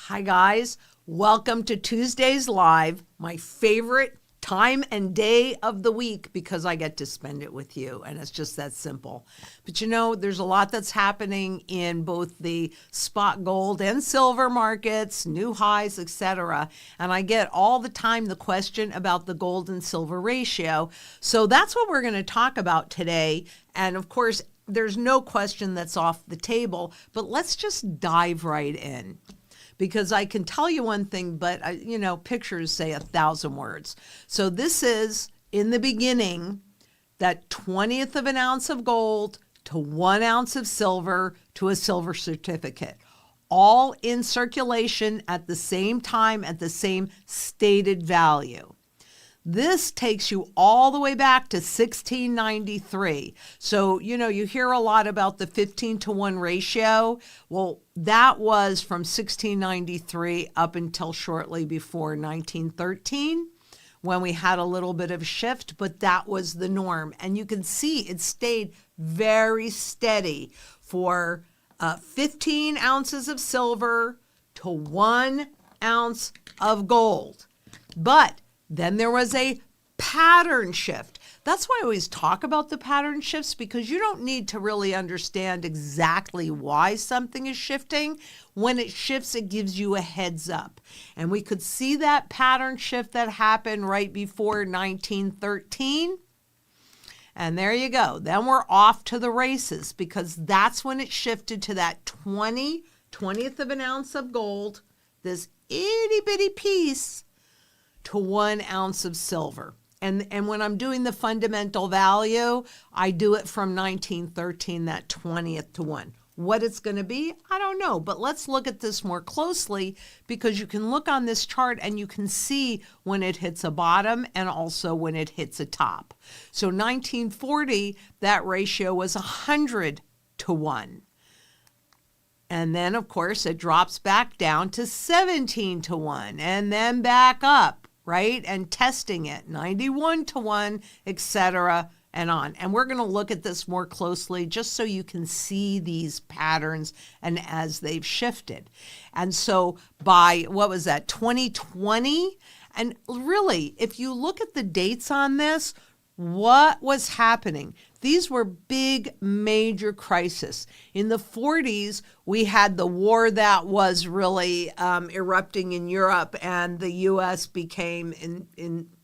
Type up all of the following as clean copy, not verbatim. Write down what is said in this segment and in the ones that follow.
Hi guys, welcome to Tuesdays Live, my favorite time and day of the week because I get to spend it with you, and it's just that simple. But you know, there's a lot that's happening in both the spot gold and silver markets, new highs, etc. And I get all the time the question about the gold and silver ratio. So that's what we're going to talk about today. And of course, there's no question that's off the table, but let's just dive right in. Because I can tell you one thing, but pictures say 1,000 words. So this is, in the beginning, that 20th of an ounce of gold to 1 ounce of silver to a silver certificate, all in circulation at the same time at the same stated value. This takes you all the way back to 1693. So, you hear a lot about the 15-to-1 ratio. Well, that was from 1693 up until shortly before 1913, when we had a little bit of a shift, but that was the norm. And you can see it stayed very steady for 15 ounces of silver to 1 ounce of gold. But then there was a pattern shift. That's why I always talk about the pattern shifts, because you don't need to really understand exactly why something is shifting. When it shifts, it gives you a heads up. And we could see that pattern shift that happened right before 1913. And there you go. Then we're off to the races, because that's when it shifted to that 20th of an ounce of gold, this itty bitty piece, to 1 ounce of silver. And when I'm doing the fundamental value, I do it from 1913, that 20th to 1. What it's going to be, I don't know. But let's look at this more closely, because you can look on this chart and you can see when it hits a bottom and also when it hits a top. So 1940, that ratio was 100 to 1. And then, of course, it drops back down to 17 to 1 and then back up. Right? And testing it, 91 to 1, etc., and on. And we're going to look at this more closely just so you can see these patterns and as they've shifted. And so by, 2020? And really, if you look at the dates on this, what was happening? These were big, major crises. In the 40s, we had the war that was really erupting in Europe, and the U.S. became, in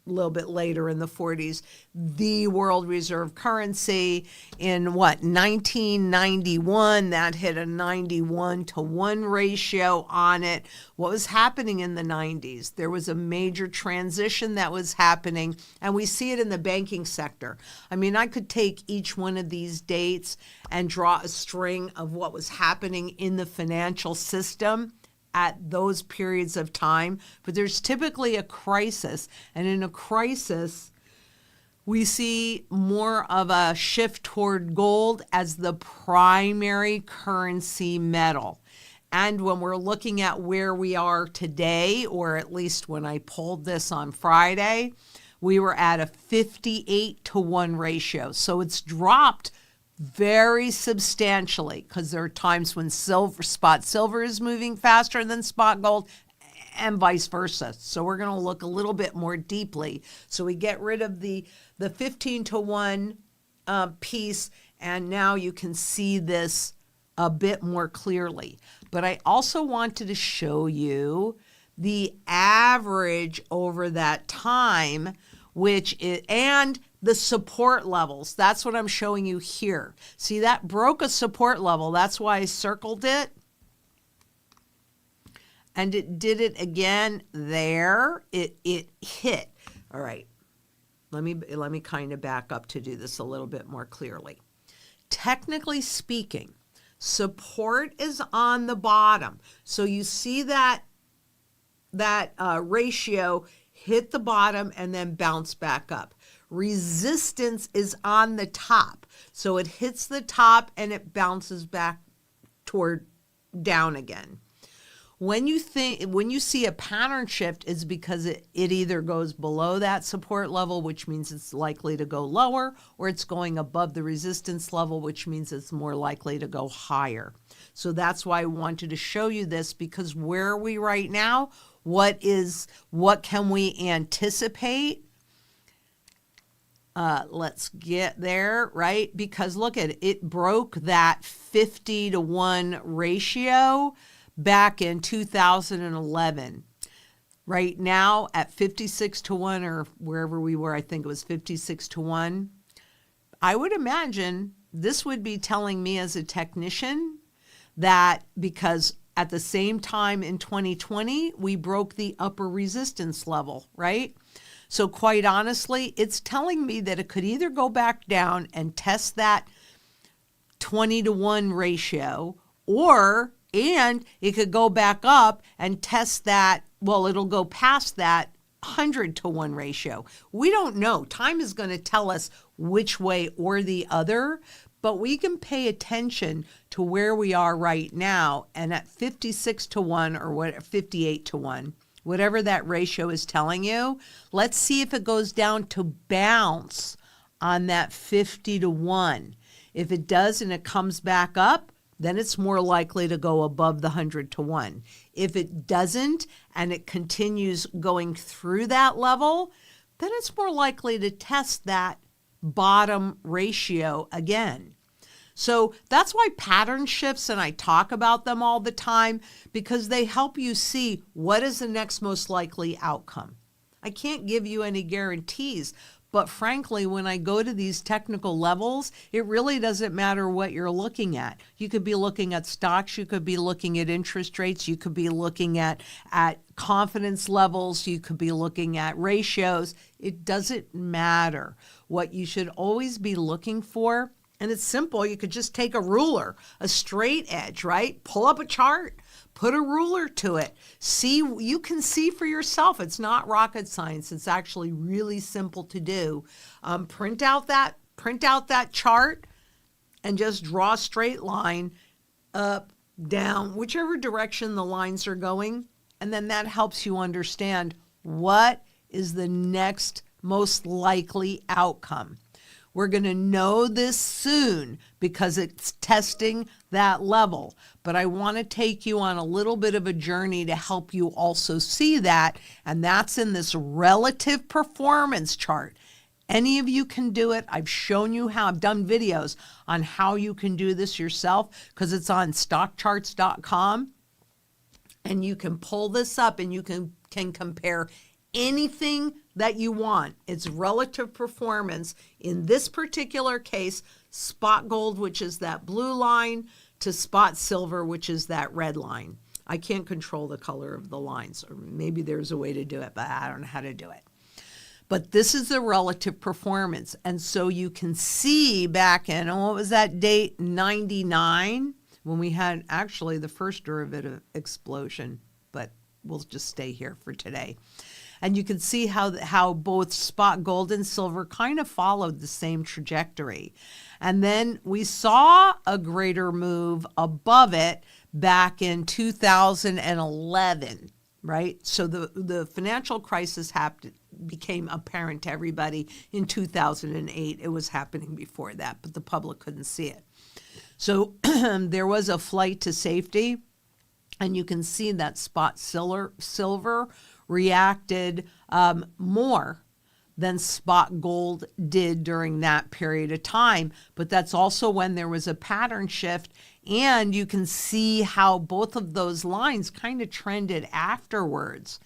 a little bit later in the 40s, the world reserve currency. In 1991, that hit a 91 to 1 ratio on it. What was happening in the 90s? There was a major transition that was happening, and we see it in the banking sector. I mean, I could take each one of these dates and draw a string of what was happening in the financial system at those periods of time, but there's typically a crisis, and in a crisis, we see more of a shift toward gold as the primary currency metal. And when we're looking at where we are today, or at least when I pulled this on Friday, we were at a 58 to 1 ratio. So it's dropped very substantially, because there are times when spot silver is moving faster than spot gold, and vice versa. So we're going to look a little bit more deeply. So we get rid of the 15 to 1 piece, and now you can see this a bit more clearly. But I also wanted to show you the average over that time, and the support levels. That's what I'm showing you here. See, that broke a support level. That's why I circled it. And it did it again there. It hit. All right. Let me kind of back up to do this a little bit more clearly. Technically speaking, support is on the bottom. So you see that ratio hit the bottom and then bounce back up. Resistance is on the top. So it hits the top and it bounces back toward down again. when you see a pattern shift, it's because it either goes below that support level, which means it's likely to go lower, or it's going above the resistance level, which means it's more likely to go higher. So that's why I wanted to show you this, because where are we right now? What can we anticipate? Let's get there, right? Because look at it, it broke that 50-to-1 ratio back in 2011. Right now at 56-to-1, or wherever we were, I think it was 56-to-1. I would imagine this would be telling me as a technician that because at the same time in 2020, we broke the upper resistance level, right? So quite honestly, it's telling me that it could either go back down and test that 20-to-1 ratio, and it could go back up and test that, well, it'll go past that 100-to-1 ratio. We don't know. Time is going to tell us which way or the other, but we can pay attention to where we are right now, and at 56-to-1 or 58-to-1, whatever that ratio is telling you, let's see if it goes down to bounce on that 50-to-1. If it does and it comes back up, then it's more likely to go above the 100-to-1. If it doesn't and it continues going through that level, then it's more likely to test that bottom ratio again. So that's why pattern shifts, and I talk about them all the time, because they help you see what is the next most likely outcome. I can't give you any guarantees, but frankly, when I go to these technical levels, it really doesn't matter what you're looking at. You could be looking at stocks, you could be looking at interest rates, you could be looking at confidence levels, you could be looking at ratios. It doesn't matter. What you should always be looking for, and it's simple, you could just take a ruler, a straight edge, right? Pull up a chart, put a ruler to it. You can see for yourself. It's not rocket science. It's actually really simple to do. Print out that chart and just draw a straight line up, down, whichever direction the lines are going. And then that helps you understand what is the next most likely outcome. We're going to know this soon because it's testing that level. But I want to take you on a little bit of a journey to help you also see that. And that's in this relative performance chart. Any of you can do it. I've shown you how. I've done videos on how you can do this yourself because it's on stockcharts.com. And you can pull this up and you can compare anything that you want. It's relative performance. In this particular case, spot gold, which is that blue line, to spot silver, which is that red line. I can't control the color of the lines, or maybe there's a way to do it, but I don't know how to do it. But this is the relative performance. And so you can see back in, what was that date? 99, when we had actually the first derivative explosion, but we'll just stay here for today. And you can see how both spot gold and silver kind of followed the same trajectory. And then we saw a greater move above it back in 2011, right? So the financial crisis became apparent to everybody in 2008. It was happening before that, but the public couldn't see it. So there was a flight to safety, and you can see that spot silver reacted more than spot gold did during that period of time. But that's also when there was a pattern shift, and you can see how both of those lines kind of trended afterwards.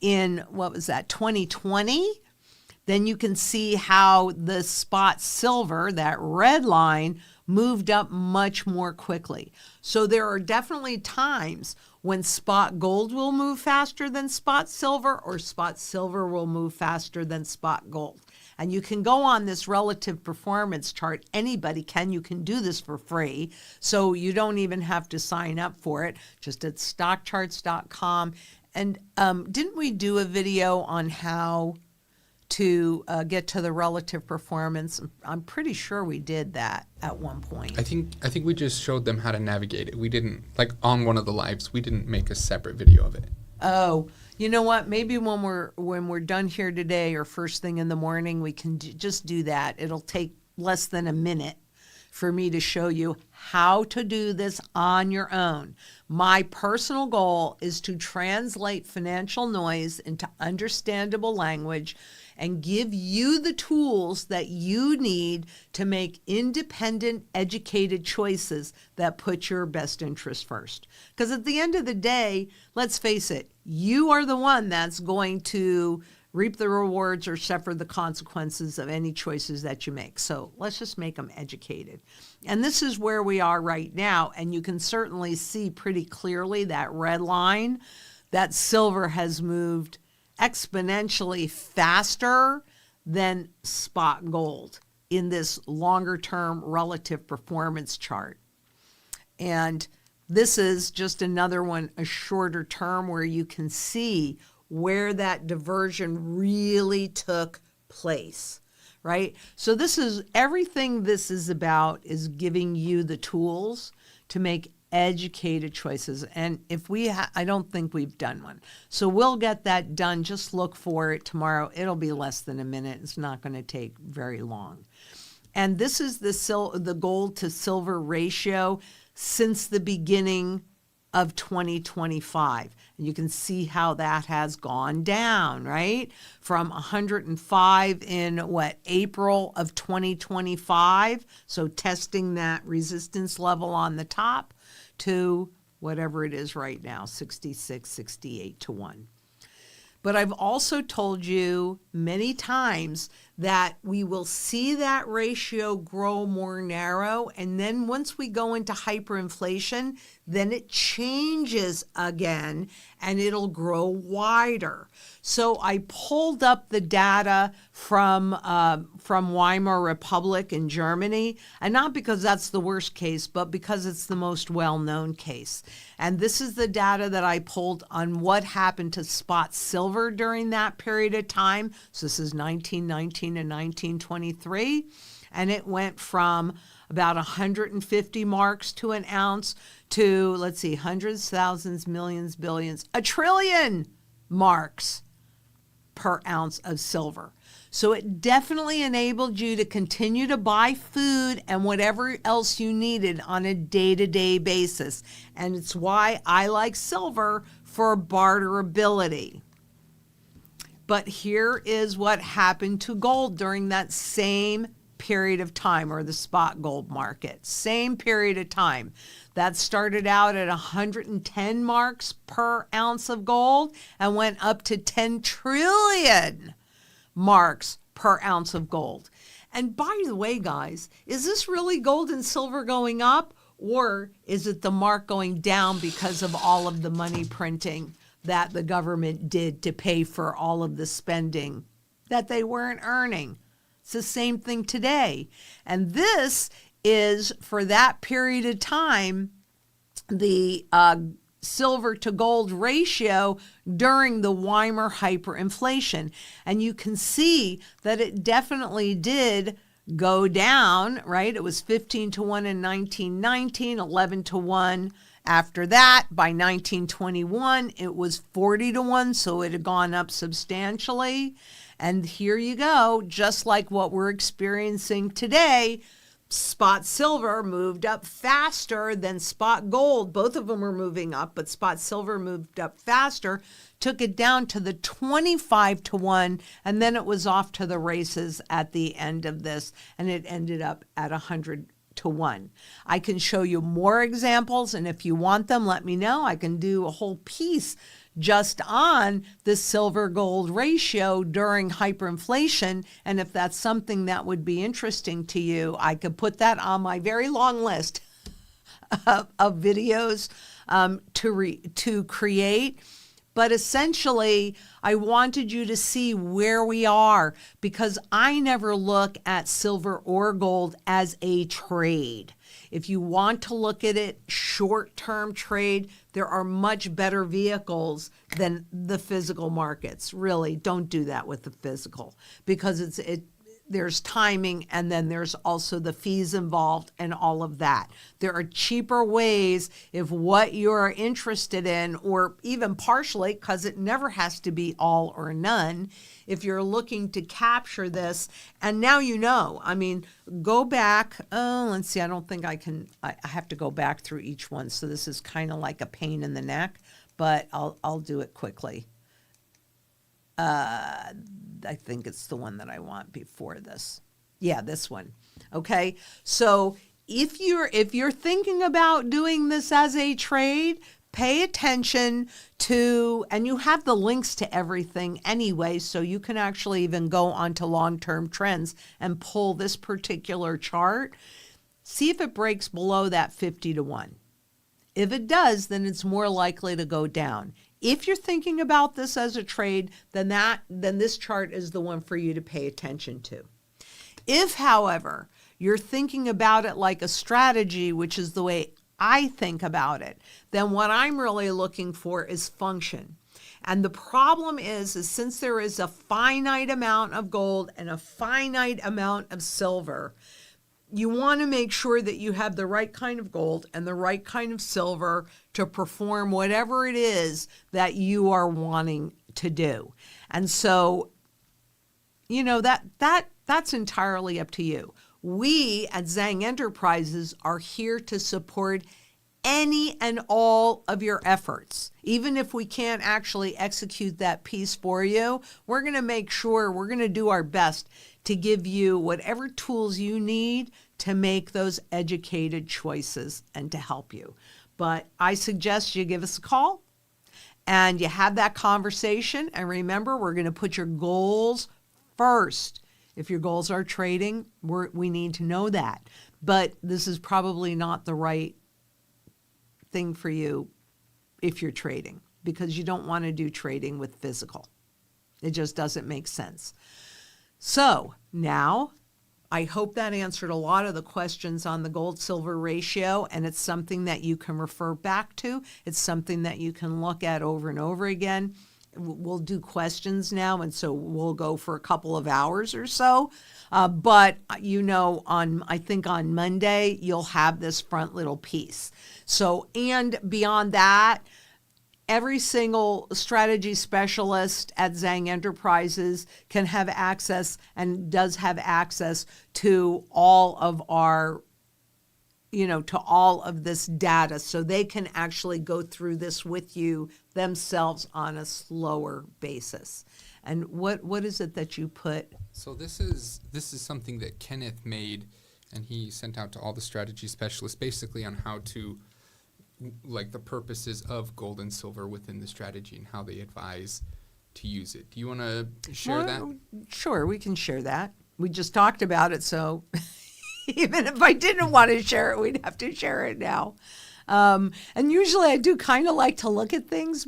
In, 2020? Then you can see how the spot silver, that red line, moved up much more quickly. So there are definitely times when spot gold will move faster than spot silver, or spot silver will move faster than spot gold. And you can go on this relative performance chart. Anybody can. You can do this for free. So you don't even have to sign up for it. Just at stockcharts.com. And didn't we do a video on how to get to the relative performance. I'm pretty sure we did that at one point. I think we just showed them how to navigate it. We didn't, like on one of the lives, we didn't make a separate video of it. Oh, you know what? Maybe when we're done here today or first thing in the morning, we can just do that. It'll take less than a minute for me to show you how to do this on your own. My personal goal is to translate financial noise into understandable language and give you the tools that you need to make independent, educated choices that put your best interest first. Because at the end of the day, let's face it, you are the one that's going to reap the rewards or suffer the consequences of any choices that you make. So let's just make them educated. And this is where we are right now. And you can certainly see pretty clearly that red line, that silver has moved exponentially faster than spot gold in this longer term relative performance chart. And this is just another one, a shorter term, where you can see where that diversion really took place, right? So this is everything this is about, is giving you the tools to make educated choices. And if I don't think we've done one. So we'll get that done. Just look for it tomorrow. It'll be less than a minute. It's not going to take very long. And this is the gold to silver ratio since the beginning of 2025. And you can see how that has gone down, right? From 105 in April of 2025. So testing that resistance level on the top to whatever it is right now, 66, 68 to 1. But I've also told you many times that we will see that ratio grow more narrow. And then once we go into hyperinflation, then it changes again and it'll grow wider. So I pulled up the data from Weimar Republic in Germany, and not because that's the worst case, but because it's the most well-known case. And this is the data that I pulled on what happened to spot silver during that period of time. So this is 1919 to 1923, and it went from about 150 marks to an ounce to, let's see, hundreds, thousands, millions, billions, a trillion marks per ounce of silver. So it definitely enabled you to continue to buy food and whatever else you needed on a day-to-day basis. And it's why I like silver for barterability. But here is what happened to gold during that same period of time, or the spot gold market. Same period of time. That started out at 110 marks per ounce of gold and went up to 10 trillion marks per ounce of gold. And by the way, guys, is this really gold and silver going up, or is it the mark going down because of all of the money printing that the government did to pay for all of the spending that they weren't earning? It's the same thing today. And this is, for that period of time, the silver to gold ratio during the Weimar hyperinflation. And you can see that it definitely did go down, right? It was 15 to 1 in 1919, 11 to 1 after that. By 1921, it was 40 to 1, so it had gone up substantially. And here you go, just like what we're experiencing today, spot silver moved up faster than spot gold. Both of them were moving up, but spot silver moved up faster, took it down to the 25 to 1, and then it was off to the races at the end of this, and it ended up at 100 to 1. I can show you more examples, and if you want them, let me know. I can do a whole piece just on the silver gold ratio during hyperinflation. And if that's something that would be interesting to you, I could put that on my very long list of videos to create. But essentially, I wanted you to see where we are, because I never look at silver or gold as a trade. If you want to look at it short-term trade, there are much better vehicles than the physical markets. Really, don't do that with the physical, because there's timing, and then there's also the fees involved and all of that. There are cheaper ways if what you're interested in, or even partially, because it never has to be all or none, if you're looking to capture this. And now you know, I mean, go back. Oh, let's see. I don't think I have to go back through each one. So this is kind of like a pain in the neck, but I'll do it quickly. I think it's the one that I want before this. Yeah, this one. Okay. So if you're thinking about doing this as a trade, pay attention to, and you have the links to everything anyway, so you can actually even go onto long-term trends and pull this particular chart. See if it breaks below that 50-to-1. If it does, then it's more likely to go down. If you're thinking about this as a trade, then this chart is the one for you to pay attention to. If, however, you're thinking about it like a strategy, which is the way I think about it, then what I'm really looking for is function. And the problem is since there is a finite amount of gold and a finite amount of silver, you want to make sure that you have the right kind of gold and the right kind of silver to perform whatever it is that you are wanting to do. And so, that's entirely up to you. We at Zang Enterprises are here to support any and all of your efforts. Even if we can't actually execute that piece for you, we're going to make sure, we're going to do our best to give you whatever tools you need to make those educated choices and to help you. But I suggest you give us a call and you have that conversation. And remember, we're going to put your goals first. If your goals are trading, we need to know that. But this is probably not the right thing for you if you're trading, because you don't want to do trading with physical. It just doesn't make sense. So now, I hope that answered a lot of the questions on the gold-silver ratio, and it's something that you can refer back to. It's something that you can look at over and over again. We'll do questions now, and so we'll go for a couple of hours or so. But I think on Monday, you'll have this front little piece. So, and beyond that, every single strategy specialist at Zang Enterprises can have access and does have access to all of our, to all of this data. So they can actually go through this with you themselves on a slower basis. And what is it that you put? So this is something that Kenneth made, and he sent out to all the strategy specialists basically on how to, like, the purposes of gold and silver within the strategy and how they advise to use it. Do you want to share that? Sure, we can share that. We just talked about it, so even if I didn't want to share it, we'd have to share it now. And usually I do kind of like to look at things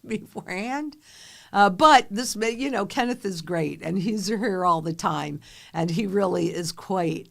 beforehand. But this, Kenneth is great, and he's here all the time, and he really is quite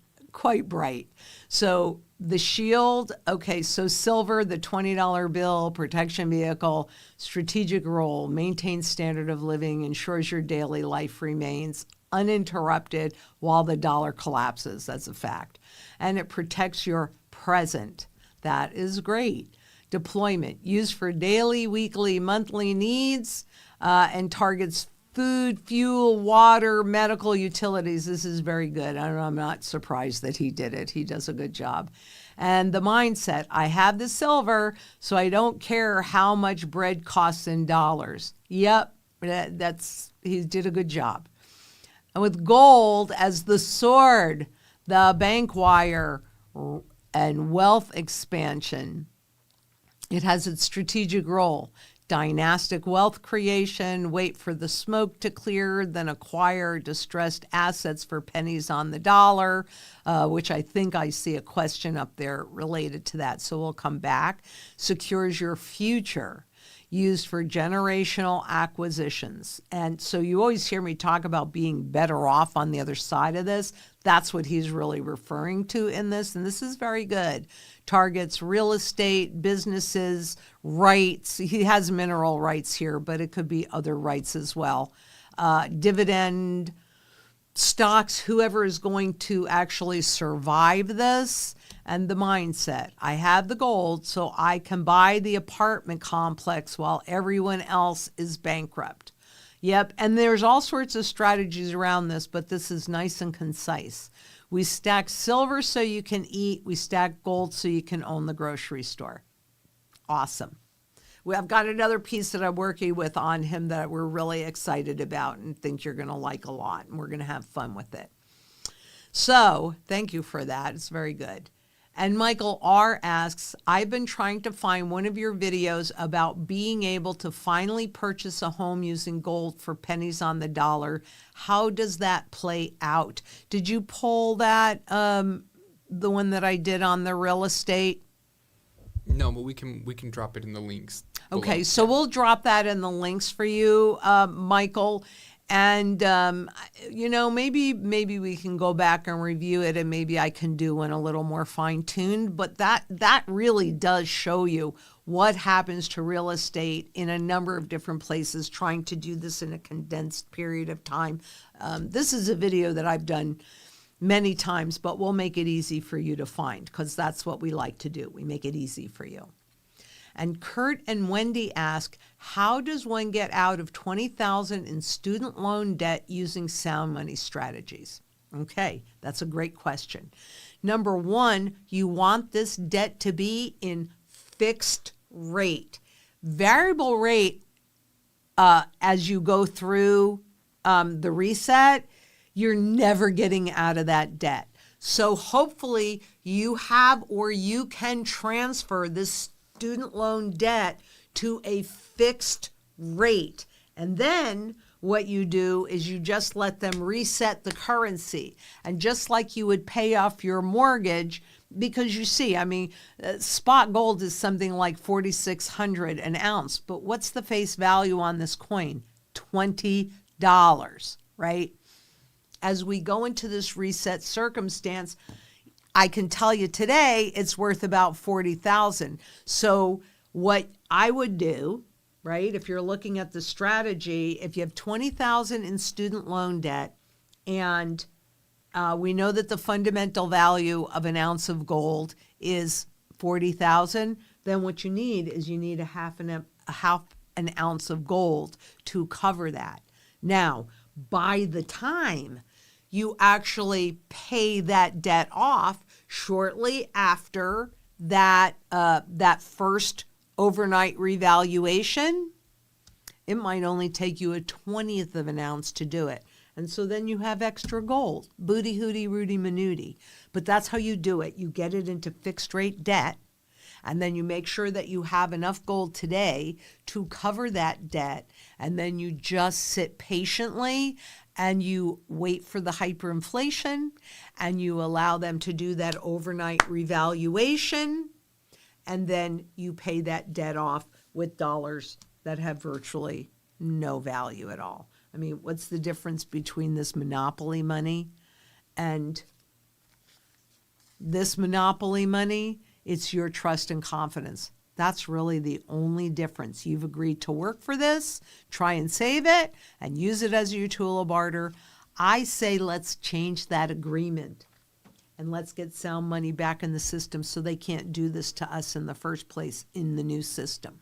bright. So the shield, okay, so silver, the $20 bill, protection vehicle, strategic role, maintains standard of living, ensures your daily life remains uninterrupted while the dollar collapses. That's a fact. And it protects your present. That is great. Deployment, used for daily, weekly, monthly needs, and targets food, fuel, water, medical utilities. This is very good. I'm not surprised that he did it. He does a good job. And the mindset, I have the silver, so I don't care how much bread costs in dollars. Yep, he did a good job. And with gold as the sword, the bank wire, and wealth expansion, it has its strategic role. Dynastic wealth creation, wait for the smoke to clear, then acquire distressed assets for pennies on the dollar, which I think I see a question up there related to that, so we'll come back. Secures your future. used for generational acquisitions. And so you always hear me talk about being better off on the other side of this. That's what he's really referring to in this. And this is very good. Targets real estate, businesses, rights. He has mineral rights here, but it could be other rights as well. Dividend, stocks, whoever is going to actually survive this. And the mindset. I have the gold, so I can buy the apartment complex while everyone else is bankrupt. Yep, and there's all sorts of strategies around this, but this is nice and concise. We stack silver so you can eat. We stack gold so you can own the grocery store. Awesome. I've got another piece that I'm working with on him that we're really excited about and think you're going to like a lot, and we're going to have fun with it. So thank you for that. It's very good. And Michael R. asks, I've been trying to find one of your videos about being able to finally purchase a home using gold for pennies on the dollar. How does that play out? Did you pull that, the one that I did on the real estate? No, but we can drop it in the links below. Okay, so we'll drop that in the links for you, Michael. And, maybe we can go back and review it, and maybe I can do one a little more fine-tuned. But that really does show you what happens to real estate in a number of different places, trying to do this in a condensed period of time. This is a video that I've done many times, but we'll make it easy for you to find, because that's what we like to do. We make it easy for you. And Kurt and Wendy ask, how does one get out of $20,000 in student loan debt using sound money strategies? Okay, that's a great question. Number one, you want this debt to be in fixed rate. Variable rate, as you go through the reset, you're never getting out of that debt. So hopefully you have, or you can transfer this student loan debt to a fixed rate. And then what you do is you just let them reset the currency. And just like you would pay off your mortgage, because you see, spot gold is something like $4,600 an ounce. But what's the face value on this coin? $20, right? As we go into this reset circumstance, I can tell you today it's worth about $40,000. So what I would do, right, if you're looking at the strategy, if you have $20,000 in student loan debt, and we know that the fundamental value of an ounce of gold is $40,000, then what you need is a half an ounce of gold to cover that. Now, by the time you actually pay that debt off, shortly after that first overnight revaluation, it might only take you a 20th of an ounce to do it. And so then you have extra gold. Booty hooty Rudy Manooty. But that's how you do it. You get it into fixed rate debt, and then you make sure that you have enough gold today to cover that debt, and then you just sit patiently and you wait for the hyperinflation, and you allow them to do that overnight revaluation, and then you pay that debt off with dollars that have virtually no value at all. What's the difference between this monopoly money and this monopoly money? It's your trust and confidence. That's really the only difference. You've agreed to work for this, try and save it, and use it as your tool of barter. I say let's change that agreement, and let's get sound money back in the system so they can't do this to us in the first place in the new system.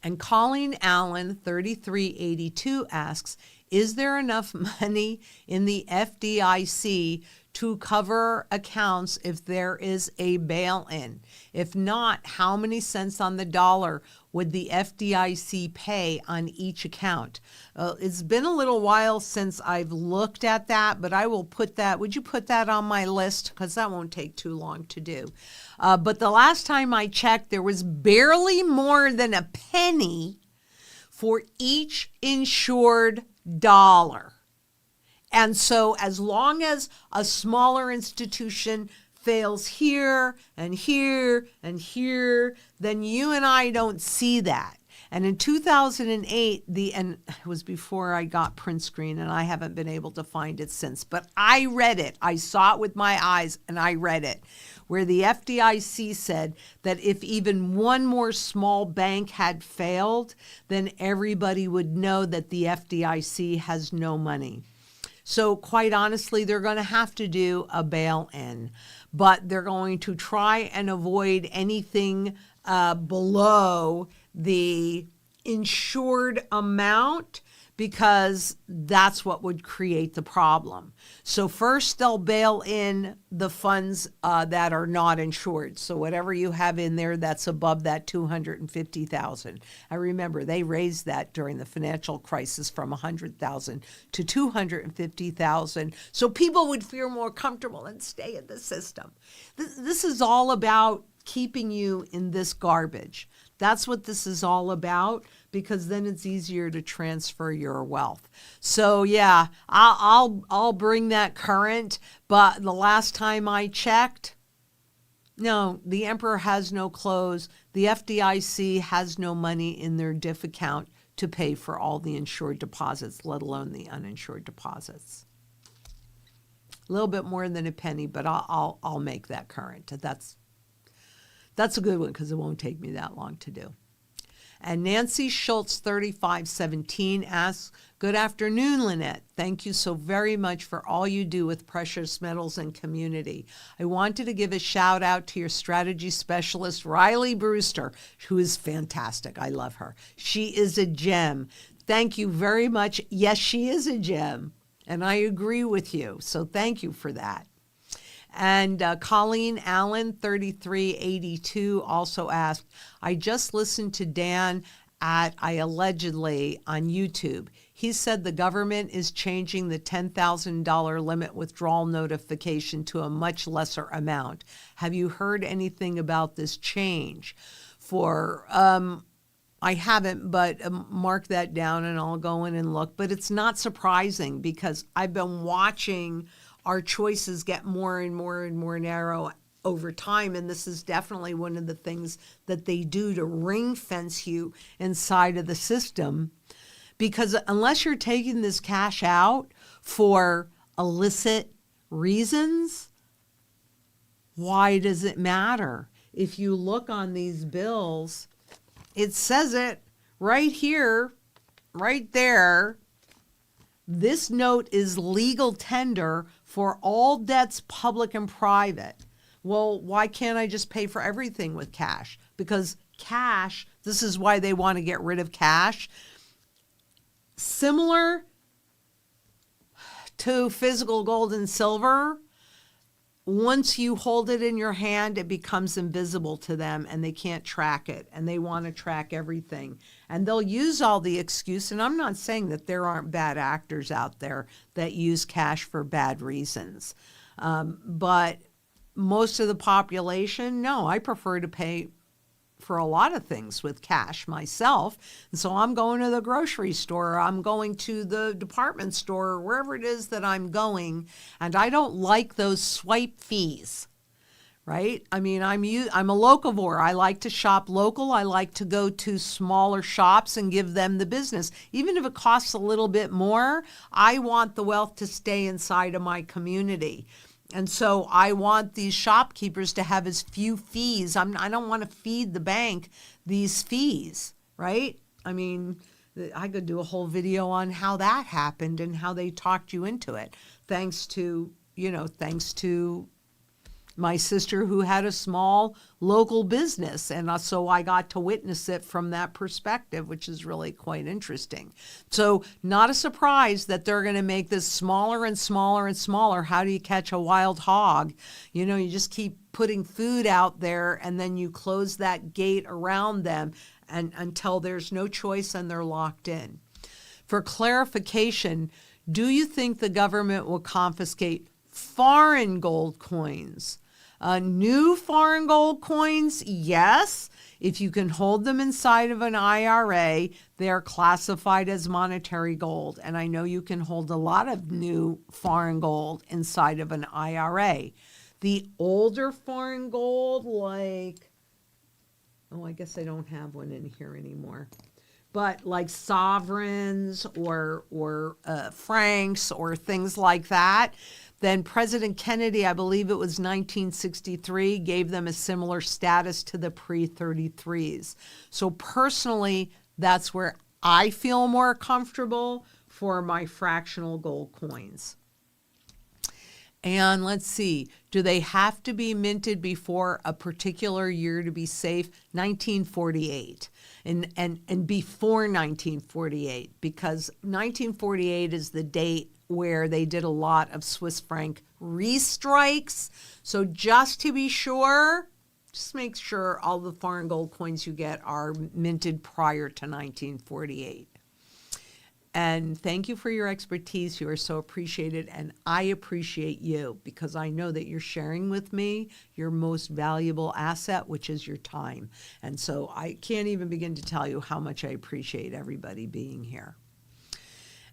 And Colleen Allen, 3382, asks, is there enough money in the FDIC to cover accounts if there is a bail-in? If not, how many cents on the dollar would the FDIC pay on each account? It's been a little while since I've looked at that, but I will put that, would you put that on my list? Because that won't take too long to do. But the last time I checked, there was barely more than a penny for each insured dollar. And so as long as a smaller institution fails here and here and here, then you and I don't see that. And in 2008, and it was before I got print screen, and I haven't been able to find it since, but I read it. I saw it with my eyes, and I read it, where the FDIC said that if even one more small bank had failed, then everybody would know that the FDIC has no money. So quite honestly, they're going to have to do a bail-in, but they're going to try and avoid anything below the insured amount, because that's what would create the problem. So first they'll bail in the funds that are not insured. So whatever you have in there that's above that $250,000. I remember they raised that during the financial crisis from $100,000 to $250,000, so people would feel more comfortable and stay in the system. This is all about keeping you in this garbage. That's what this is all about, because then it's easier to transfer your wealth. So yeah, I'll bring that current, but the last time I checked, no, the emperor has no clothes. The FDIC has no money in their DIF account to pay for all the insured deposits, let alone the uninsured deposits. A little bit more than a penny, but I'll make that current. That's a good one because it won't take me that long to do. And Nancy Schultz 3517 asks, good afternoon, Lynette. Thank you so very much for all you do with precious metals and community. I wanted to give a shout out to your strategy specialist, Riley Brewster, who is fantastic. I love her. She is a gem. Thank you very much. Yes, she is a gem. And I agree with you. So thank you for that. And Colleen Allen, 3382, also asked, I just listened to Dan allegedly on YouTube. He said the government is changing the $10,000 limit withdrawal notification to a much lesser amount. Have you heard anything about this change? I haven't, but mark that down and I'll go in and look. But it's not surprising because I've been watching our choices get more and more and more narrow over time. And this is definitely one of the things that they do to ring fence you inside of the system. Because unless you're taking this cash out for illicit reasons, why does it matter? If you look on these bills, it says it right here, right there. This note is legal tender for all debts, public and private. Well, why can't I just pay for everything with cash? Because cash, this is why they want to get rid of cash. Similar to physical gold and silver, once you hold it in your hand, it becomes invisible to them and they can't track it, and they want to track everything. And they'll use all the excuse, and I'm not saying that there aren't bad actors out there that use cash for bad reasons. But most of the population, no, I prefer to pay for a lot of things with cash myself. And so I'm going to the grocery store, or I'm going to the department store, or wherever it is that I'm going, and I don't like those swipe fees, right? I mean, I'm a locavore. I like to shop local. I like to go to smaller shops and give them the business. Even if it costs a little bit more, I want the wealth to stay inside of my community. And so I want these shopkeepers to have as few fees. I don't want to feed the bank these fees, right? I mean, I could do a whole video on how that happened and how they talked you into it. Thanks to my sister who had a small local business. And so I got to witness it from that perspective, which is really quite interesting. So not a surprise that they're going to make this smaller and smaller and smaller. How do you catch a wild hog? You just keep putting food out there and then you close that gate around them and until there's no choice and they're locked in. For clarification, do you think the government will confiscate foreign gold coins? New foreign gold coins, yes. If you can hold them inside of an IRA, they are classified as monetary gold. And I know you can hold a lot of new foreign gold inside of an IRA. The older foreign gold, like, oh, I guess I don't have one in here anymore. But like sovereigns or francs or things like that, then President Kennedy, I believe it was 1963, gave them a similar status to the pre-33s. So personally, that's where I feel more comfortable for my fractional gold coins. And let's see, do they have to be minted before a particular year to be safe? 1948 and before 1948, because 1948 is the date where they did a lot of Swiss franc restrikes. So just to be sure, just make sure all the foreign gold coins you get are minted prior to 1948. And thank you for your expertise. You are so appreciated, and I appreciate you because I know that you're sharing with me your most valuable asset, which is your time. And so I can't even begin to tell you how much I appreciate everybody being here.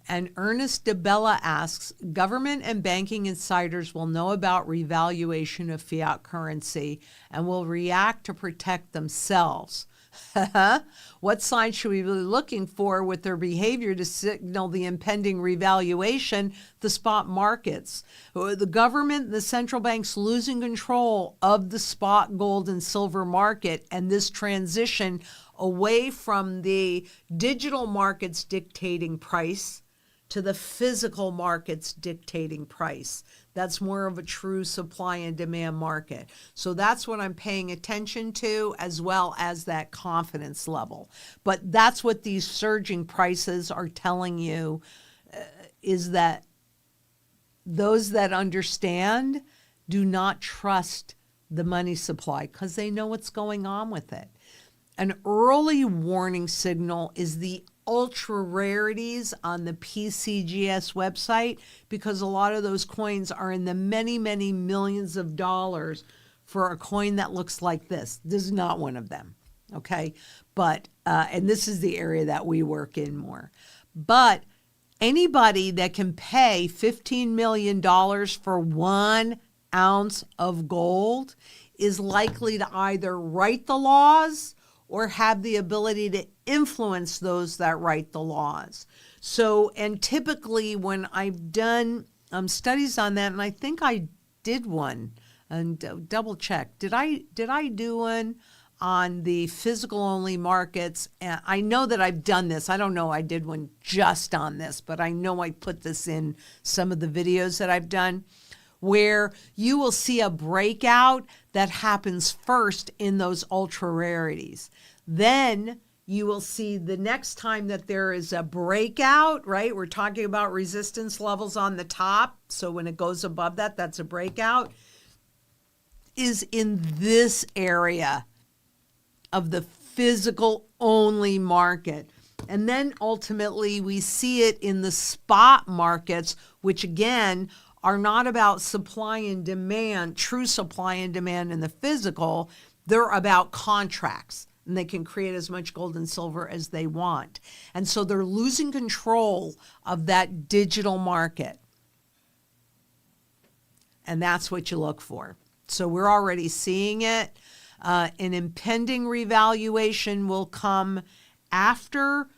And Ernest DeBella asks, government and banking insiders will know about revaluation of fiat currency and will react to protect themselves. What signs should we be looking for with their behavior to signal the impending revaluation? The spot markets. The government and the central banks losing control of the spot gold and silver market, and this transition away from the digital markets dictating price to the physical markets dictating price. That's more of a true supply and demand market. So that's what I'm paying attention to, as well as that confidence level. But that's what these surging prices are telling you, is that those that understand do not trust the money supply because they know what's going on with it. An early warning signal is the ultra rarities on the PCGS website, because a lot of those coins are in the many, many millions of dollars for a coin that looks like this. This is not one of them, okay? But, and this is the area that we work in more. But anybody that can pay $15 million for 1 ounce of gold is likely to either write the laws or have the ability to influence those that write the laws. So, and typically when I've done studies on that, and I think I did one, and double check, did I do one on the physical only markets? And I know that I've done this. I don't know I did one just on this, but I know I put this in some of the videos that I've done, where you will see a breakout that happens first in those ultra rarities. Then you will see the next time that there is a breakout, right? We're talking about resistance levels on the top. So when it goes above that, that's a breakout, is in this area of the physical only market. And then ultimately we see it in the spot markets, which again are not about supply and demand, true supply and demand in the physical. They're about contracts, and they can create as much gold and silver as they want. And so they're losing control of that digital market. And that's what you look for. So we're already seeing it. An impending revaluation will come after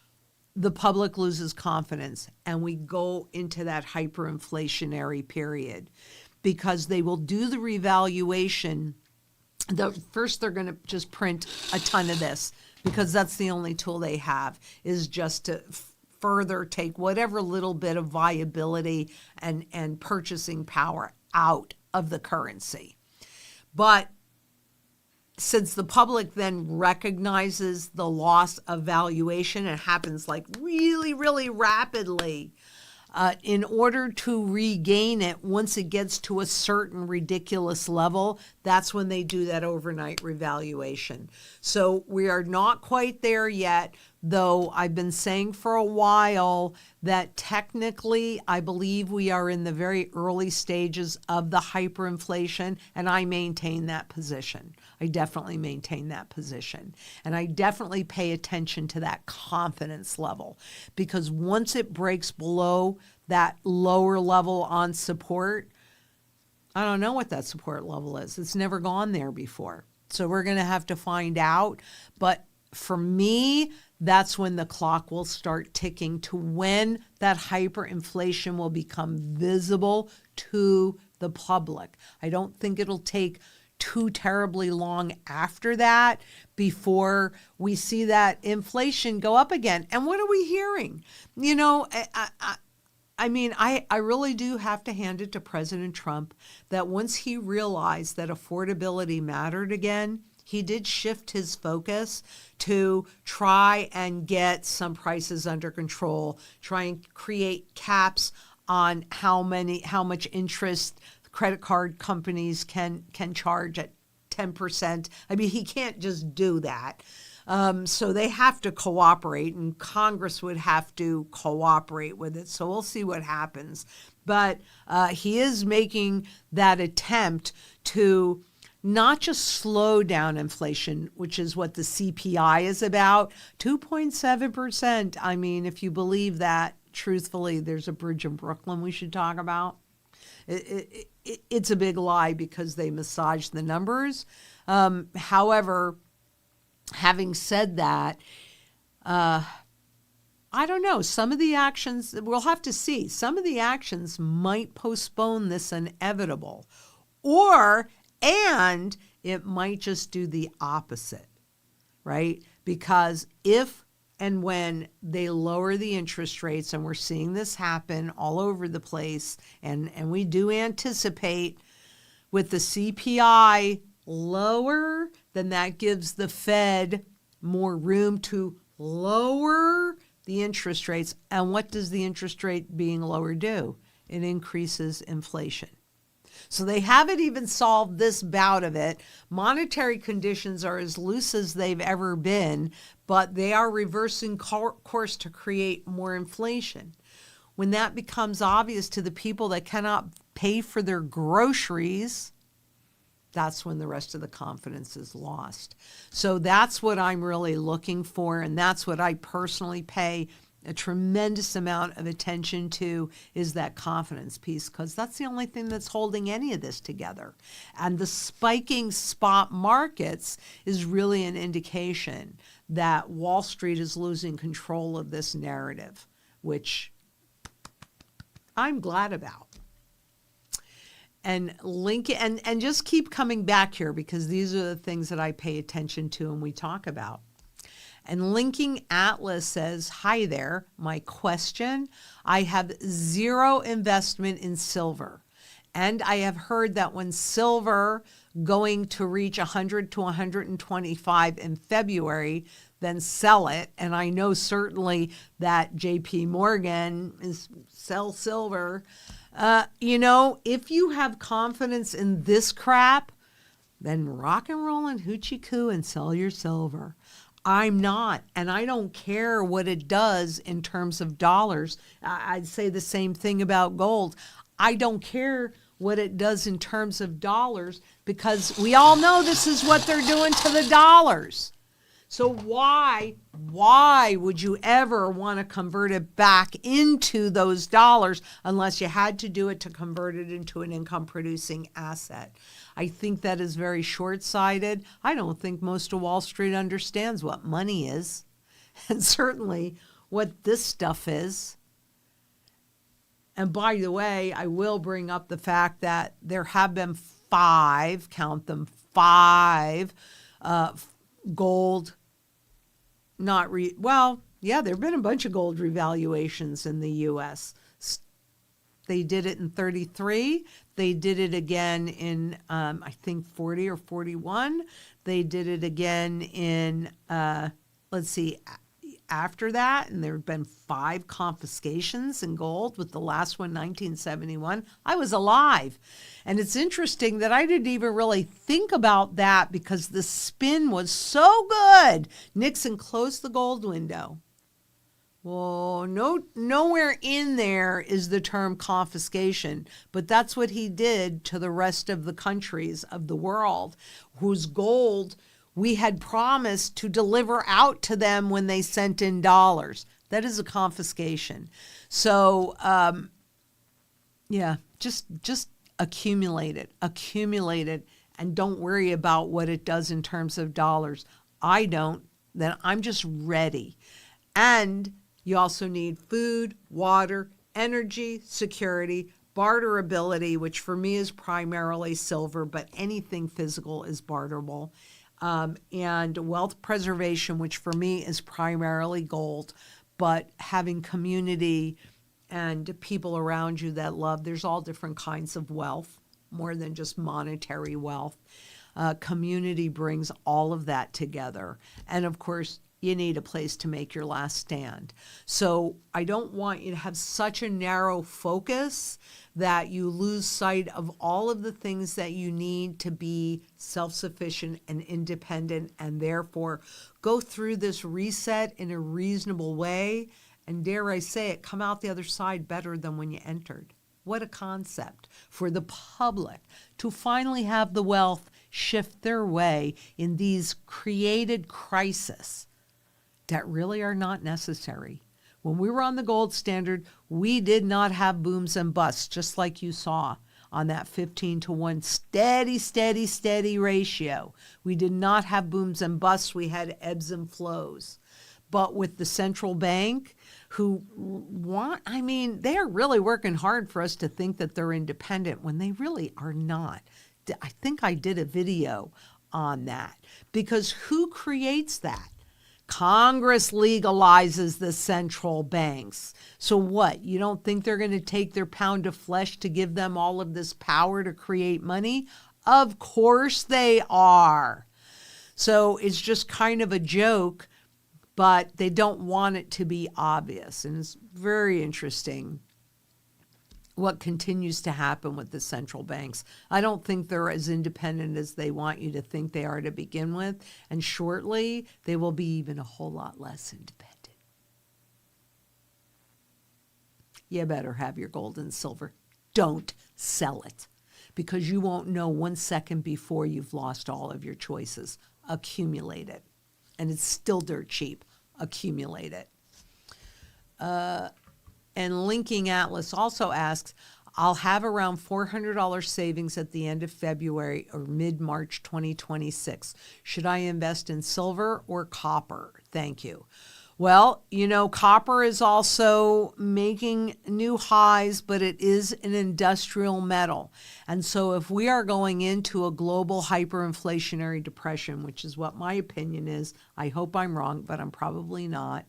the public loses confidence and we go into that hyperinflationary period, because they will do the revaluation. First, they're going to just print a ton of this, because that's the only tool they have, is just to further take whatever little bit of viability and purchasing power out of the currency. But since the public then recognizes the loss of valuation, it happens like really, really rapidly. In order to regain it, once it gets to a certain ridiculous level, that's when they do that overnight revaluation. So we are not quite there yet, though I've been saying for a while that technically I believe we are in the very early stages of the hyperinflation, and I maintain that position. I definitely maintain that position. And I definitely pay attention to that confidence level, because once it breaks below that lower level on support, I don't know what that support level is. It's never gone there before. So we're going to have to find out. But for me, that's when the clock will start ticking to when that hyperinflation will become visible to the public. I don't think it'll take too terribly long after that before we see that inflation go up again. And what are we hearing? You know, I mean, I really do have to hand it to President Trump that once he realized that affordability mattered again, he did shift his focus to try and get some prices under control, try and create caps on how much interest credit card companies can charge at 10%. I mean, he can't just do that. So they have to cooperate, and Congress would have to cooperate with it. So we'll see what happens. But he is making that attempt to not just slow down inflation, which is what the CPI is about, 2.7%. I mean, if you believe that, truthfully, there's a bridge in Brooklyn we should talk about. It's a big lie because they massage the numbers. However, having said that, I don't know. Some of the actions, we'll have to see. Some of the actions might postpone this inevitable, and it might just do the opposite, right? Because if and when they lower the interest rates, and we're seeing this happen all over the place, and we do anticipate with the CPI lower, then that gives the Fed more room to lower the interest rates. And what does the interest rate being lower do? It increases inflation. So they haven't even solved this bout of it. Monetary conditions are as loose as they've ever been, but they are reversing course to create more inflation. When that becomes obvious to the people that cannot pay for their groceries, that's when the rest of the confidence is lost. So that's what I'm really looking for, and that's what I personally pay a tremendous amount of attention to, is that confidence piece, because that's the only thing that's holding any of this together. And the spiking spot markets is really an indication that Wall Street is losing control of this narrative, which I'm glad about. And and just keep coming back here, because these are the things that I pay attention to and we talk about. And Linking Atlas says, hi there, my question, I have zero investment in silver. And I have heard that when silver going to reach 100 to 125 in February, then sell it. And I know certainly that JP Morgan is sell silver. If you have confidence in this crap, then rock and roll and hoochie coo and sell your silver. I'm not, and I don't care what it does in terms of dollars. I'd say the same thing about gold. I don't care what it does in terms of dollars, because we all know this is what they're doing to the dollars. So why would you ever want to convert it back into those dollars unless you had to do it to convert it into an income-producing asset? I think that is very short-sighted. I don't think most of Wall Street understands what money is, and certainly what this stuff is. And by the way, I will bring up the fact that there have been five gold, there have been a bunch of gold revaluations in the U.S. They did it in 33. They did it again in, I think, 40 or 41. They did it again in, after that. And there have been 5 confiscations in gold, with the last one, 1971. I was alive. And it's interesting that I didn't even really think about that, because the spin was so good. Nixon closed the gold window. Well, nowhere in there is the term confiscation, but that's what he did to the rest of the countries of the world, whose gold we had promised to deliver out to them when they sent in dollars. That is a confiscation. So, just accumulate it, and don't worry about what it does in terms of dollars. I don't, then I'm just ready. And you also need food, water, energy, security, barterability, which for me is primarily silver, but anything physical is barterable, and wealth preservation, which for me is primarily gold, but having community and people around you that love, there's all different kinds of wealth, more than just monetary wealth. Community brings all of that together. And of course, you need a place to make your last stand. So I don't want you to have such a narrow focus that you lose sight of all of the things that you need to be self-sufficient and independent, and therefore go through this reset in a reasonable way, and dare I say it, come out the other side better than when you entered. What a concept for the public to finally have the wealth shift their way in these created crises that really are not necessary. When we were on the gold standard, we did not have booms and busts, just like you saw on that 15-to-1 steady ratio. We did not have booms and busts. We had ebbs and flows. But with the central bank, they are really working hard for us to think that they're independent when they really are not. I think I did a video on that, because who creates that? Congress legalizes the central banks. So what? You don't think they're going to take their pound of flesh to give them all of this power to create money? Of course they are. So it's just kind of a joke, but they don't want it to be obvious. And it's very interesting what continues to happen with the central banks. I don't think they're as independent as they want you to think they are to begin with. And shortly, they will be even a whole lot less independent. You better have your gold and silver. Don't sell it, because you won't know 1 second before you've lost all of your choices. Accumulate it. And it's still dirt cheap. Accumulate it. And Linking Atlas also asks, I'll have around $400 savings at the end of February or mid-March 2026. Should I invest in silver or copper? Thank you. Well, copper is also making new highs, but it is an industrial metal. And so if we are going into a global hyperinflationary depression, which is what my opinion is, I hope I'm wrong, but I'm probably not,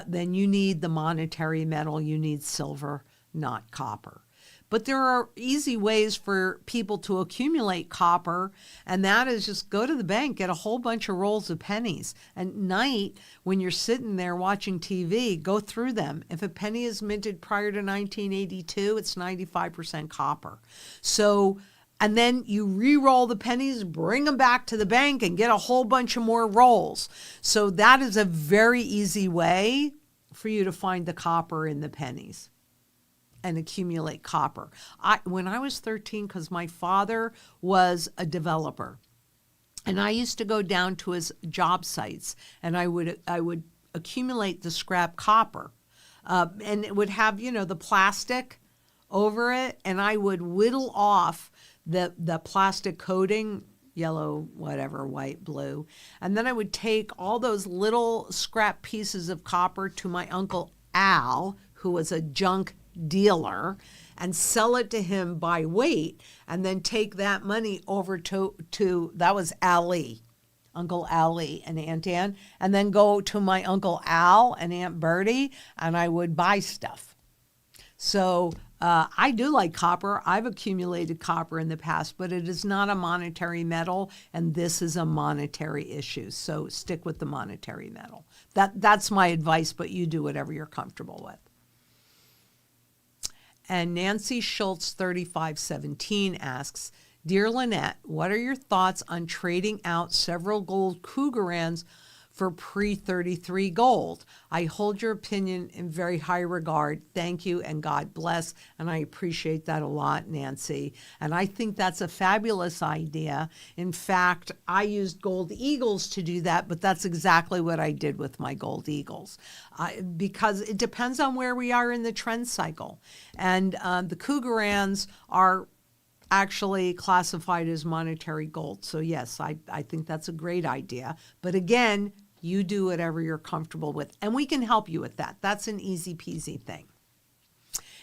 then you need the monetary metal, you need silver, not copper. But there are easy ways for people to accumulate copper, and that is just go to the bank, get a whole bunch of rolls of pennies. At night, when you're sitting there watching TV, go through them. If a penny is minted prior to 1982, it's 95% copper. So, and then you re-roll the pennies, bring them back to the bank, and get a whole bunch of more rolls. So that is a very easy way for you to find the copper in the pennies and accumulate copper. When I was 13, because my father was a developer, and I used to go down to his job sites, and I would accumulate the scrap copper, and it would have the plastic over it, and I would whittle off the plastic coating, yellow, whatever, white, blue, and then I would take all those little scrap pieces of copper to my Uncle Al, who was a junk dealer, and sell it to him by weight, and then take that money over to that was Ali, Uncle Ali and Aunt Ann, and then go to my Uncle Al and Aunt Bertie, and I would buy stuff. So I do like copper. I've accumulated copper in the past, but it is not a monetary metal, and this is a monetary issue. So stick with the monetary metal. That's my advice, but you do whatever you're comfortable with. And Nancy Schultz 3517 asks, Dear Lynette, what are your thoughts on trading out several gold Cougarans for pre-33 gold? I hold your opinion in very high regard. Thank you and God bless. And I appreciate that a lot, Nancy. And I think that's a fabulous idea. In fact, I used gold eagles to do that, but that's exactly what I did with my gold eagles. Because it depends on where we are in the trend cycle. And the Cougarans are actually classified as monetary gold. So yes, I think that's a great idea. But again, you do whatever you're comfortable with, and we can help you with that. That's an easy peasy thing.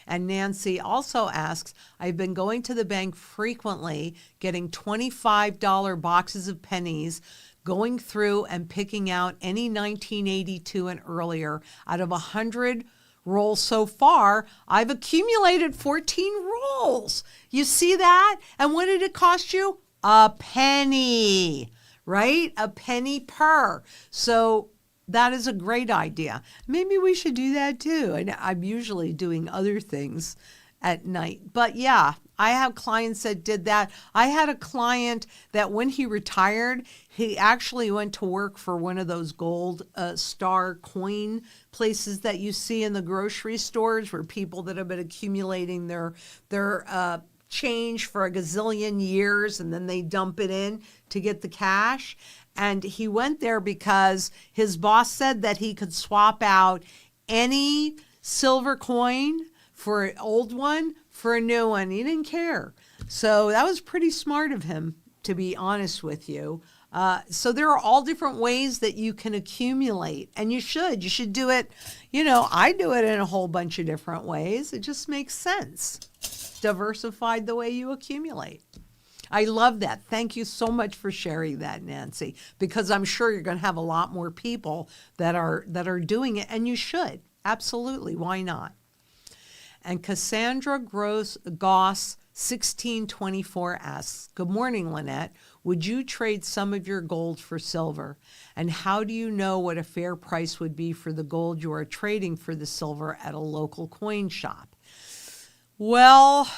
And Nancy also asks, I've been going to the bank frequently, getting $25 boxes of pennies, going through and picking out any 1982 and earlier. Out of 100 rolls so far, I've accumulated 14 rolls. You see that? And what did it cost you? A penny, right? A penny per. So that is a great idea. Maybe we should do that too. And I'm usually doing other things at night. But yeah, I have clients that did that. I had a client that when he retired, he actually went to work for one of those gold star coin places that you see in the grocery stores, where people that have been accumulating their change for a gazillion years, and then they dump it in to get the cash. And he went there because his boss said that he could swap out any silver coin for an old one for a new one. He didn't care. So that was pretty smart of him, to be honest with you. So there are all different ways that you can accumulate, and you should. You should do it, I do it in a whole bunch of different ways. It just makes sense. Diversified the way you accumulate. I love that. Thank you so much for sharing that, Nancy, because I'm sure you're going to have a lot more people that are doing it, and you should. Absolutely. Why not? And Cassandra Goss 1624 asks, good morning, Lynette. Would you trade some of your gold for silver? And how do you know what a fair price would be for the gold you are trading for the silver at a local coin shop? Well,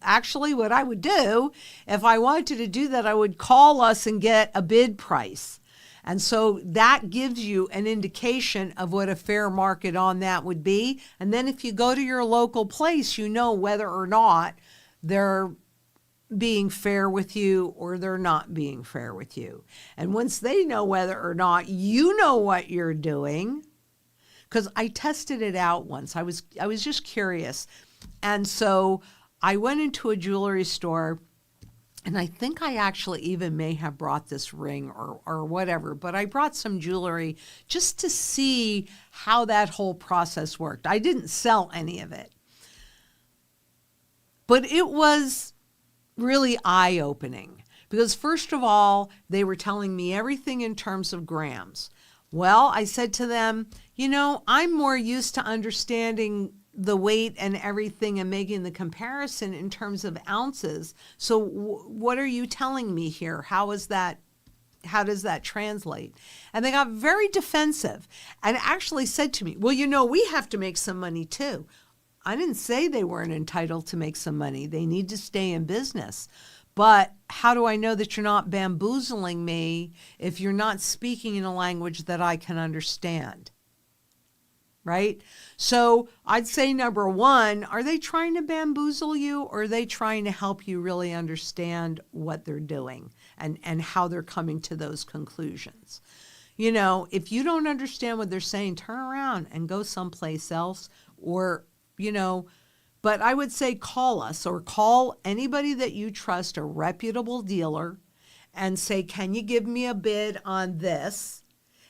actually what I would do, if I wanted to do that, I would call us and get a bid price. And so that gives you an indication of what a fair market on that would be. And then if you go to your local place, you know whether or not they're being fair with you or they're not being fair with you. And once they know whether or not you know what you're doing, because I tested it out once. I was just curious. And so I went into a jewelry store, and I think I actually even may have brought this ring or whatever, but I brought some jewelry just to see how that whole process worked. I didn't sell any of it. But it was really eye-opening because, first of all, they were telling me everything in terms of grams. Well, I said to them, I'm more used to understanding the weight and everything and making the comparison in terms of ounces. So what are you telling me here? How does that translate? And they got very defensive and actually said to me, well, we have to make some money too. I didn't say they weren't entitled to make some money. They need to stay in business. But how do I know that you're not bamboozling me if you're not speaking in a language that I can understand? Right? So I'd say, number one, are they trying to bamboozle you, or are they trying to help you really understand what they're doing and how they're coming to those conclusions? If you don't understand what they're saying, turn around and go someplace else, or, but I would say call us or call anybody that you trust, a reputable dealer, and say, can you give me a bid on this?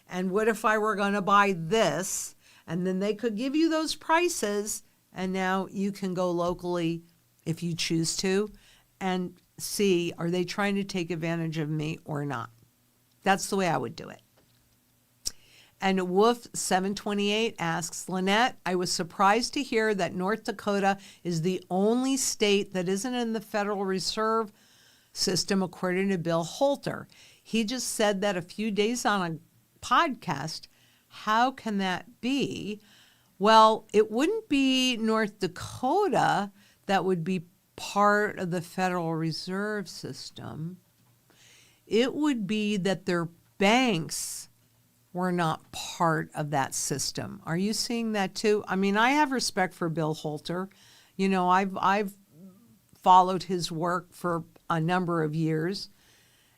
And what if I were going to buy this? And then they could give you those prices, and now you can go locally if you choose to and see, are they trying to take advantage of me or not? That's the way I would do it. And Wolf728 asks, Lynette, I was surprised to hear that North Dakota is the only state that isn't in the Federal Reserve System, according to Bill Holter. He just said that a few days on a podcast. How can that be? Well, it wouldn't be North Dakota that would be part of the Federal Reserve System. It would be that their banks were not part of that system. Are you seeing that too? I mean, I have respect for Bill Holter. I've followed his work for a number of years,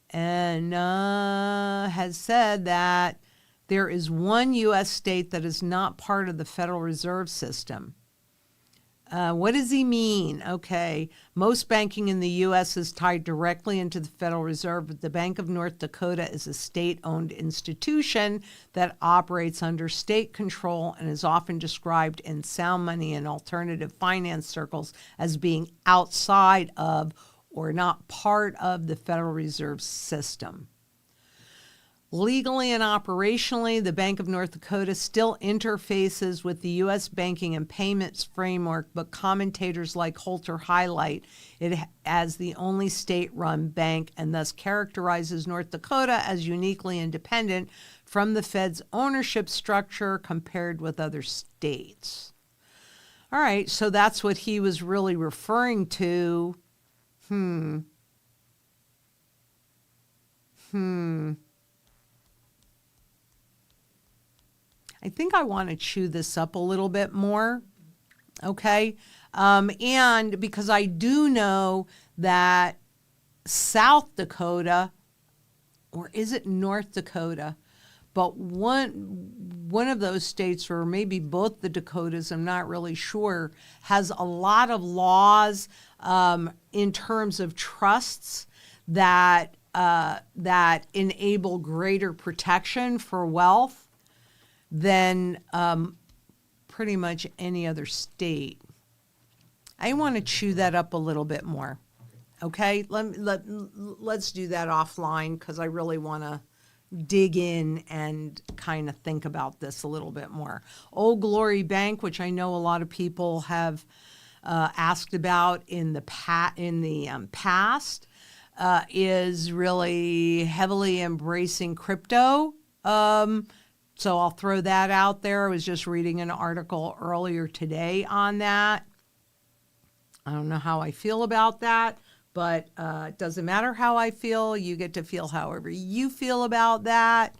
and has said that there is one U.S. state that is not part of the Federal Reserve System. What does he mean? Okay. Most banking in the U.S. is tied directly into the Federal Reserve, but the Bank of North Dakota is a state-owned institution that operates under state control and is often described in sound money and alternative finance circles as being outside of or not part of the Federal Reserve system. Legally and operationally, the Bank of North Dakota still interfaces with the U.S. banking and payments framework, but commentators like Holter highlight it as the only state-run bank and thus characterizes North Dakota as uniquely independent from the Fed's ownership structure compared with other states. All right, so that's what he was really referring to. I think I want to chew this up a little bit more, okay? And because I do know that South Dakota, or is it North Dakota? But one of those states, or maybe both the Dakotas, I'm not really sure, has a lot of laws in terms of trusts that enable greater protection for wealth than pretty much any other state. I want to chew that up a little bit more. Okay, let's do that offline because I really want to dig in and kind of think about this a little bit more. Old Glory Bank, which I know a lot of people have asked about in the past, is really heavily embracing crypto. So I'll throw that out there. I was just reading an article earlier today on that. I don't know how I feel about that, but it doesn't matter how I feel. You get to feel however you feel about that.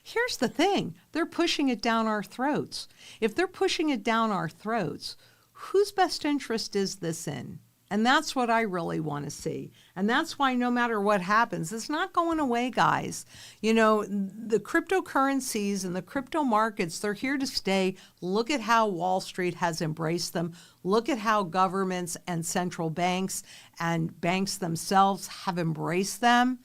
Here's the thing. They're pushing it down our throats. If they're pushing it down our throats, whose best interest is this in? And that's what I really want to see. And that's why no matter what happens, it's not going away, guys. You know, the cryptocurrencies and the crypto markets, they're here to stay. Look at how Wall Street has embraced them. Look at how governments and central banks and banks themselves have embraced them.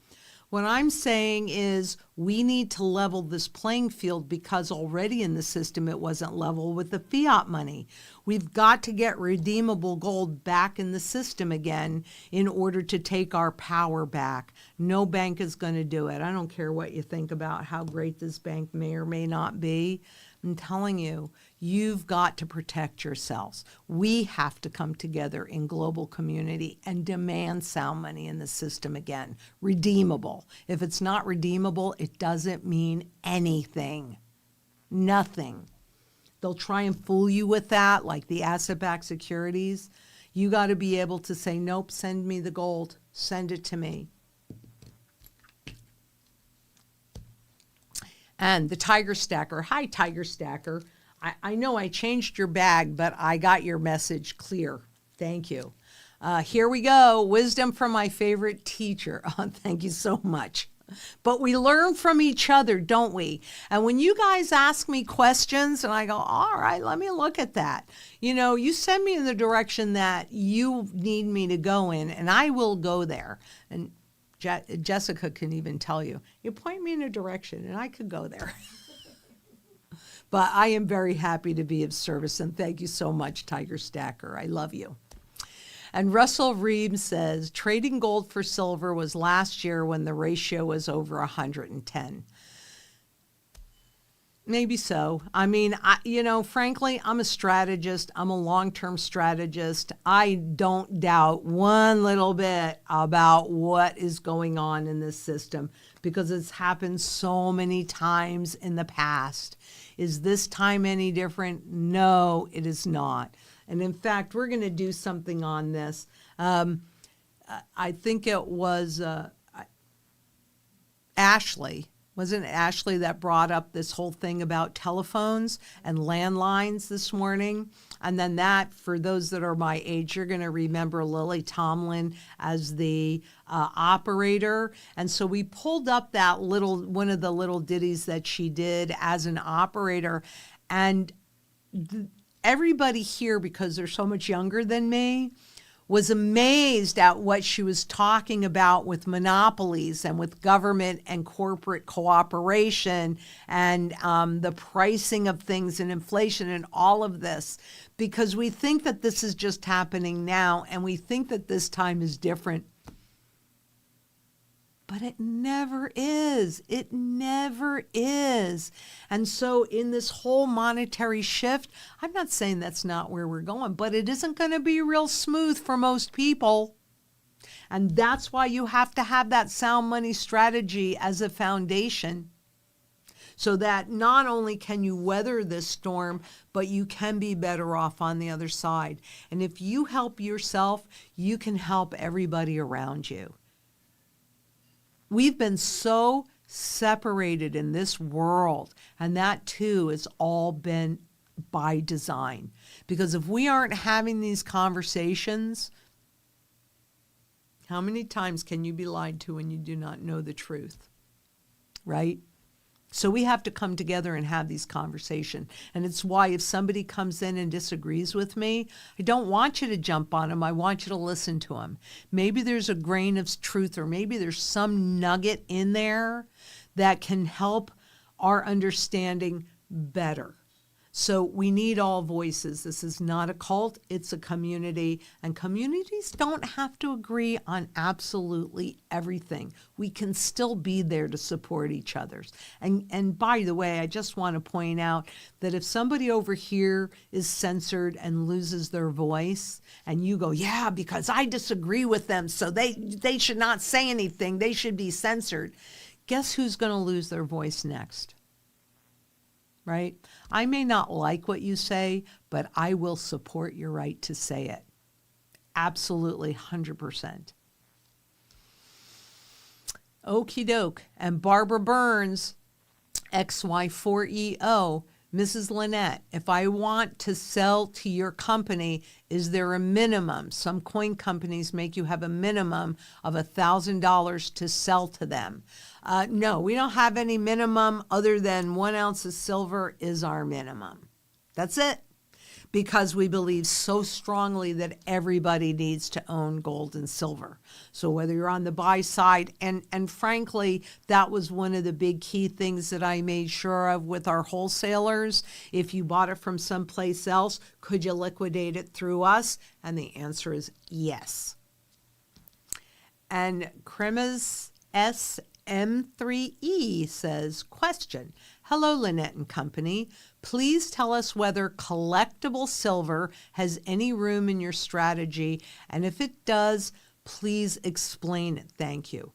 What I'm saying is we need to level this playing field because already in the system it wasn't level with the fiat money. We've got to get redeemable gold back in the system again in order to take our power back. No bank is going to do it. I don't care what you think about how great this bank may or may not be. I'm telling you, you've got to protect yourselves. We have to come together in global community and demand sound money in the system again. Redeemable. If it's not redeemable, it doesn't mean anything. Nothing. They'll try and fool you with that, like the asset-backed securities. You got to be able to say, nope, send me the gold. Send it to me. And the Tiger Stacker. Hi, Tiger Stacker. I know I changed your bag, but I got your message clear. Thank you. Here we go. Wisdom from my favorite teacher. Oh, thank you so much. But we learn from each other, don't we? And when you guys ask me questions and I go, all right, let me look at that. You know, you send me in the direction that you need me to go in, and I will go there. And Jessica can even tell you, you point me in a direction and I could go there. But I am very happy to be of service, and thank you so much, Tiger Stacker. I love you. And Russell Reed says, trading gold for silver was last year when the ratio was over 110. Maybe so. I mean, frankly, I'm a strategist. I'm a long-term strategist. I don't doubt one little bit about what is going on in this system because it's happened so many times in the past. Is this time any different? No, it is not. And in fact, we're going to do something on this. I think it was Ashley. Wasn't it Ashley that brought up this whole thing about telephones and landlines this morning? And then that, for those that are my age, you're going to remember Lily Tomlin as the operator. And so we pulled up that one of the little ditties that she did as an operator. And everybody here, because they're so much younger than me, was amazed at what she was talking about with monopolies and with government and corporate cooperation and the pricing of things and inflation and all of this, because we think that this is just happening now and we think that this time is different. But it never is. It never is. And so in this whole monetary shift, I'm not saying that's not where we're going, but it isn't going to be real smooth for most people. And that's why you have to have that sound money strategy as a foundation, so that not only can you weather this storm, but you can be better off on the other side. And if you help yourself, you can help everybody around you. We've been so separated in this world, and that too has all been by design. Because if we aren't having these conversations, how many times can you be lied to when you do not know the truth, right? So we have to come together and have these conversations. And it's why if somebody comes in and disagrees with me, I don't want you to jump on them. I want you to listen to them. Maybe there's a grain of truth, or maybe there's some nugget in there that can help our understanding better. So we need all voices. This is not a cult, it's a community. And communities don't have to agree on absolutely everything. We can still be there to support each other. And by the way, I just want to point out that if somebody over here is censored and loses their voice, and you go, yeah, because I disagree with them, so they should not say anything, they should be censored. Guess who's going to lose their voice next? Right? I may not like what you say, but I will support your right to say it. Absolutely, 100%. Okie doke. And Barbara Burns, XY4EO, Mrs. Lynette, if I want to sell to your company, is there a minimum? Some coin companies make you have a minimum of $1,000 to sell to them. No, we don't have any minimum other than 1 ounce of silver is our minimum. That's it. Because we believe so strongly that everybody needs to own gold and silver. So whether you're on the buy side, and frankly, that was one of the big key things that I made sure of with our wholesalers. If you bought it from someplace else, could you liquidate it through us? And the answer is yes. And Kremas SM3E says, question, hello Lynette and company. Please tell us whether collectible silver has any room in your strategy, and if it does, please explain it. Thank you.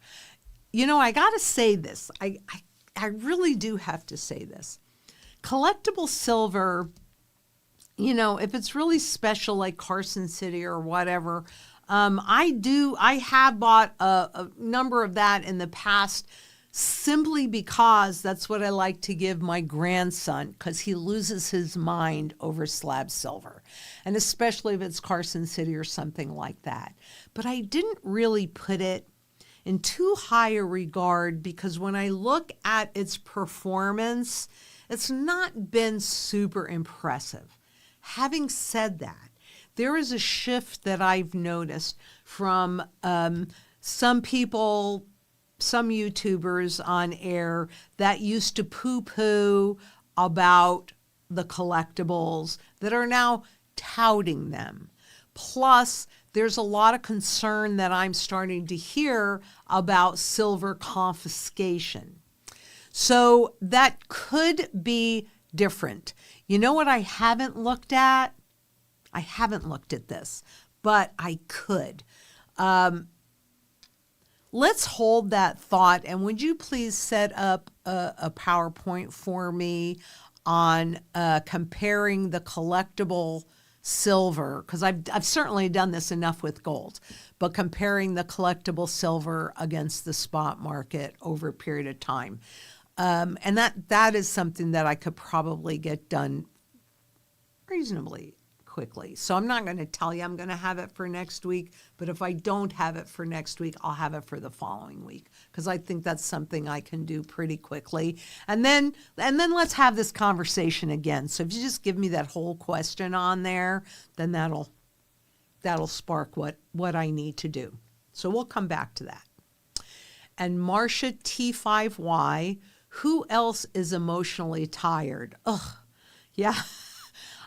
You know, I got to say this. I really do have to say this. Collectible silver, you know, if it's really special like Carson City or whatever, I have bought a number of that in the past, simply because that's what I like to give my grandson, because he loses his mind over slab silver, and especially if it's Carson City or something like that. But I didn't really put it in too high a regard, because when I look at its performance, it's not been super impressive. Having said that, there is a shift that I've noticed from some people, some YouTubers on air that used to poo-poo about the collectibles that are now touting them. Plus, there's a lot of concern that I'm starting to hear about silver confiscation. So that could be different. You know what I haven't looked at? I haven't looked at this, but I could. Let's hold that thought, and would you please set up a PowerPoint for me on comparing the collectible silver, because I've certainly done this enough with gold, but comparing the collectible silver against the spot market over a period of time. And that is something that I could probably get done reasonably quickly. So I'm not going to tell you I'm going to have it for next week, but if I don't have it for next week, I'll have it for the following week because I think that's something I can do pretty quickly. And then let's have this conversation again. So if you just give me that whole question on there, then that'll spark what I need to do. So we'll come back to that. And Marcia T5Y, who else is emotionally tired? Ugh, yeah.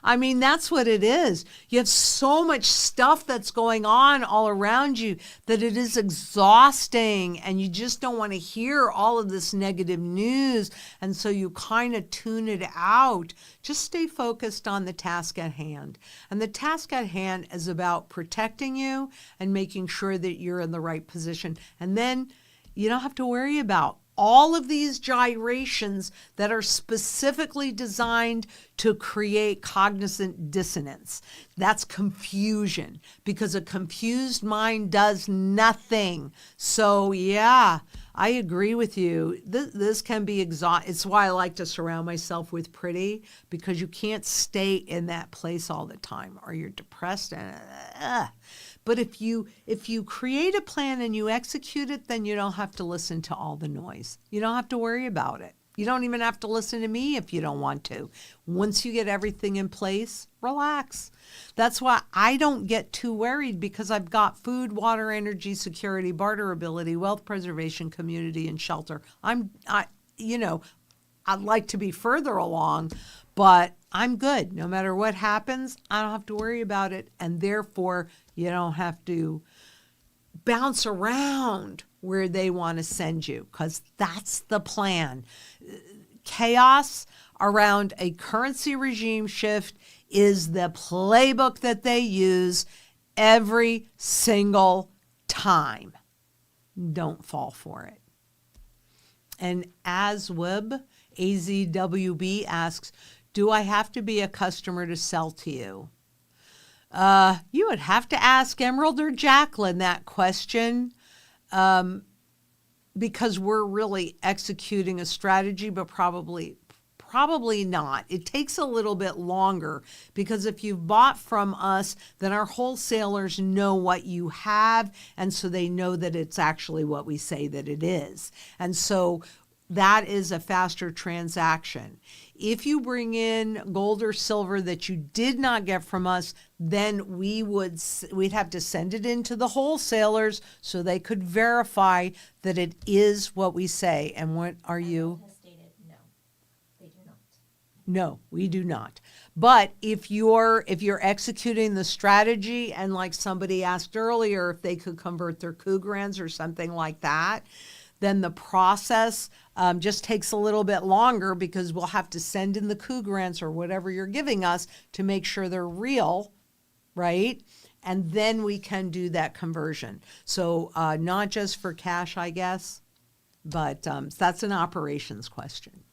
I mean, that's what it is. You have so much stuff that's going on all around you that it is exhausting and you just don't want to hear all of this negative news. And so you kind of tune it out. Just stay focused on the task at hand. And the task at hand is about protecting you and making sure that you're in the right position. And then you don't have to worry about all of these gyrations that are specifically designed to create cognizant dissonance. That's confusion, because a confused mind does nothing. So yeah, I agree with you. This can be exhausting. It's why I like to surround myself with pretty, because you can't stay in that place all the time or you're depressed and But if you create a plan and you execute it, then you don't have to listen to all the noise. You don't have to worry about it. You don't even have to listen to me if you don't want to. Once you get everything in place, relax. That's why I don't get too worried, because I've got food, water, energy, security, barterability, wealth preservation, community, and shelter. I'd like to be further along, but I'm good. No matter what happens, I don't have to worry about it. And therefore, you don't have to bounce around where they want to send you, because that's the plan. Chaos around a currency regime shift is the playbook that they use every single time. Don't fall for it. And AzWB asks, do I have to be a customer to sell to you? You would have to ask Emerald or Jacqueline that question, because we're really executing a strategy, but probably not. It takes a little bit longer, because if you've bought from us, then our wholesalers know what you have, and so they know that it's actually what we say that it is. And so that is a faster transaction. If you bring in gold or silver that you did not get from us, then we'd have to send it into the wholesalers so they could verify that it is what we say. And what are you? Has stated no, they do not. No, we do not. But if you're executing the strategy, and like somebody asked earlier, if they could convert their Cougarans or something like that, then the process just takes a little bit longer, because we'll have to send in the Cougarans or whatever you're giving us to make sure they're real, right? And then we can do that conversion. So not just for cash, I guess, but that's an operations question.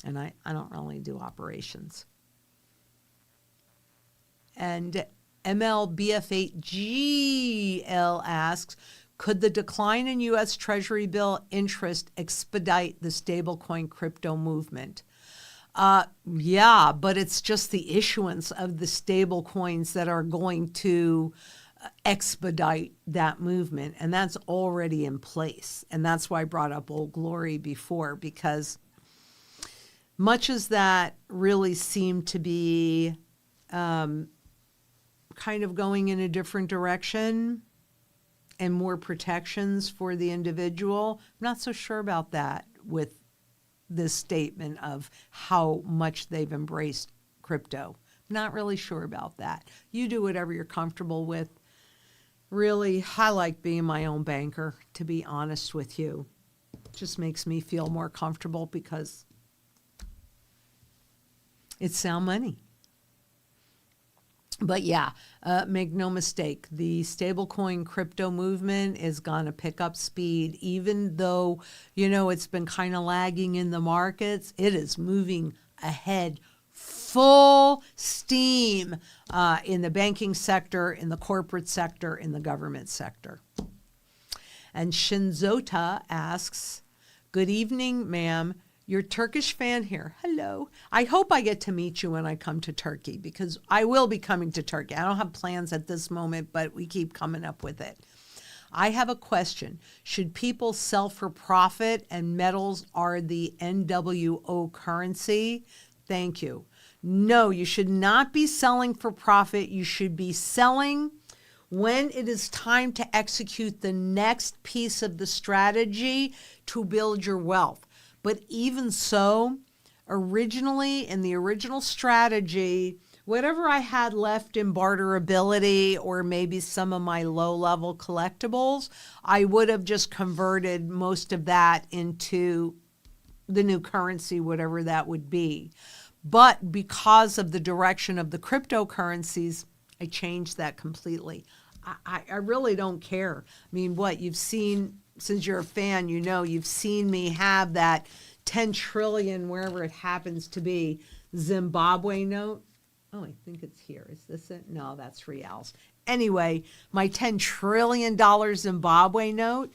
And I don't really do operations. And MLBF8GL asks, could the decline in U.S. Treasury bill interest expedite the stablecoin crypto movement? Yeah, but it's just the issuance of the stablecoins that are going to expedite that movement, and that's already in place. And that's why I brought up Old Glory before, because much as that really seemed to be kind of going in a different direction, and more protections for the individual, I'm not so sure about that with this statement of how much they've embraced crypto. Not really sure about that. You do whatever you're comfortable with. Really, I like being my own banker, to be honest with you. It just makes me feel more comfortable, because it's sound money. But yeah, make no mistake, the stablecoin crypto movement is going to pick up speed. Even though, it's been kind of lagging in the markets, it is moving ahead full steam in the banking sector, in the corporate sector, in the government sector. And Shinzota asks, good evening, ma'am. Your Turkish fan here. Hello. I hope I get to meet you when I come to Turkey because I will be coming to Turkey. I don't have plans at this moment, but we keep coming up with it. I have a question. Should people sell for profit and metals are the NWO currency? Thank you. No, you should not be selling for profit. You should be selling when it is time to execute the next piece of the strategy to build your wealth. But even so, originally in the original strategy, whatever I had left in barterability or maybe some of my low-level collectibles, I would have just converted most of that into the new currency, whatever that would be. But because of the direction of the cryptocurrencies, I changed that completely. I really don't care. I mean, what you've seen, since you're a fan, you know, you've seen me have that 10 trillion, wherever it happens to be, Zimbabwe note. Oh, I think it's here. Is this it? No, that's reals. Anyway, my $10 trillion Zimbabwe note,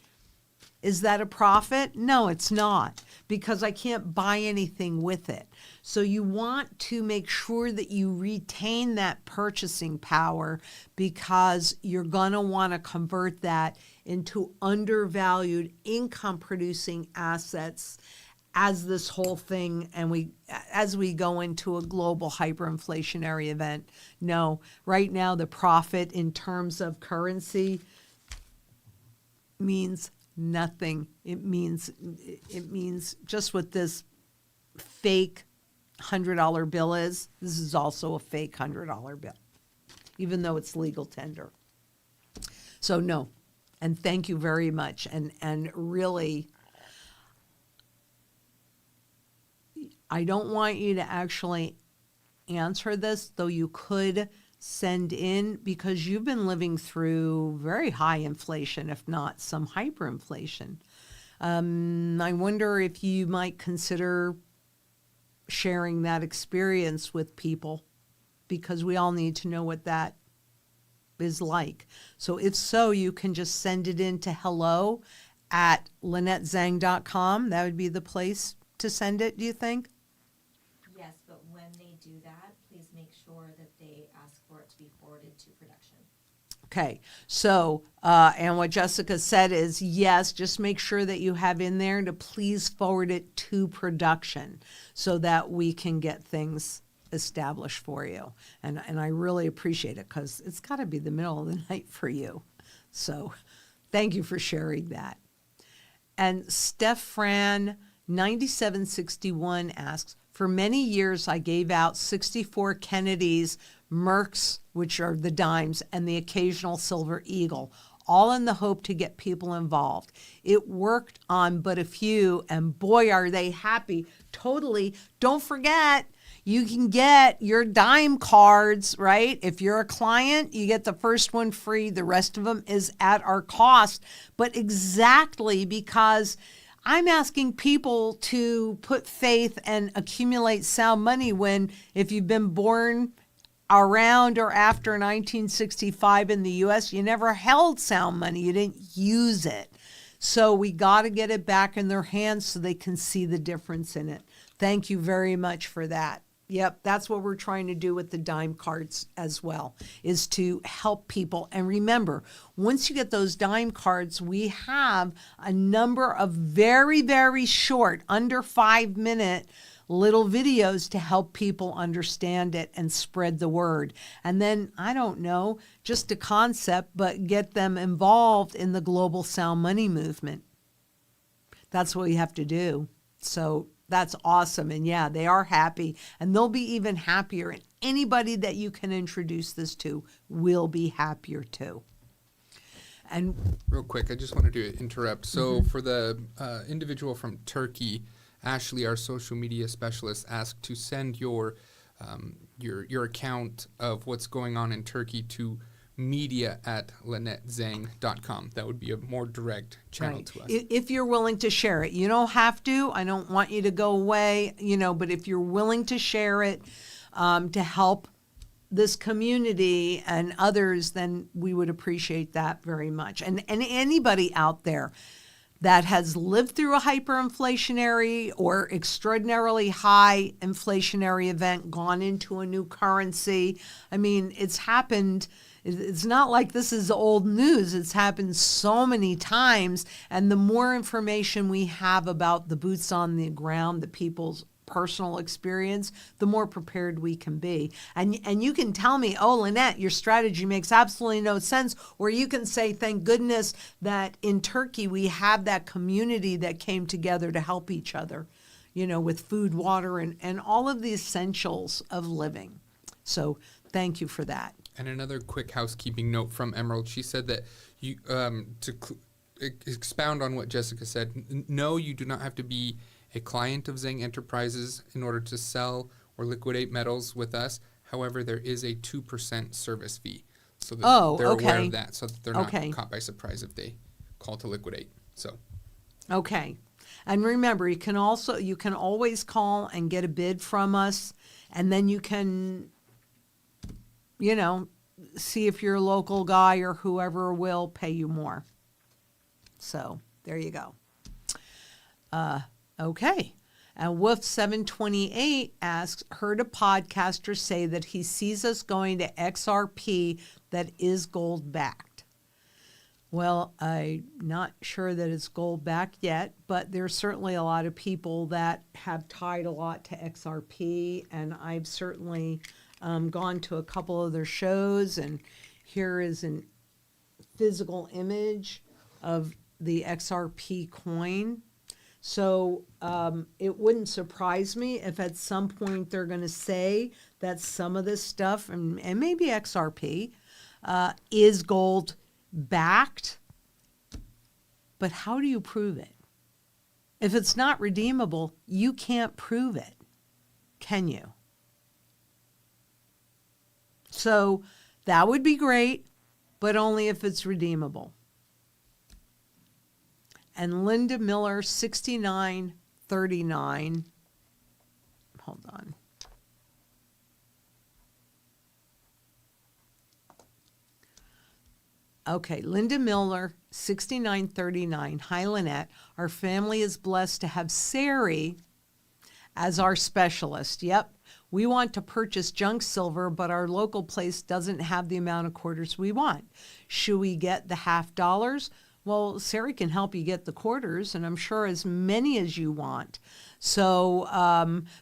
is that a profit? No, it's not, because I can't buy anything with it. So you want to make sure that you retain that purchasing power because you're going to want to convert that into undervalued income-producing assets as this whole thing and as we go into a global hyperinflationary event. No, right now the profit in terms of currency means nothing. It means just what this fake $100 bill is. This is also a fake $100 bill, even though it's legal tender. So no, and thank you very much. And really, I don't want you to actually answer this, though you could send in, because you've been living through very high inflation, if not some hyperinflation. I wonder if you might consider sharing that experience with people, because we all need to know what that is like. So if so, you can just send it in to hello@LynetteZang.com. That would be the place to send it, do you think? Yes, but when they do that, please make sure that they ask for it to be forwarded to production. Okay, so, and what Jessica said is, yes, just make sure that you have in there to please forward it to production so that we can get things established for you. And I really appreciate it because it's got to be the middle of the night for you. So thank you for sharing that. And Steph Fran 9761 asks, for many years I gave out 64 Kennedys, Mercs, which are the dimes, and the occasional Silver Eagle, all in the hope to get people involved. It worked on but a few, and boy, are they happy. Totally. Don't forget, you can get your dime cards, right? If you're a client, you get the first one free. The rest of them is at our cost. But exactly because I'm asking people to put faith and accumulate sound money when, if you've been born around or after 1965 in the U.S., you never held sound money. You didn't use it. So we got to get it back in their hands so they can see the difference in it. Thank you very much for that. Yep, that's what we're trying to do with the dime cards as well, is to help people. And remember, once you get those dime cards, we have a number of very, very short, under 5-minute little videos to help people understand it and spread the word. And then, I don't know, just a concept, but get them involved in the global sound money movement. That's what you have to do. So that's awesome. And yeah, they are happy, and they'll be even happier. And anybody that you can introduce this to will be happier too. And real quick, I just wanted to interrupt. So for the individual from Turkey, Ashley, our social media specialist, asked to send your account of what's going on in Turkey to media@LynetteZang.com. That would be a more direct channel to us. If you're willing to share it. You don't have to. I don't want you to go away, but if you're willing to share it to help this community and others, then we would appreciate that very much. And anybody out there, that has lived through a hyperinflationary or extraordinarily high inflationary event, gone into a new currency. I mean, it's happened. It's not like this is old news. It's happened so many times. And the more information we have about the boots on the ground, the people's personal experience, the more prepared we can be. And you can tell me, oh, Lynette, your strategy makes absolutely no sense. Or you can say, thank goodness that in Turkey we have that community that came together to help each other, you know, with food, water, and all of the essentials of living. So thank you for that. And another quick housekeeping note from Emerald. She said that you expound on what Jessica said. No, you do not have to be a client of Zang Enterprises in order to sell or liquidate metals with us. However, there is a 2% service fee. So that they're aware of that, so that they're not caught by surprise if they call to liquidate. So, okay. And remember, you can always call and get a bid from us, and then you can, you know, see if your local guy or whoever will pay you more. So there you go. Okay. And Wolf728 asks, heard a podcaster say that he sees us going to XRP that is gold backed. Well, I'm not sure that it's gold backed yet, but there's certainly a lot of people that have tied a lot to XRP, and I've certainly gone to a couple of their shows, and here is a physical image of the XRP coin. So it wouldn't surprise me if at some point they're going to say that some of this stuff, and maybe XRP, is gold backed. But how do you prove it? If it's not redeemable, you can't prove it, can you? So that would be great, but only if it's redeemable. And Linda Miller, 6939. Hold on. Okay, Linda Miller, 6939. Hi, Lynette. Our family is blessed to have Sari as our specialist. Yep. We want to purchase junk silver, but our local place doesn't have the amount of quarters we want. Should we get the $50? Well, Sari can help you get the quarters, and I'm sure as many as you want. So,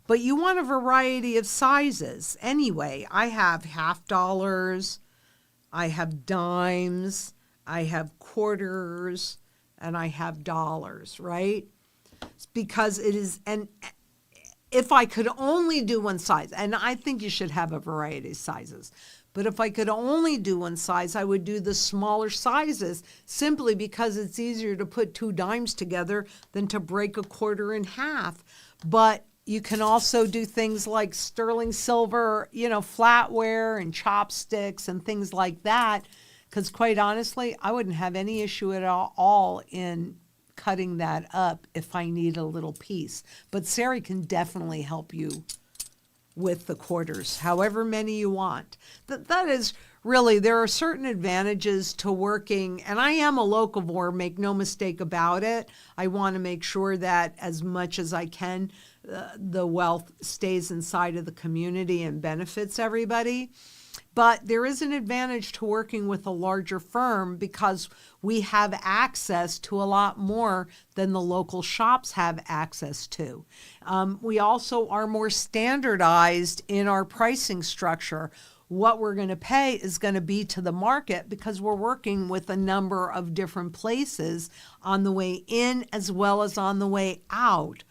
but you want a variety of sizes. Anyway, I have $50, I have dimes, I have quarters, and I have dollars, right? It's because it is, and if I could only do one size, and I think you should have a variety of sizes, but if I could only do one size, I would do the smaller sizes simply because it's easier to put two dimes together than to break a quarter in half. But you can also do things like sterling silver, you know, flatware and chopsticks and things like that. Because quite honestly, I wouldn't have any issue at all in cutting that up if I need a little piece. But Sari can definitely help you with the quarters, however many you want. That is really, there are certain advantages to working, and I am a locavore, make no mistake about it. I want to make sure that as much as I can, the wealth stays inside of the community and benefits everybody. But there is an advantage to working with a larger firm because we have access to a lot more than the local shops have access to. We also are more standardized in our pricing structure. What we're going to pay is going to be to the market because we're working with a number of different places on the way in as well as on the way out.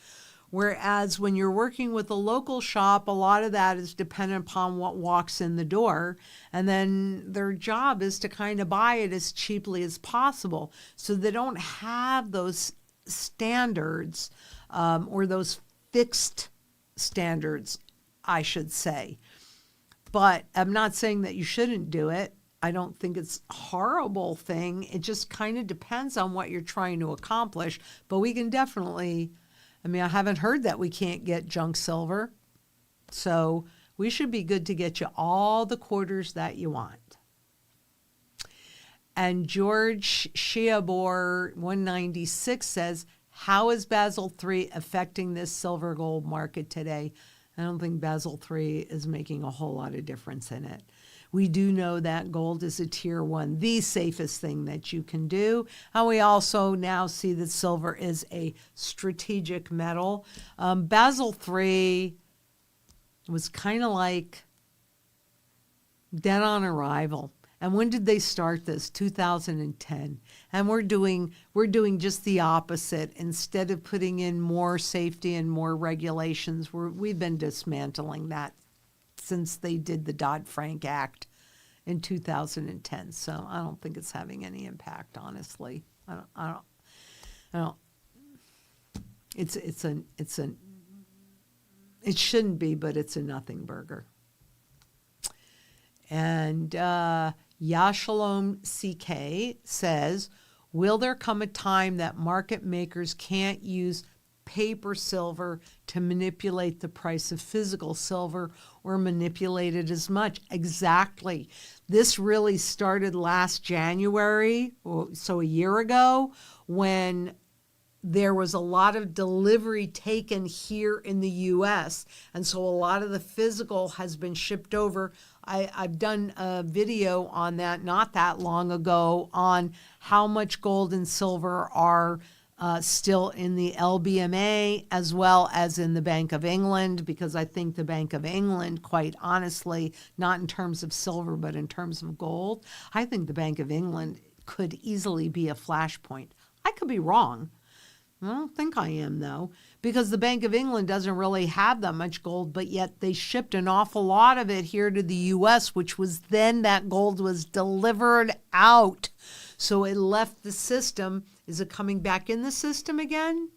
Whereas when you're working with a local shop, a lot of that is dependent upon what walks in the door. And then their job is to kind of buy it as cheaply as possible. So they don't have those standards or those fixed standards, I should say. But I'm not saying that you shouldn't do it. I don't think it's a horrible thing. It just kind of depends on what you're trying to accomplish. But we can definitely, I mean, I haven't heard that we can't get junk silver. So we should be good to get you all the quarters that you want. And George Shiabor 196 says, how is Basel III affecting this silver gold market today? I don't think Basel III is making a whole lot of difference in it. We do know that gold is a tier 1, the safest thing that you can do. And we also now see that silver is a strategic metal. Basel III was kind of like dead on arrival. And when did they start this? 2010. And we're doing just the opposite. Instead of putting in more safety and more regulations, we've been dismantling that since they did the Dodd-Frank Act in 2010. So I don't think it's having any impact, honestly. I don't. It shouldn't be, but it's a nothing burger. And Yashalom CK says, will there come a time that market makers can't use paper silver to manipulate the price of physical silver or manipulate it as much? Exactly. This really started last January, so a year ago, when there was a lot of delivery taken here in the U.S. And so a lot of the physical has been shipped over. I've done a video on that not that long ago on how much gold and silver are still in the LBMA as well as in the Bank of England, because I think the Bank of England, quite honestly, not in terms of silver, but in terms of gold, I think the Bank of England could easily be a flashpoint. I could be wrong. I don't think I am, though, because the Bank of England doesn't really have that much gold, but yet they shipped an awful lot of it here to the U.S., which was then that gold was delivered out. So it left the system. Is it coming back in the system again?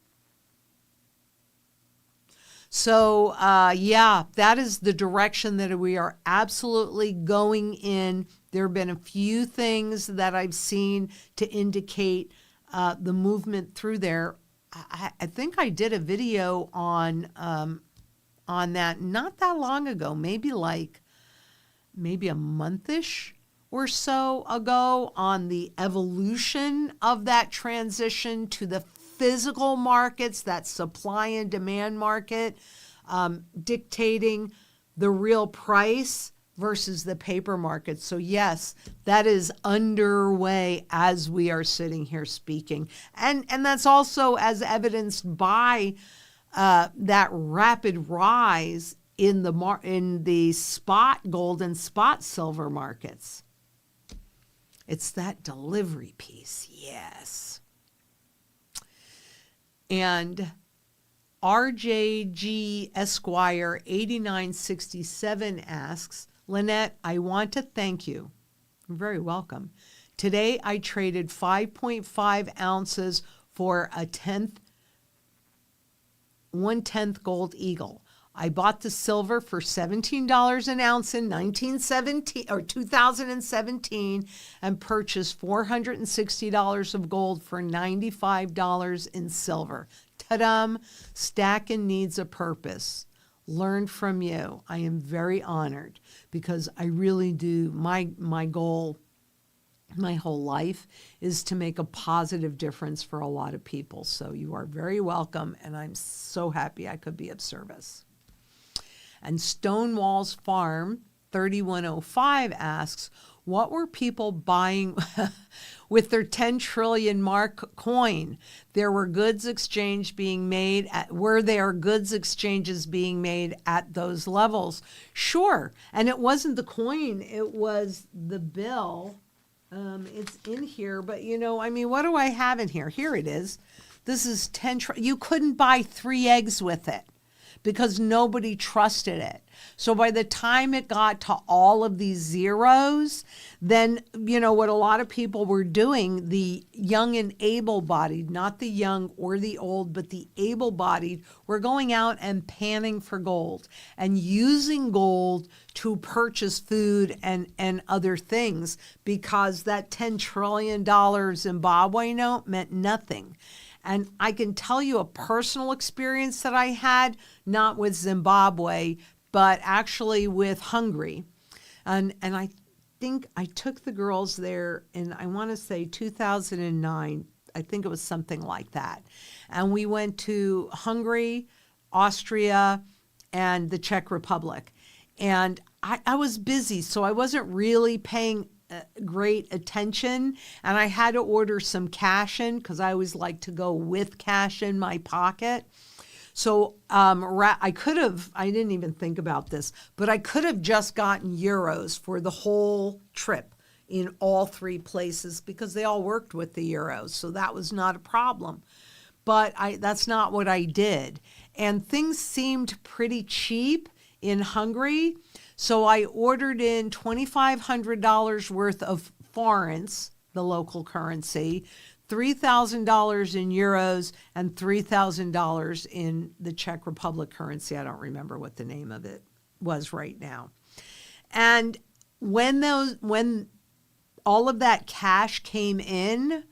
So, yeah, that is the direction that we are absolutely going in. There have been a few things that I've seen to indicate the movement through there. I think I did a video on that not that long ago, maybe a month-ish or so ago, on the evolution of that transition to the physical markets, that supply and demand market, dictating the real price versus the paper market. So yes, that is underway as we are sitting here speaking. And that's also as evidenced by that rapid rise in the spot gold and spot silver markets. It's that delivery piece, yes. And RJG Esquire 8967 asks, Lynette, I want to thank you. You're very welcome. Today I traded 5.5 ounces for a 1/10 gold eagle. I bought the silver for $17 an ounce in 2017 and purchased $460 of gold for $95 in silver. Ta-dum! Stacking needs a purpose. Learn from you. I am very honored because I really do. My goal, my whole life, is to make a positive difference for a lot of people. So you are very welcome, and I'm so happy I could be of service. And Stonewall's Farm 3105 asks, what were people buying with their 10 trillion mark coin? There were goods exchange being made were there goods exchanges being made at those levels? Sure. And it wasn't the coin, it was the bill. It's in here, but what do I have in here? Here it is. This is 10 you couldn't buy 3 eggs with it, because nobody trusted it. So by the time it got to all of these zeros, then, what a lot of people were doing, the young and able-bodied, not the young or the old, but the able-bodied, were going out and panning for gold and using gold to purchase food and other things, because that $10 trillion Zimbabwe note meant nothing. And I can tell you a personal experience that I had, not with Zimbabwe, but actually with Hungary. And I think I took the girls there in, I want to say 2009. I think it was something like that. And we went to Hungary, Austria, and the Czech Republic. And I was busy, so I wasn't really paying great attention. And I had to order some cash in because I always like to go with cash in my pocket. So I didn't even think about this, but I could have just gotten euros for the whole trip in all three places because they all worked with the euros. So that was not a problem. But that's not what I did. And things seemed pretty cheap in Hungary. So I ordered in $2,500 worth of forints, the local currency, $3,000 in euros, and $3,000 in the Czech Republic currency. I don't remember what the name of it was right now. And when all of that cash came in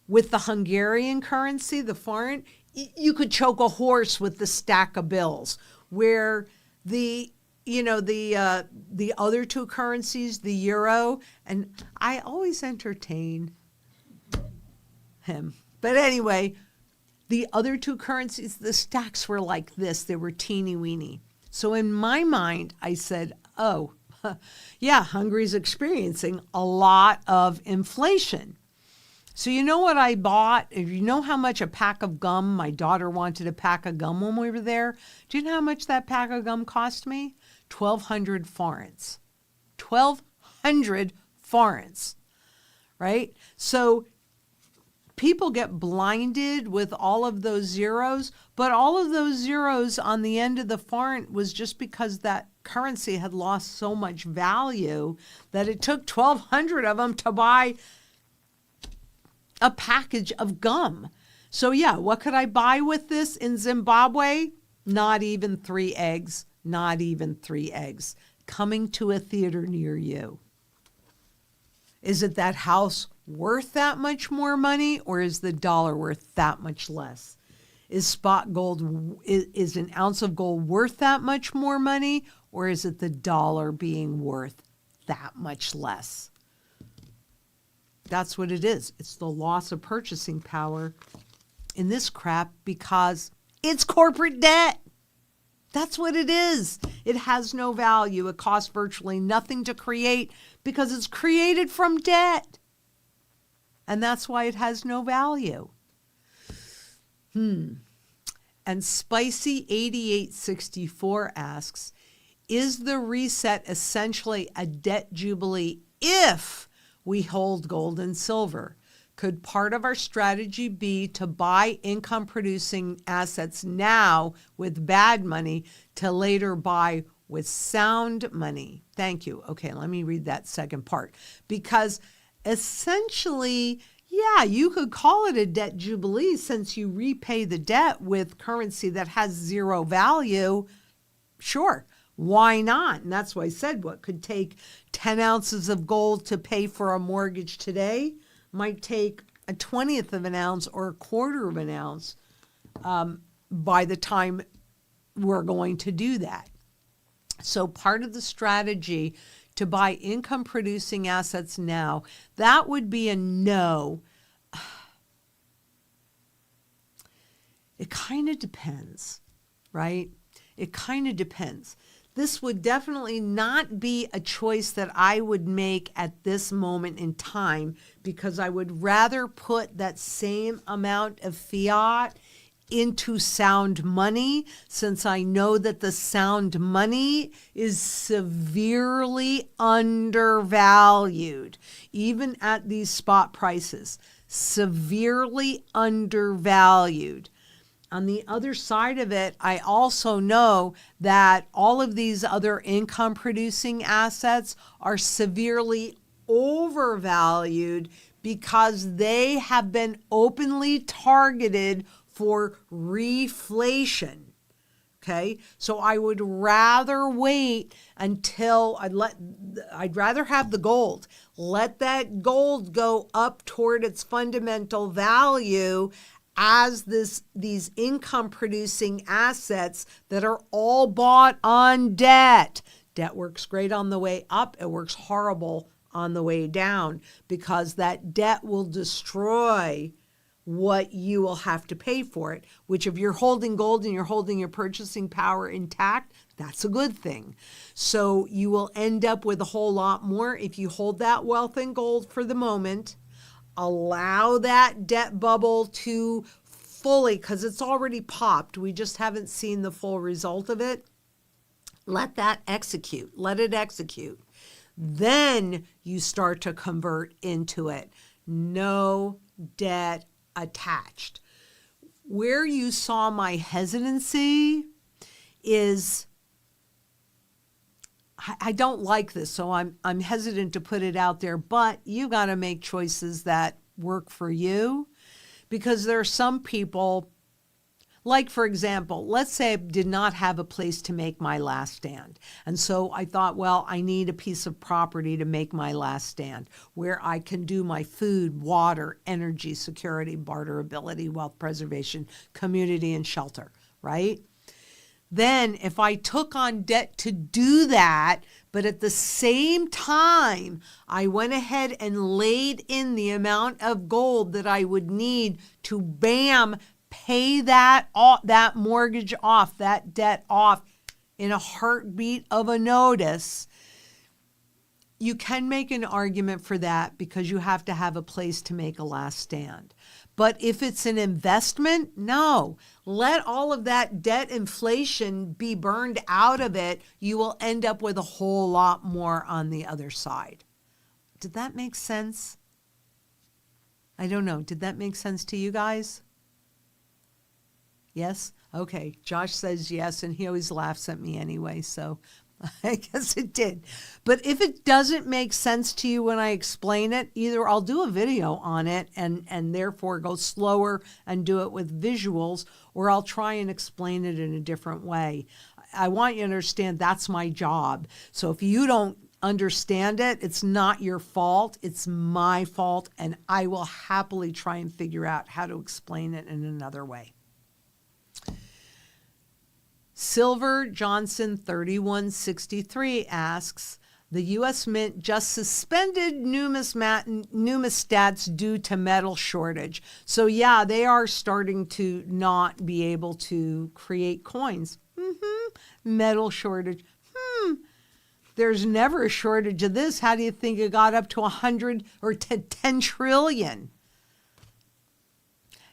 with the Hungarian currency, the forint, you could choke a horse with the stack of bills. Where the other two currencies, the euro, and I always entertain him. But anyway, the other two currencies, the stacks were like this. They were teeny weeny. So in my mind, I said, oh, yeah, Hungary's experiencing a lot of inflation. So you know what I bought? If you know how much a pack of gum, my daughter wanted a pack of gum when we were there. Do you know how much that pack of gum cost me? 1,200 forints. 1,200 forints, right? So people get blinded with all of those zeros, but all of those zeros on the end of the forint was just because that currency had lost so much value that it took 1,200 of them to buy a package of gum. So yeah, what could I buy with this in Zimbabwe? Not even 3 eggs. Not even 3 eggs. Coming to a theater near you. Is it that house worth that much more money, or is the dollar worth that much less? Is spot gold, is an ounce of gold worth that much more money, or is it the dollar being worth that much less? That's what it is. It's the loss of purchasing power in this crap because it's corporate debt. That's what it is. It has no value. It costs virtually nothing to create because it's created from debt. And that's why it has no value. And Spicy 8864 asks, is the reset essentially a debt jubilee if we hold gold and silver? Could part of our strategy be to buy income-producing assets now with bad money to later buy with sound money? Thank you. Okay, let me read that second part. Because essentially, yeah, you could call it a debt jubilee since you repay the debt with currency that has zero value. Sure. Why not? And that's why I said what could take 10 ounces of gold to pay for a mortgage today might take a 1/20 of an ounce or a 1/4 of an ounce by the time we're going to do that. So part of the strategy to buy income producing assets now, that would be a no. It kind of depends, right? It kind of depends. This would definitely not be a choice that I would make at this moment in time because I would rather put that same amount of fiat into sound money since I know that the sound money is severely undervalued, even at these spot prices, severely undervalued. On the other side of it, I also know that all of these other income producing assets are severely overvalued because they have been openly targeted for reflation. Okay, so I would rather wait until I'd rather have the gold. Let that gold go up toward its fundamental value as these income producing assets that are all bought on debt. Debt works great on the way up. It works horrible on the way down because that debt will destroy what you will have to pay for it, which if you're holding gold and you're holding your purchasing power intact, that's a good thing. So you will end up with a whole lot more if you hold that wealth in gold for the moment, allow that debt bubble to fully, because it's already popped. We just haven't seen the full result of it. Let that execute. Let it execute. Then you start to convert into it. No debt attached. Where you saw my hesitancy is, I don't like this, so I'm hesitant to put it out there, but you got to make choices that work for you, because there are some people, like for example, let's say I did not have a place to make my last stand. And so I thought, well, I need a piece of property to make my last stand where I can do my food, water, energy, security, barterability, wealth preservation, community, and shelter, right? Then if I took on debt to do that, but at the same time, I went ahead and laid in the amount of gold that I would need to, bam, pay that mortgage off, that debt off in a heartbeat of a notice, you can make an argument for that because you have to have a place to make a last stand. But if it's an investment, no. Let all of that debt inflation be burned out of it. You will end up with a whole lot more on the other side. Did that make sense? I don't know. Did that make sense to you guys? Yes? Okay. Josh says yes, and he always laughs at me anyway, so I guess it did. But if it doesn't make sense to you when I explain it, either I'll do a video on it and therefore go slower and do it with visuals, or I'll try and explain it in a different way. I want you to understand that's my job. So if you don't understand it, it's not your fault. It's my fault, and I will happily try and figure out how to explain it in another way. Silver Johnson 3163 asks, the U.S. Mint just suspended numismatics due to metal shortage. So yeah, they are starting to not be able to create coins. Metal shortage. There's never a shortage of this. How do you think it got up to 100 or 10 trillion?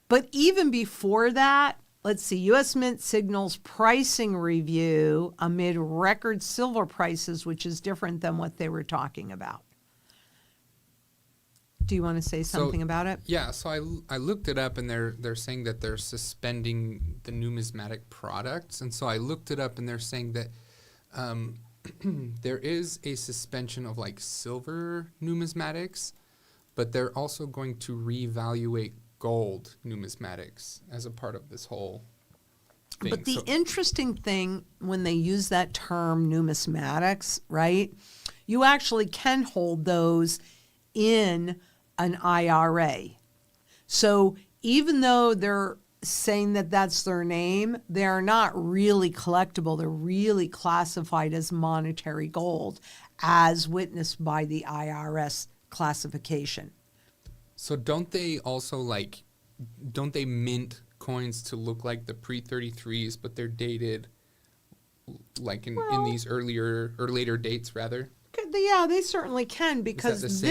But even before that, let's see, U.S. Mint signals pricing review amid record silver prices, which is different than what they were talking about. Do you want to say something about it? Yeah, so I looked it up, and they're saying that they're suspending the numismatic products. And so I looked it up, and they're saying that there is a suspension of like silver numismatics, but they're also going to reevaluate gold numismatics as a part of this whole thing. But the interesting thing when they use that term numismatics, right, you actually can hold those in an IRA. So even though they're saying that that's their name, they're not really collectible. They're really classified as monetary gold, as witnessed by the IRS classification. So don't they also don't they mint coins to look like the pre-33s, but they're dated like in these earlier or later dates rather? Yeah, they certainly can, because this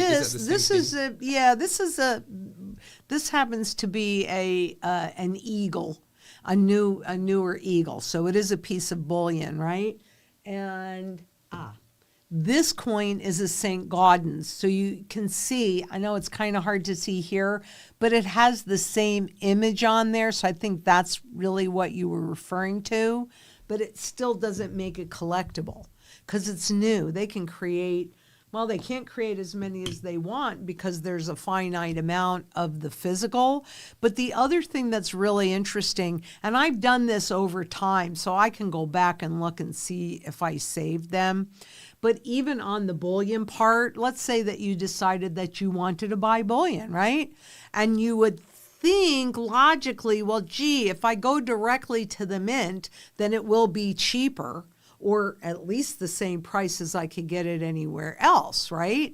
happens to be an eagle, a newer eagle. So it is a piece of bullion, right? And this coin is a St. Gaudens. So you can see, I know it's kind of hard to see here, but it has the same image on there. So I think that's really what you were referring to, but it still doesn't make it collectible because it's new. They can create, well, they can't create as many as they want because there's a finite amount of the physical. But the other thing that's really interesting, and I've done this over time, so I can go back and look and see if I saved them. But even on the bullion part, let's say that you decided that you wanted to buy bullion, right? And you would think logically, well, gee, if I go directly to the mint, then it will be cheaper. or at least the same price as I could get it anywhere else, right?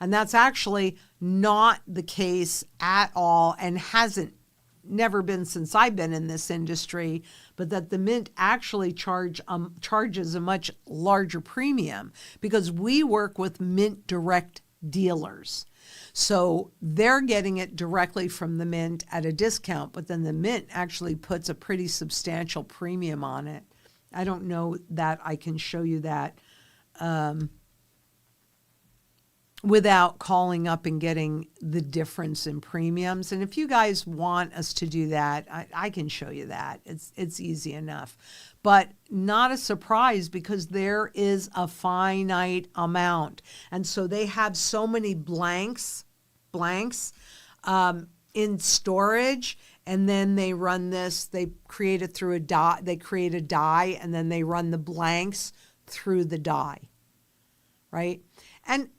And that's actually not the case at all, and hasn't never been since I've been in this industry, but that the mint actually charges a much larger premium because we work with mint direct dealers. So they're getting it directly from the mint at a discount, but then the mint actually puts a pretty substantial premium on it. I don't know that I can show you that without calling up and getting the difference in premiums. And if you guys want us to do that, I can show you that. It's easy enough. But not a surprise because there is a finite amount. And so they have so many blanks in storage, and then they run this, they create it through a die, they create a die, and then they run the blanks through the die, right? And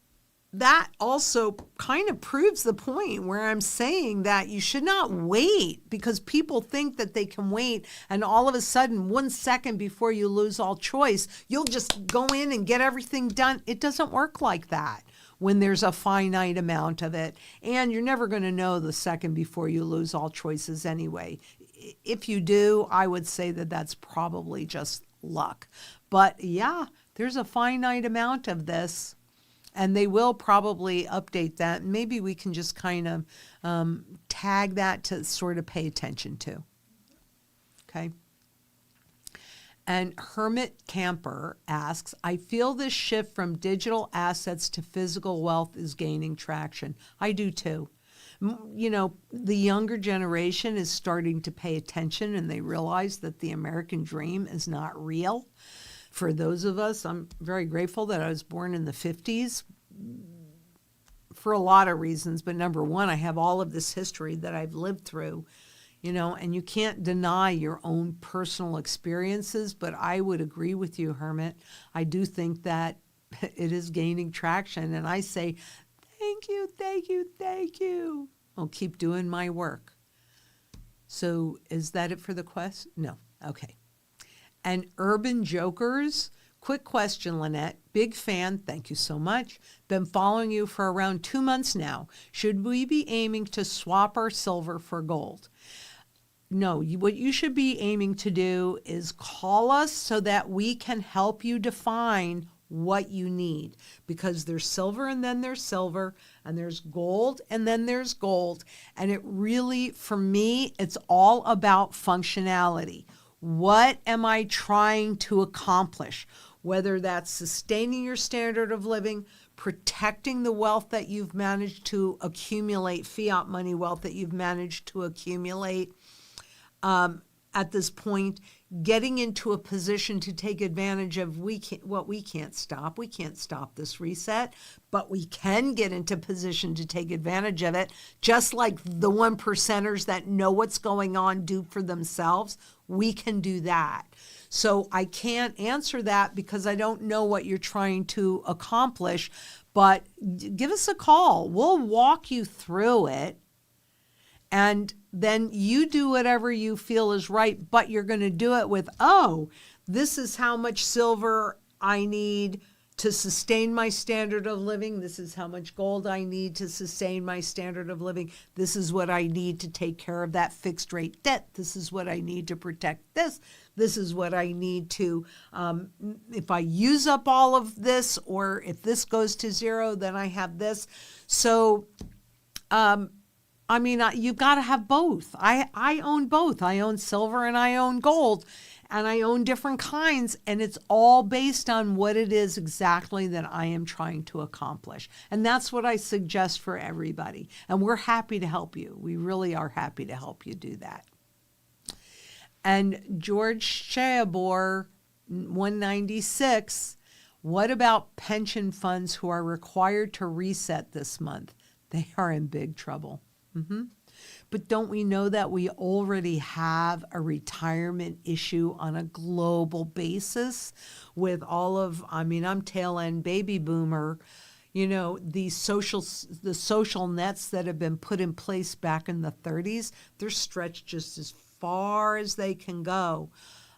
that also kind of proves the point where I'm saying that you should not wait, because people think that they can wait and all of a sudden 1 second before you lose all choice, you'll just go in and get everything done. It doesn't work like that when there's a finite amount of it. And you're never going to know the second before you lose all choices anyway. If you do, I would say that that's probably just luck. But yeah, there's a finite amount of this. And they will probably update that. Maybe we can just kind of tag that to sort of pay attention to. Okay. And Hermit Camper asks, I feel this shift from digital assets to physical wealth is gaining traction. I do too. You know, the younger generation is starting to pay attention, and they realize that the American dream is not real. For those of us, I'm very grateful that I was born in the 50s for a lot of reasons. But number one, I have all of this history that I've lived through, you know, and you can't deny your own personal experiences. But I would agree with you, Hermit. I do think that it is gaining traction. And I say, thank you, thank you, thank you. I'll keep doing my work. So is that it for the quest? No. Okay. And Urban Jokers, quick question, Lynette. Big fan. Thank you so much. Been following you for around 2 months now. Should we be aiming to swap our silver for gold? No, what you should be aiming to do is call us so that we can help you define what you need, because there's silver and then there's silver, and there's gold and then there's gold. And it really, for me, it's all about functionality. What am I trying to accomplish? Whether that's sustaining your standard of living, protecting the wealth that you've managed to accumulate, fiat money wealth that you've managed to accumulate at this point, getting into a position to take advantage of what we can't stop. We can't stop this reset, but we can get into position to take advantage of it, just like the 1%ers that know what's going on do for themselves. We can do that. So I can't answer that because I don't know what you're trying to accomplish, but give us a call. We'll walk you through it. And then you do whatever you feel is right, but you're going to do it with, oh, this is how much silver I need to sustain my standard of living. This is how much gold I need to sustain my standard of living. This is what I need to take care of that fixed rate debt. This is what I need to protect this. This is what I need to, if I use up all of this, or if this goes to zero, then I have this. So, you've got to have both. I own both. I own silver and I own gold, and I own different kinds, and it's all based on what it is exactly that I am trying to accomplish. And that's what I suggest for everybody. And we're happy to help you. We really are happy to help you do that. And George Shabor, 196, what about pension funds who are required to reset this month? They are in big trouble. Mm-hmm. But don't we know that we already have a retirement issue on a global basis with all of, I'm tail end baby boomer, the social nets that have been put in place back in the 30s, they're stretched just as far as they can go.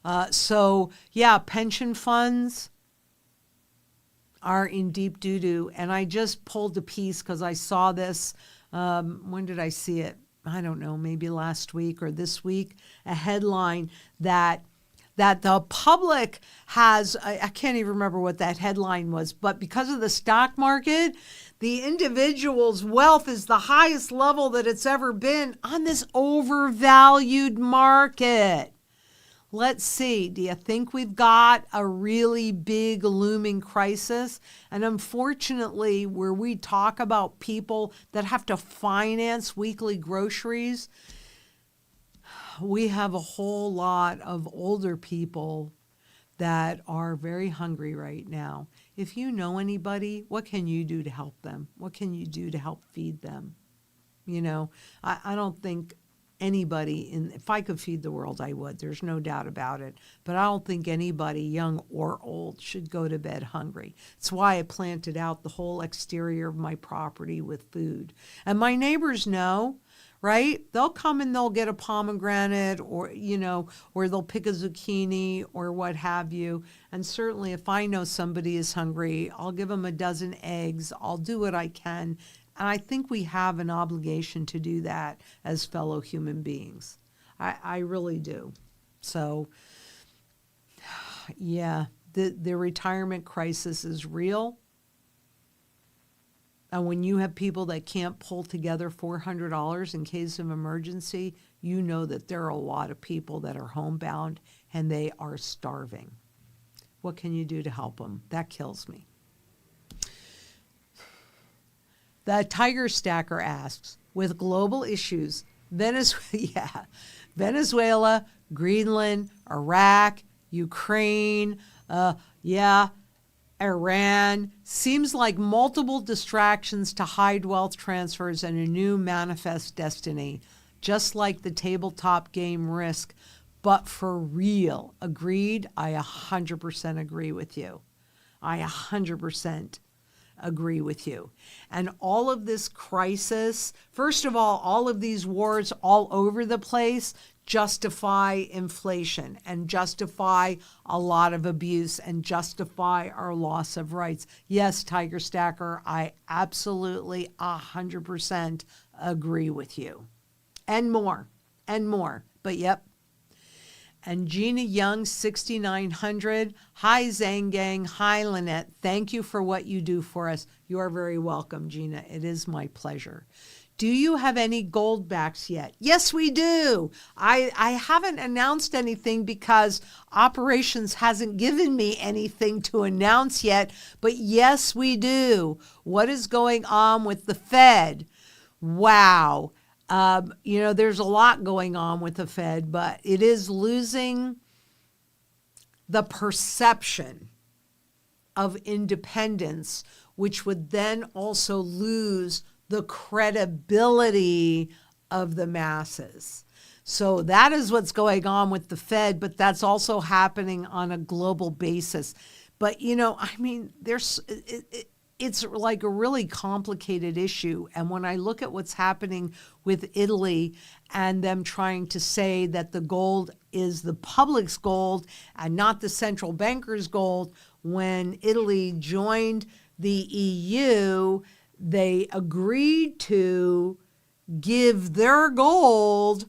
Pension funds are in deep doo-doo. And I just pulled a piece because I saw this. When did I see it? I don't know, maybe last week or this week, a headline that the public has, I can't even remember what that headline was, but because of the stock market, the individual's wealth is the highest level that it's ever been on this overvalued market. Let's see, do you think we've got a really big looming crisis? And unfortunately, where we talk about people that have to finance weekly groceries, we have a whole lot of older people that are very hungry right now. If you know anybody, what can you do to help them? What can you do to help feed them? You know, I don't think anybody, if I could feed the world, I would. There's no doubt about it. But I don't think anybody, young or old, should go to bed hungry. It's why I planted out the whole exterior of my property with food. And my neighbors know, right? They'll come and they'll get a pomegranate or they'll pick a zucchini or what have you. And certainly if I know somebody is hungry, I'll give them a dozen eggs. I'll do what I can. And I think we have an obligation to do that as fellow human beings. I really do. So, yeah, the retirement crisis is real. And when you have people that can't pull together $400 in case of emergency, you know that there are a lot of people that are homebound and they are starving. What can you do to help them? That kills me. The Tiger Stacker asks, with global issues, Venezuela, Greenland, Iraq, Ukraine, Iran, seems like multiple distractions to hide wealth transfers and a new manifest destiny, just like the tabletop game Risk, but for real. Agreed? I 100% agree with you. I 100% agree with you. And all of this crisis, first of all of these wars all over the place justify inflation and justify a lot of abuse and justify our loss of rights. Yes, Tiger Stacker, I absolutely 100% agree with you. And more. But yep. And Gina Young, 6900. Hi, Zang Gang. Hi, Lynette. Thank you for what you do for us. You are very welcome, Gina. It is my pleasure. Do you have any Goldbacks yet? Yes, we do. I haven't announced anything because operations hasn't given me anything to announce yet. But yes, we do. What is going on with the Fed? Wow. There's a lot going on with the Fed, but it is losing the perception of independence, which would then also lose the credibility of the masses. So that is what's going on with the Fed, but that's also happening on a global basis. But, it's like a really complicated issue. And when I look at what's happening with Italy and them trying to say that the gold is the public's gold and not the central banker's gold, when Italy joined the EU, they agreed to give their gold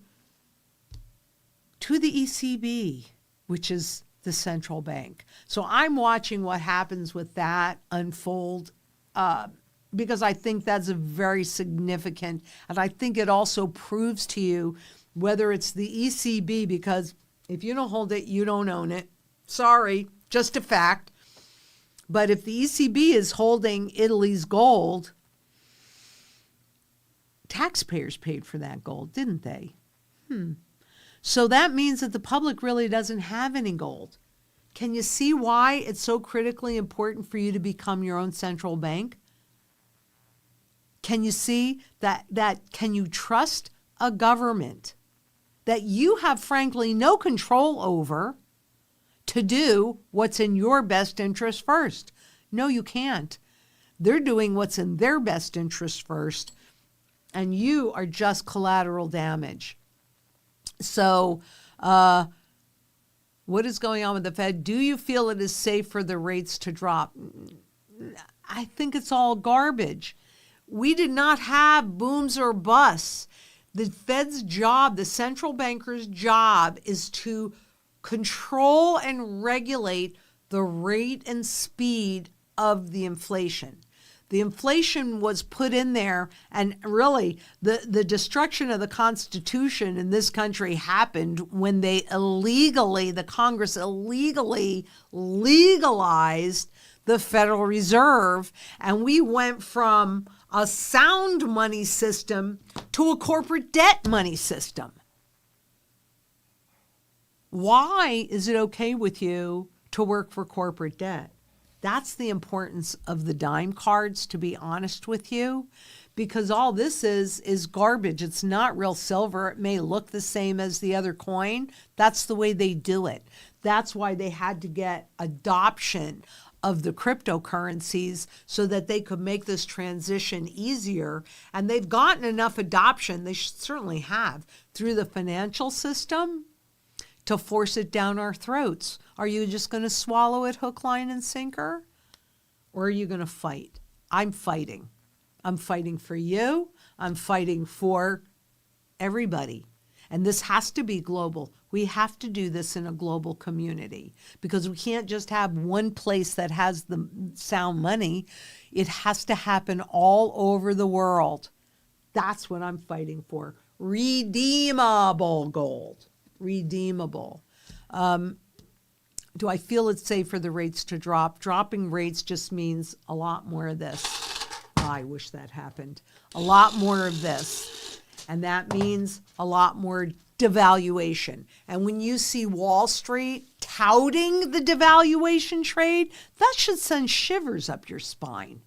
to the ECB, which is the central bank. So I'm watching what happens with that unfold because I think that's a very significant, and I think it also proves to you whether it's the ECB, because if you don't hold it, you don't own it. Sorry, just a fact. But if the ECB is holding Italy's gold, taxpayers paid for that gold, didn't they? So that means that the public really doesn't have any gold. Can you see why it's so critically important for you to become your own central bank? Can you see that can you trust a government that you have, frankly, no control over to do what's in your best interest first? No, you can't. They're doing what's in their best interest first, and you are just collateral damage. So What is going on with the Fed? Do you feel it is safe for the rates to drop? I think it's all garbage. We did not have booms or busts. The Fed's job, the central banker's job, is to control and regulate the rate and speed of the inflation. The inflation was put in there, and really the destruction of the Constitution in this country happened when the Congress illegally legalized the Federal Reserve, and we went from a sound money system to a corporate debt money system. Why is it okay with you to work for corporate debt? That's the importance of the dime cards, to be honest with you, because all this is garbage. It's not real silver. It may look the same as the other coin. That's the way they do it. That's why they had to get adoption of the cryptocurrencies so that they could make this transition easier. And they've gotten enough adoption, they certainly have, through the financial system to force it down our throats. Are you just going to swallow it hook, line, and sinker? Or are you going to fight? I'm fighting. I'm fighting for you. I'm fighting for everybody. And this has to be global. We have to do this in a global community because we can't just have one place that has the sound money. It has to happen all over the world. That's what I'm fighting for. Redeemable gold. Redeemable. Do I feel it's safe for the rates to drop? Dropping rates just means a lot more of this. Oh, I wish that happened. A lot more of this. And that means a lot more devaluation. And when you see Wall Street touting the devaluation trade, that should send shivers up your spine.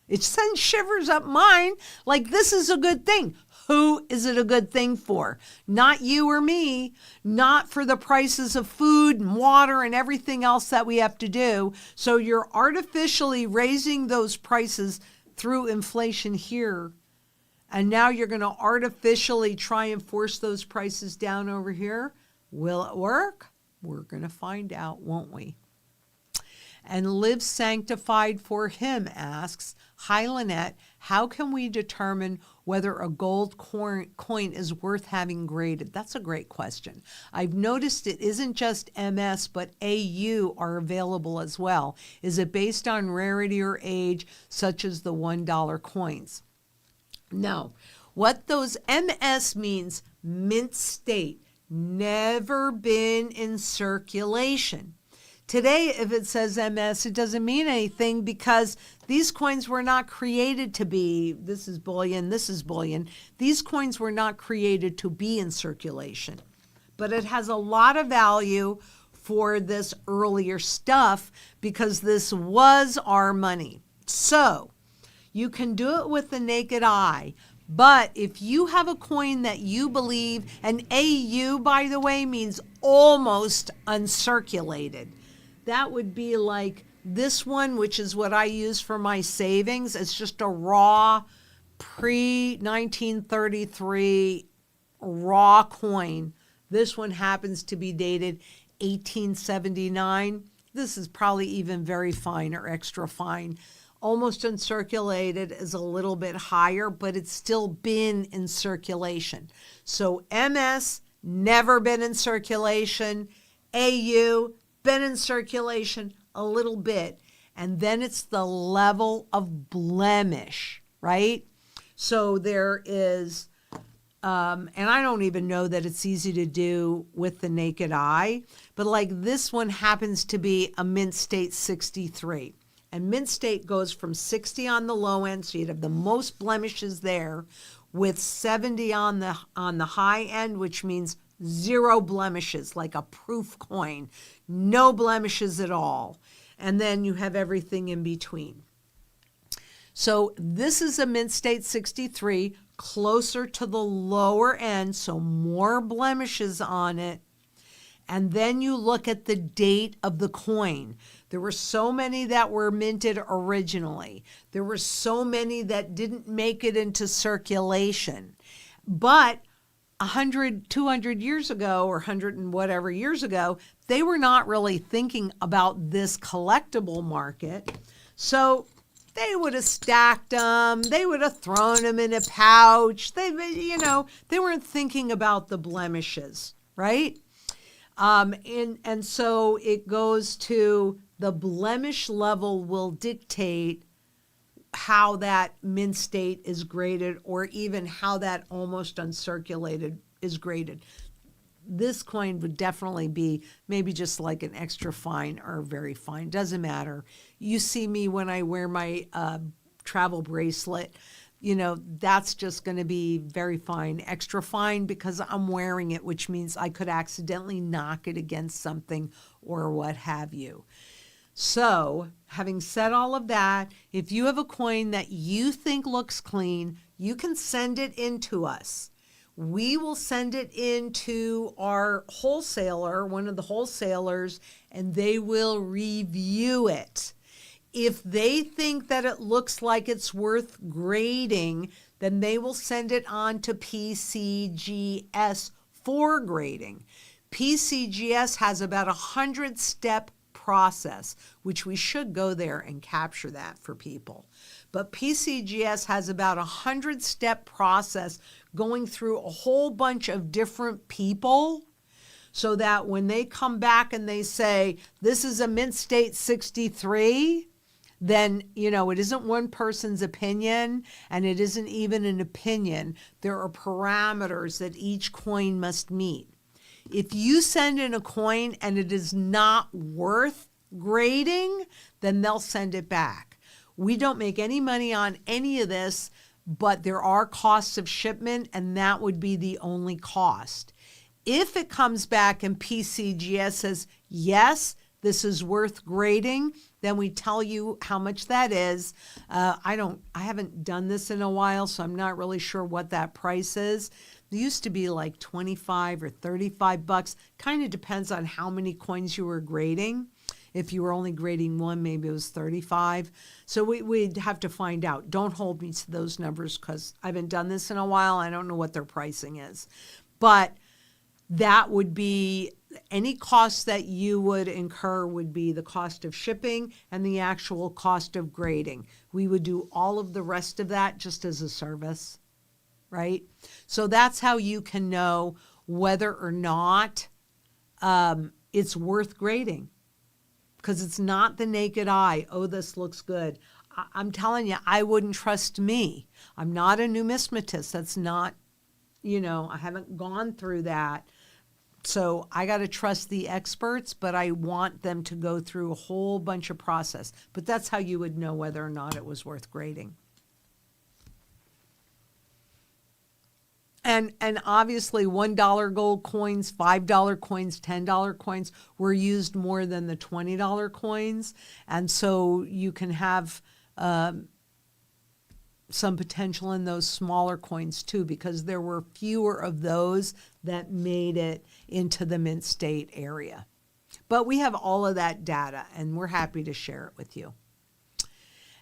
It sends shivers up mine, like this is a good thing. Who is it a good thing for? Not you or me, not for the prices of food and water and everything else that we have to do. So you're artificially raising those prices through inflation here. And now you're going to artificially try and force those prices down over here. Will it work? We're going to find out, won't we? And Live Sanctified for Him asks, hi, Lynette, how can we determine whether a gold coin is worth having graded? That's a great question. I've noticed it isn't just MS, but AU are available as well. Is it based on rarity or age, such as the $1 coins? No. What those MS means, mint state, never been in circulation. Today, if it says MS, it doesn't mean anything because these coins were not created to be, this is bullion, this is bullion. These coins were not created to be in circulation. But it has a lot of value for this earlier stuff because this was our money. So you can do it with the naked eye. But if you have a coin that you believe, and AU, by the way, means almost uncirculated. That would be like this one, which is what I use for my savings. It's just a raw pre-1933 raw coin. This one happens to be dated 1879. This is probably even very fine or extra fine. Almost uncirculated is a little bit higher, but it's still been in circulation. So MS, never been in circulation. AU, been in circulation a little bit. And then it's the level of blemish, right? So there is, and I don't even know that it's easy to do with the naked eye, but like this one happens to be a mint state 63. And mint state goes from 60 on the low end, so you'd have the most blemishes there, with 70 on the high end, which means 0 blemishes, like a proof coin, no blemishes at all. And then you have everything in between. So this is a mint state 63, closer to the lower end, so more blemishes on it. And then you look at the date of the coin. There were so many that were minted originally. There were so many that didn't make it into circulation. But 100, 200 years ago, or 100 and whatever years ago, they were not really thinking about this collectible market. So they would have stacked them. They would have thrown them in a pouch. They weren't thinking about the blemishes, right? And so it goes to the blemish level will dictate how that mint state is graded, or even how that almost uncirculated is graded. This coin would definitely be maybe just like an extra fine or very fine. Doesn't matter. You see me when I wear my travel bracelet, that's just going to be very fine, extra fine, because I'm wearing it, which means I could accidentally knock it against something or what have you. So, having said all of that, if you have a coin that you think looks clean, you can send it in to us. We will send it into our wholesaler, one of the wholesalers, and they will review it. If they think that it looks like it's worth grading, then they will send it on to PCGS for grading. PCGS has about 100-step process, which we should go there and capture that for people. But PCGS has about 100-step process going through a whole bunch of different people, so that when they come back and they say, this is a mint state 63, then, it isn't one person's opinion, and it isn't even an opinion. There are parameters that each coin must meet. If you send in a coin and it is not worth grading, then they'll send it back. We don't make any money on any of this, but there are costs of shipment, and that would be the only cost. If it comes back and PCGS says, yes, this is worth grading, then we tell you how much that is. I haven't done this in a while, so I'm not really sure what that price is. It used to be like 25 or 35 bucks. Kind of depends on how many coins you were grading. If you were only grading one, maybe it was 35. So we'd have to find out. Don't hold me to those numbers, because I haven't done this in a while. I don't know what their pricing is. But that would be any cost that you would incur would be the cost of shipping and the actual cost of grading. We would do all of the rest of that just as a service, right? So that's how you can know whether or not it's worth grading, because it's not the naked eye. Oh, this looks good. I'm telling you, I wouldn't trust me. I'm not a numismatist. That's not, I haven't gone through that. So I got to trust the experts, but I want them to go through a whole bunch of process. But that's how you would know whether or not it was worth grading. And obviously $1 gold coins, $5 coins, $10 coins were used more than the $20 coins. And so you can have some potential in those smaller coins too, because there were fewer of those that made it into the mint state area. But we have all of that data, and we're happy to share it with you.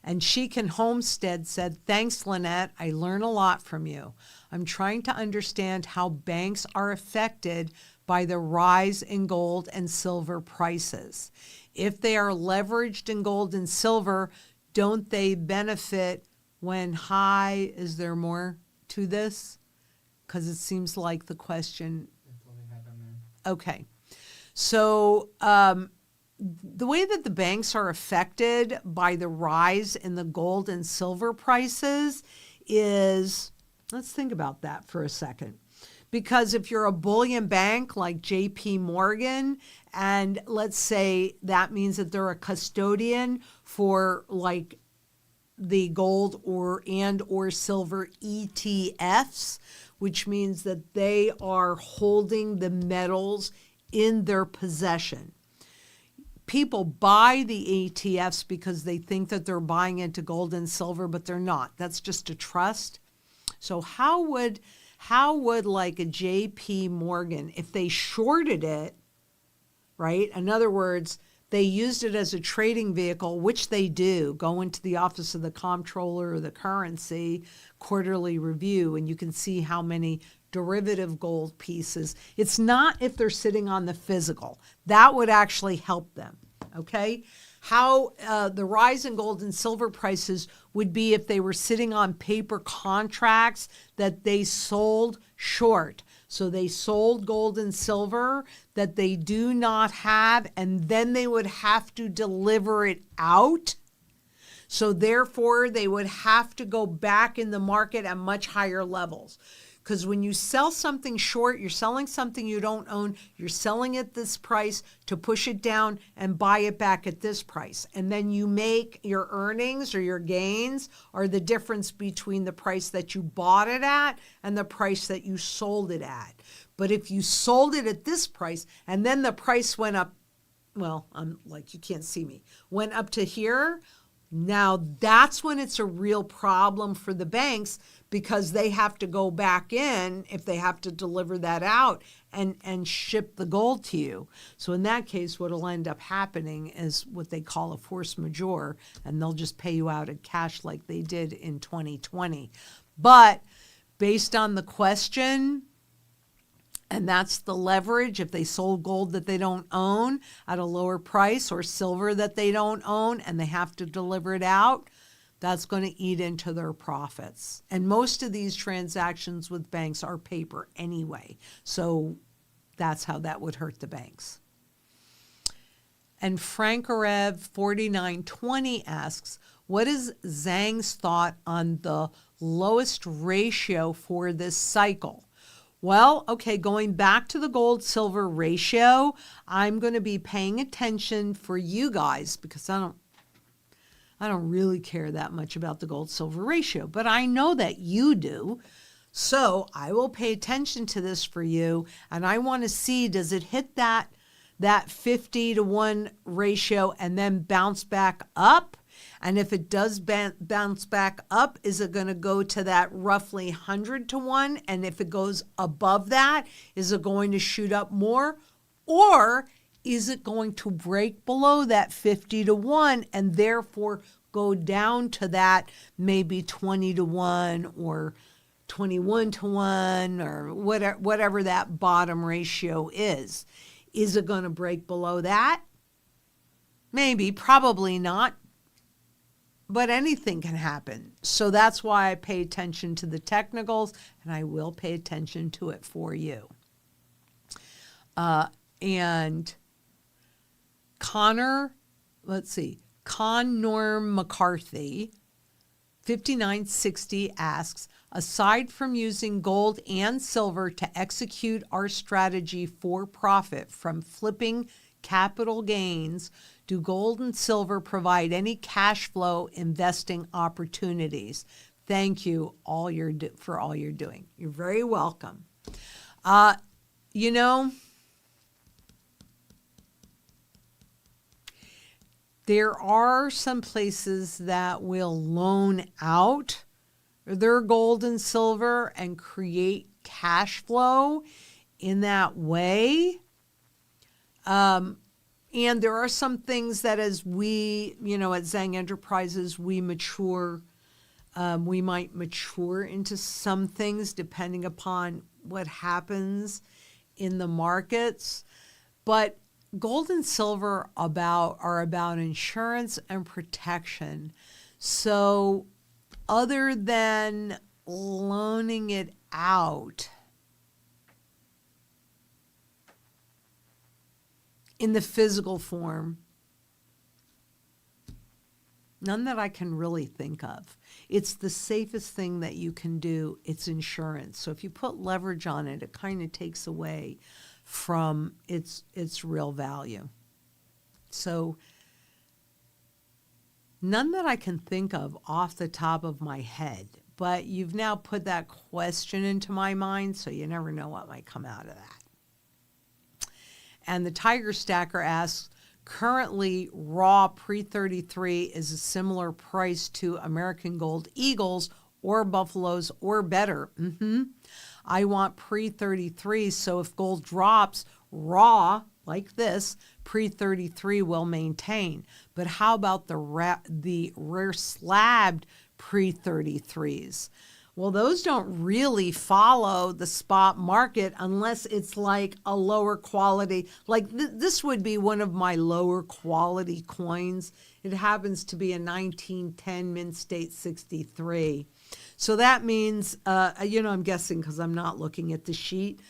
And Chic and Homestead said, thanks, Lynette. I learn a lot from you. I'm trying to understand how banks are affected by the rise in gold and silver prices. If they are leveraged in gold and silver, don't they benefit when high? Is there more to this? Because it seems like the question. That's all they had on there. Okay. So the way that the banks are affected by the rise in the gold and silver prices is, let's think about that for a second. Because if you're a bullion bank like JP Morgan, and let's say that means that they're a custodian for like the gold or silver ETFs, which means that they are holding the metals in their possession. People buy the ETFs because they think that they're buying into gold and silver, but they're not. That's just a trust. So how would like a JP Morgan, if they shorted it, right? In other words, they used it as a trading vehicle, which they do, go into the Office of the Comptroller or the Currency quarterly review, and you can see how many derivative gold pieces. It's not if they're sitting on the physical. That would actually help them, okay? How the rise in gold and silver prices would be if they were sitting on paper contracts that they sold short. So they sold gold and silver that they do not have, and then they would have to deliver it out. So therefore, they would have to go back in the market at much higher levels. Because when you sell something short, you're selling something you don't own, you're selling at this price to push it down and buy it back at this price. And then you make your earnings or your gains are the difference between the price that you bought it at and the price that you sold it at. But if you sold it at this price and then the price went up, well, I'm like, you can't see me, went up to here, now that's when it's a real problem for the banks, because they have to go back in if they have to deliver that out and ship the gold to you. So in that case, what will end up happening is what they call a force majeure, and they'll just pay you out in cash like they did in 2020. But based on the question, and that's the leverage, if they sold gold that they don't own at a lower price or silver that they don't own and they have to deliver it out, that's going to eat into their profits. And most of these transactions with banks are paper anyway. So that's how that would hurt the banks. And Frankarev 4920 asks, what is Zang's thought on the lowest ratio for this cycle? Well, okay, going back to the gold-silver ratio, I'm going to be paying attention for you guys because I don't really care that much about the gold-silver ratio, but I know that you do. So I will pay attention to this for you, and I want to see, does it hit that 50-to-1 ratio and then bounce back up? And if it does bounce back up, is it going to go to that roughly 100-to-1? And if it goes above that, is it going to shoot up more? Or is it going to break below that 50-to-1 and therefore go down to that maybe 20-to-1 or 21-to-1 or whatever that bottom ratio is? Is it going to break below that? Maybe, probably not. But anything can happen. So that's why I pay attention to the technicals, and I will pay attention to it for you. And Connor McCarthy, 5960 asks, aside from using gold and silver to execute our strategy for profit from flipping capital gains, do gold and silver provide any cash flow investing opportunities? Thank you for all you're doing. You're very welcome. There are some places that will loan out their gold and silver and create cash flow in that way. And there are some things that as we, at Zang Enterprises, we mature, we might mature into some things depending upon what happens in the markets. But gold and silver are about insurance and protection. So other than loaning it out in the physical form, none that I can really think of. It's the safest thing that you can do. It's insurance. So if you put leverage on it, it kind of takes away from its real value. So none that I can think of off the top of my head, but you've now put that question into my mind, so you never know what might come out of that. And the Tiger Stacker asks, currently raw pre-33 is a similar price to American Gold Eagles or Buffaloes or better. I want pre-33, so if gold drops raw like this, pre-33 will maintain. But how about the rare slabbed pre-33s? Well, those don't really follow the spot market unless it's like a lower quality. Like this would be one of my lower quality coins. It happens to be a 1910 Mint State 63. So that means, I'm guessing because I'm not looking at the sheet,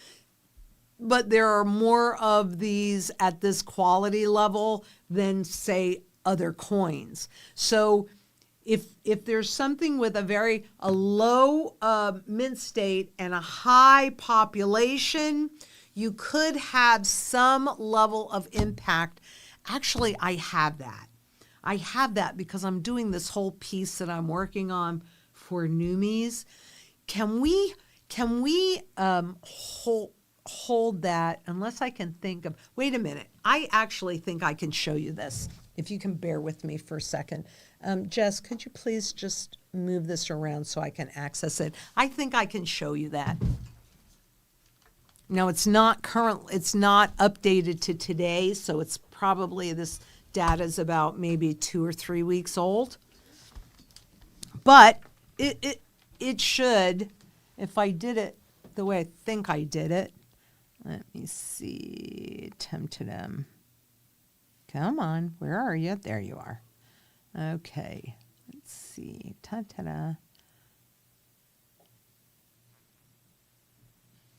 but there are more of these at this quality level than, say, other coins. So if there's something with a low mint state and a high population, you could have some level of impact. Actually, I have that. I have that because I'm doing this whole piece that I'm working on for Numis. Can we hold that, unless I can think of, wait a minute. I actually think I can show you this, if you can bear with me for a second. Jess, could you please just move this around so I can access it? I think I can show you that. Now, it's not updated to today, so it's probably, this data is about maybe 2 or 3 weeks old. But it should, if I did it the way I think I did it. Let me see. Come on. Where are you? There you are. Okay. Let's see. Ta-ta-da.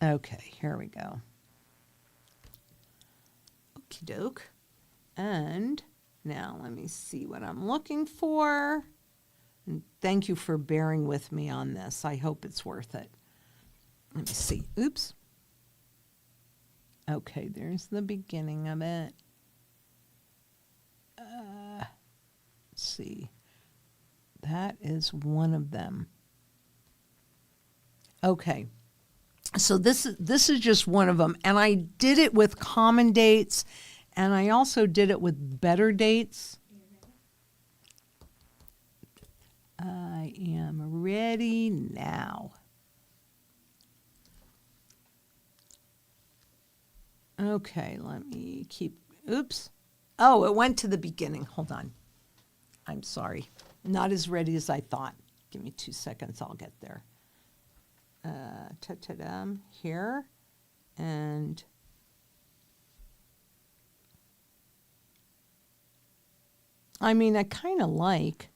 Okay, here we go. Okie doke. And now let me see what I'm looking for. And thank you for bearing with me on this. I hope it's worth it. Let me see. Oops. Okay, there's the beginning of it. Let's see. That is one of them. Okay. So this is just one of them. And I did it with common dates, and I also did it with better dates. I am ready now. Okay, let me keep, oops. Oh, it went to the beginning. Hold on. I'm sorry. Not as ready as I thought. Give me 2 seconds, I'll get there. Here. And I mean, I kind of like,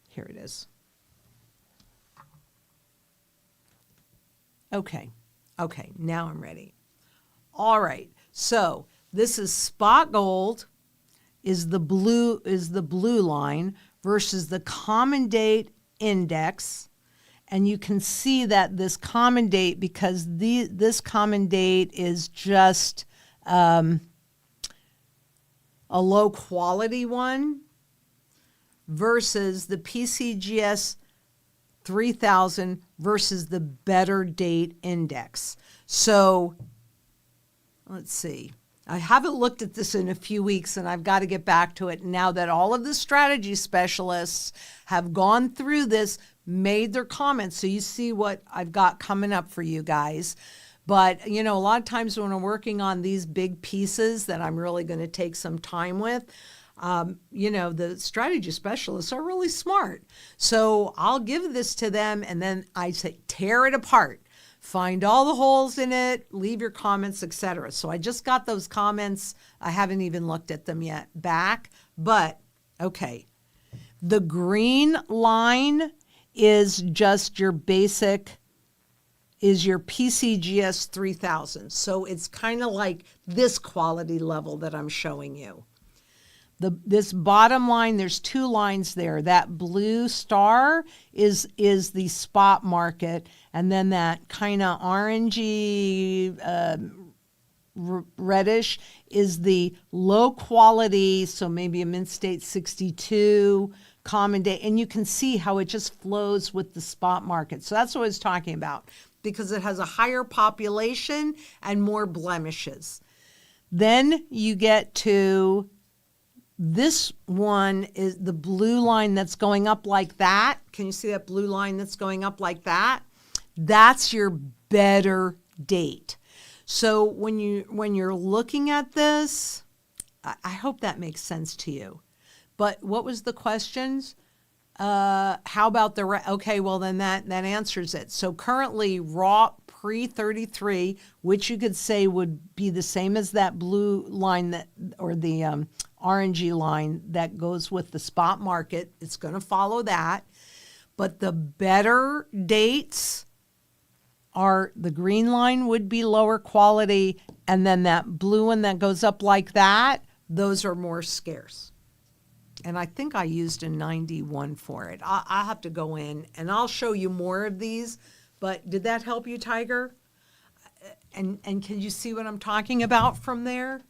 here it is. Okay, now I'm ready. All right, so this is spot gold is the blue line versus the common date index. And you can see that this common date, because this common date is just a low quality one, versus the PCGS 3000 versus the better date index. So let's see. I haven't looked at this in a few weeks, and I've got to get back to it now that all of the strategy specialists have gone through this, made their comments, so you see what I've got coming up for you guys. But, a lot of times when I'm working on these big pieces that I'm really going to take some time with, the strategy specialists are really smart. So I'll give this to them, and then I say, tear it apart. Find all the holes in it, leave your comments, etc. So I just got those comments. I haven't even looked at them yet back, but okay. The green line is just your basic, is your PCGS 3000. So it's kind of like this quality level that I'm showing you. This bottom line, there's 2 lines there. That blue star is the spot market, and then that kind of orangey, reddish is the low quality, so maybe a Mint State 62, common day, and you can see how it just flows with the spot market. So that's what I was talking about, because it has a higher population and more blemishes. Then you get to this one, is the blue line that's going up like that. Can you see that blue line that's going up like that? That's your better date. So when you're looking at this, I hope that makes sense to you. But what was the questions? How about okay, well then that answers it. So currently raw pre-33, which you could say would be the same as that blue line or the orangey line that goes with the spot market. It's going to follow that. But the better dates are the green line would be lower quality, and then that blue one that goes up like that, those are more scarce. And I think I used a 91 for it. I'll have to go in and I'll show you more of these. But did that help you, Tiger? And can you see what I'm talking about from there?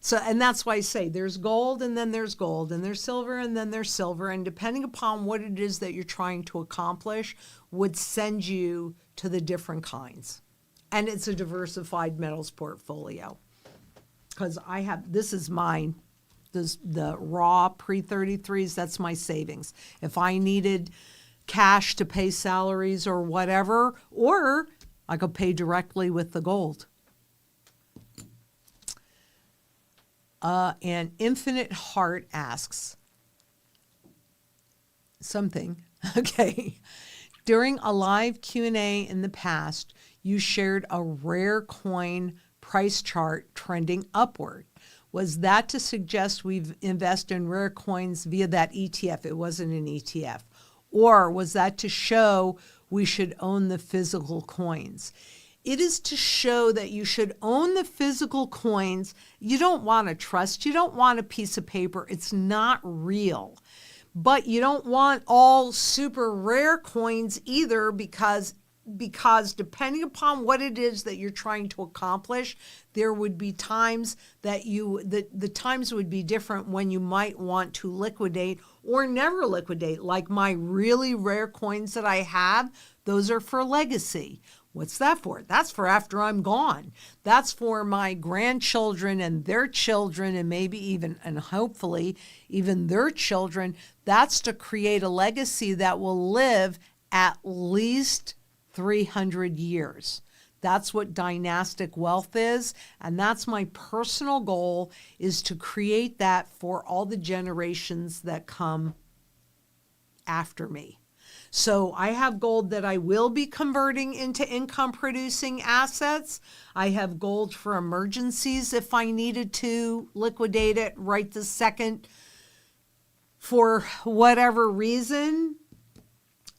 So, and that's why I say there's gold and then there's gold and there's silver and then there's silver. And depending upon what it is that you're trying to accomplish would send you to the different kinds. And it's a diversified metals portfolio. Because this is mine. The raw pre-33s, that's my savings. If I needed cash to pay salaries or whatever, or I could pay directly with the gold. And Infinite Heart asks something. Okay. During a live Q&A in the past, you shared a rare coin price chart trending upward. Was that to suggest we invest in rare coins via that ETF? It wasn't an ETF. Or was that to show we should own the physical coins? It is to show that you should own the physical coins. You don't want a trust. You don't want a piece of paper. It's not real. But you don't want all super rare coins either because depending upon what it is that you're trying to accomplish, there would be times that the times would be different when you might want to liquidate or never liquidate. Like my really rare coins that I have, those are for legacy. What's that for? That's for after I'm gone. That's for my grandchildren and their children and maybe even, and hopefully even their children. That's to create a legacy that will live at least 300 years. That's what dynastic wealth is. And that's my personal goal, is to create that for all the generations that come after me. So I have gold that I will be converting into income producing assets. I have gold for emergencies if I needed to liquidate it right this second for whatever reason.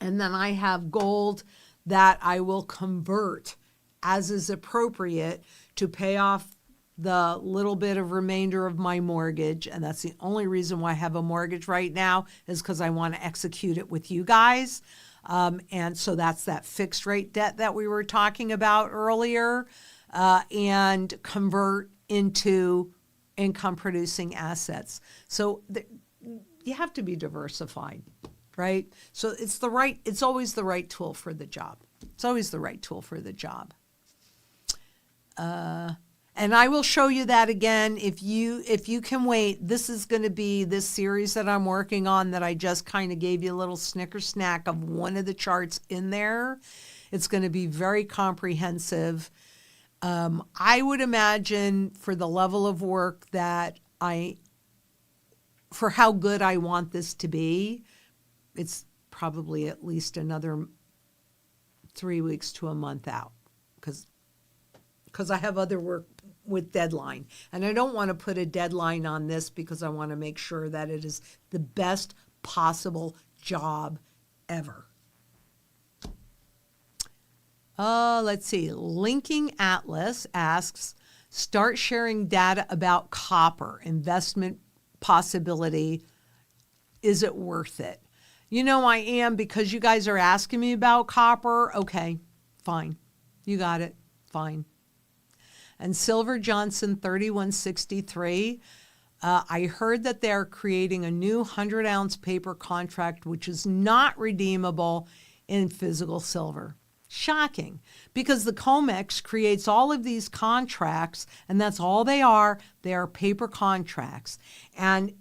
And then I have gold that I will convert as is appropriate to pay off the little bit of remainder of my mortgage. And that's the only reason why I have a mortgage right now, is because I want to execute it with you guys. And so that's that fixed rate debt that we were talking about earlier, and convert into income producing assets. So you have to be diversified, right? So it's always the right tool for the job. It's always the right tool for the job. And I will show you that again if you can wait. This is going to be this series that I'm working on that I just kind of gave you a little snicker snack of one of the charts in there. It's going to be very comprehensive. I would imagine for the level of work that for how good I want this to be, it's probably at least another 3 weeks to a month out, because I have other work with deadline. And I don't want to put a deadline on this because I want to make sure that it is the best possible job ever. Let's see. Linking Atlas asks, start sharing data about copper investment possibility. Is it worth it? You know I am, because you guys are asking me about copper. Okay, fine. You got it. Fine. And Silver Johnson 3163, I heard that they're creating a new 100-ounce paper contract which is not redeemable in physical silver. Shocking, because the COMEX creates all of these contracts, and that's all they are. They are paper contracts. And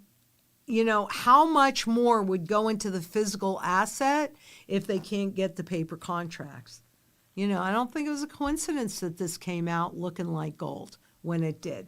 you know, how much more would go into the physical asset if they can't get the paper contracts? You know, I don't think it was a coincidence that this came out looking like gold when it did.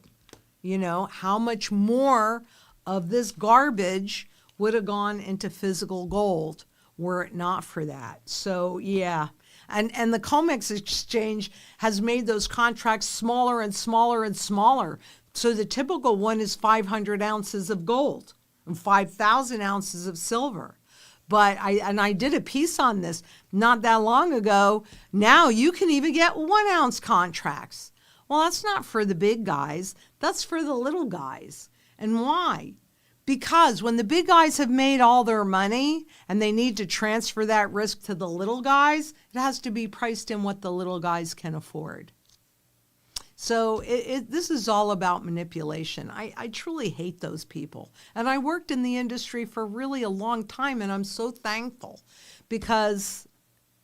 You know, how much more of this garbage would have gone into physical gold were it not for that. So yeah. And the COMEX exchange has made those contracts smaller and smaller and smaller. So the typical one is 500 ounces of gold and 5,000 ounces of silver. But I did a piece on this not that long ago. Now you can even get 1 ounce contracts. Well, that's not for the big guys. That's for the little guys. And why? Because when the big guys have made all their money and they need to transfer that risk to the little guys, it has to be priced in what the little guys can afford. So this is all about manipulation. I truly hate those people. And I worked in the industry for really a long time, and I'm so thankful because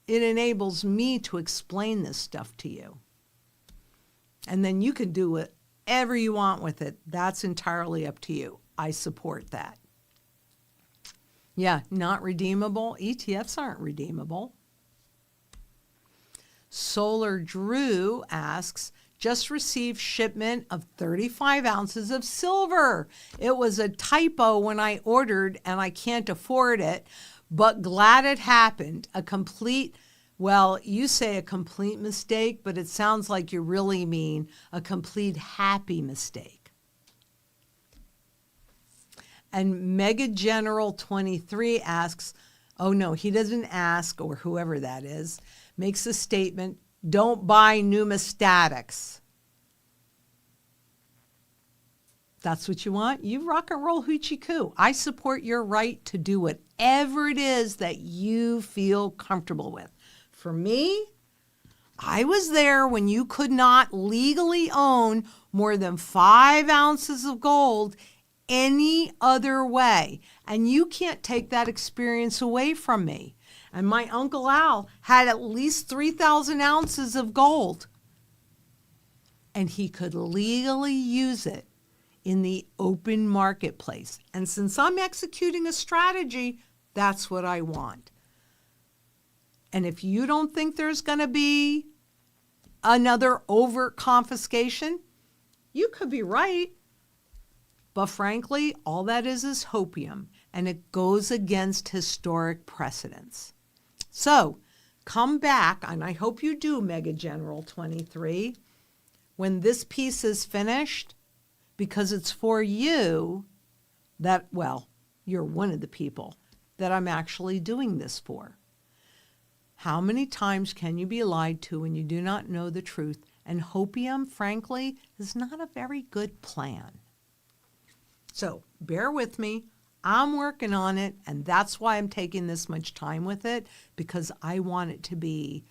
it enables me to explain this stuff to you. And then you can do whatever you want with it. That's entirely up to you. I support that. Yeah, not redeemable. ETFs aren't redeemable. Solar Drew asks, just received shipment of 35 ounces of silver. It was a typo when I ordered and I can't afford it, but glad it happened. Well, you say a complete mistake, but it sounds like you really mean a complete happy mistake. And Mega General 23 asks, oh no, he doesn't ask, or whoever that is, makes a statement, don't buy Numismatics. That's what you want? You rock and roll hoochie coo. I support your right to do whatever it is that you feel comfortable with. For me, I was there when you could not legally own more than 5 ounces of gold any other way. And you can't take that experience away from me. And my Uncle Al had at least 3,000 ounces of gold. And he could legally use it in the open marketplace. And since I'm executing a strategy, that's what I want. And if you don't think there's going to be another overt confiscation, you could be right. But frankly, all that is hopium, and it goes against historic precedents. So come back, and I hope you do, Mega General 23, when this piece is finished, because it's for you that, well, you're one of the people that I'm actually doing this for. How many times can you be lied to when you do not know the truth? And hopium, frankly, is not a very good plan. So bear with me. I'm working on it, and that's why I'm taking this much time with it, because I want it to be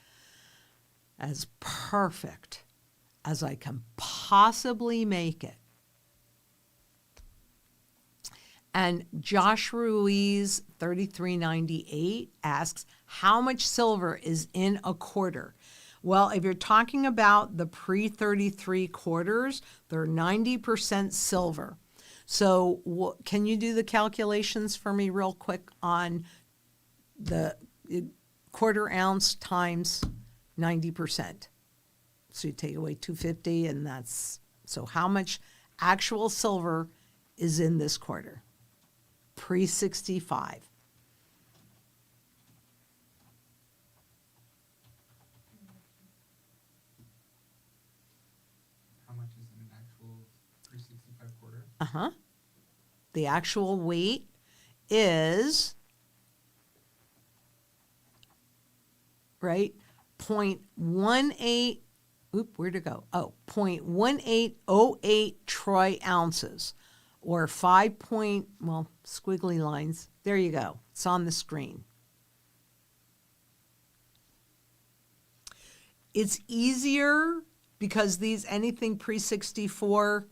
as perfect as I can possibly make it. And Josh Ruiz, 3398, asks, how much silver is in a quarter? Well, if you're talking about the pre-33 quarters, they're 90% silver. So can you do the calculations for me real quick on the quarter ounce times 90%? So you take away 250, and that's, so how much actual silver is in this quarter? Pre-65. How much is in an actual pre-65 quarter? Uh-huh. The actual weight is, right, 0.18, where'd it go? Oh, 0.1808 troy ounces, or 5 squiggly lines. There you go. It's on the screen. It's easier because anything pre-64 or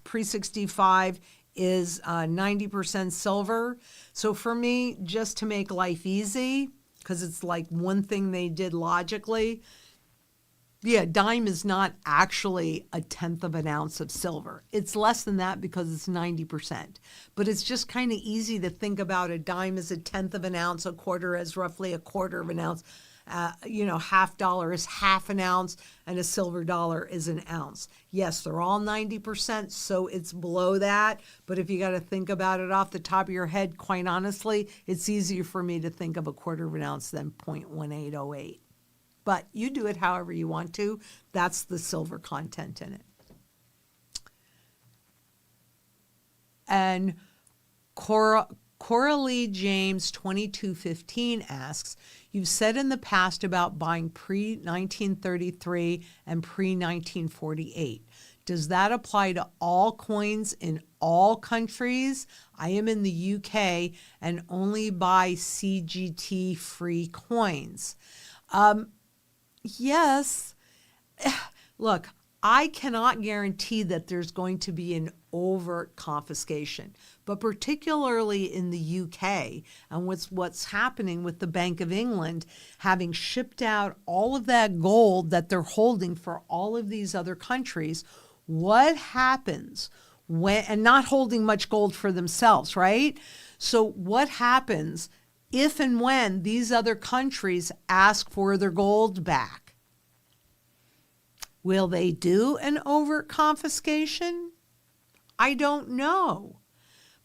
pre-65 is 90% silver. So for me, just to make life easy, because it's like one thing they did logically, yeah, dime is not actually 1/10 of an ounce of silver. It's less than that because it's 90%. But it's just kind of easy to think about a dime as 1/10 of an ounce, a quarter as roughly 1/4 of an ounce. half dollar is half an ounce and a silver dollar is an ounce. Yes, they're all 90%, so it's below that. But if you got to think about it off the top of your head, quite honestly, it's easier for me to think of a quarter of an ounce than 0.1808. But you do it however you want to. That's the silver content in it. And Coralie James 2215 asks, you've said in the past about buying pre-1933 and pre-1948. Does that apply to all coins in all countries? I am in the UK and only buy CGT-free coins. Yes. Look, I cannot guarantee that there's going to be an overt confiscation, but particularly in the UK and what's happening with the Bank of England having shipped out all of that gold that they're holding for all of these other countries, what happens when, and not holding much gold for themselves, right? So what happens if and when these other countries ask for their gold back? Will they do an overt confiscation? I don't know.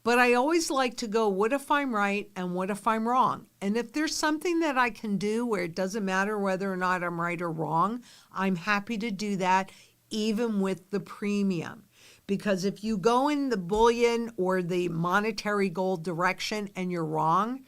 But I always like to go, what if I'm right and what if I'm wrong? And if there's something that I can do where it doesn't matter whether or not I'm right or wrong, I'm happy to do that, even with the premium. Because if you go in the bullion or the monetary gold direction and you're wrong,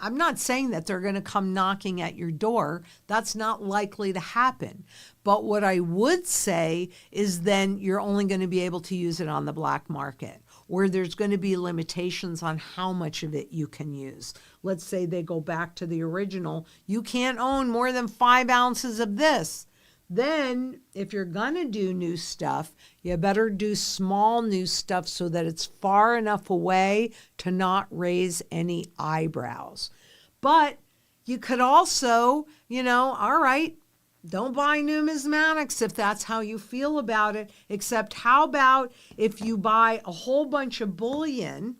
I'm not saying that they're going to come knocking at your door. That's not likely to happen. But what I would say is then you're only going to be able to use it on the black market, or there's going to be limitations on how much of it you can use. Let's say they go back to the original. You can't own more than 5 ounces of this. Then if you're going to do new stuff, you better do small new stuff so that it's far enough away to not raise any eyebrows. But you could also, all right, don't buy numismatics if that's how you feel about it, except how about if you buy a whole bunch of bullion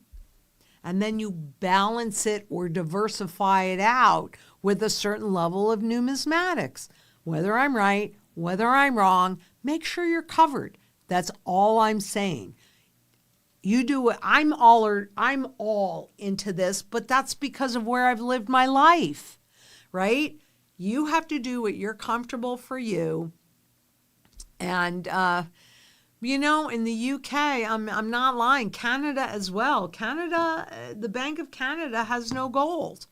and then you balance it or diversify it out with a certain level of numismatics? Whether I'm right, whether I'm wrong, make sure you're covered. That's all I'm saying. You do it. I'm all into this, but that's because of where I've lived my life, right? You have to do what you're comfortable for you. And, in the UK, I'm not lying. Canada as well. The Bank of Canada has no gold.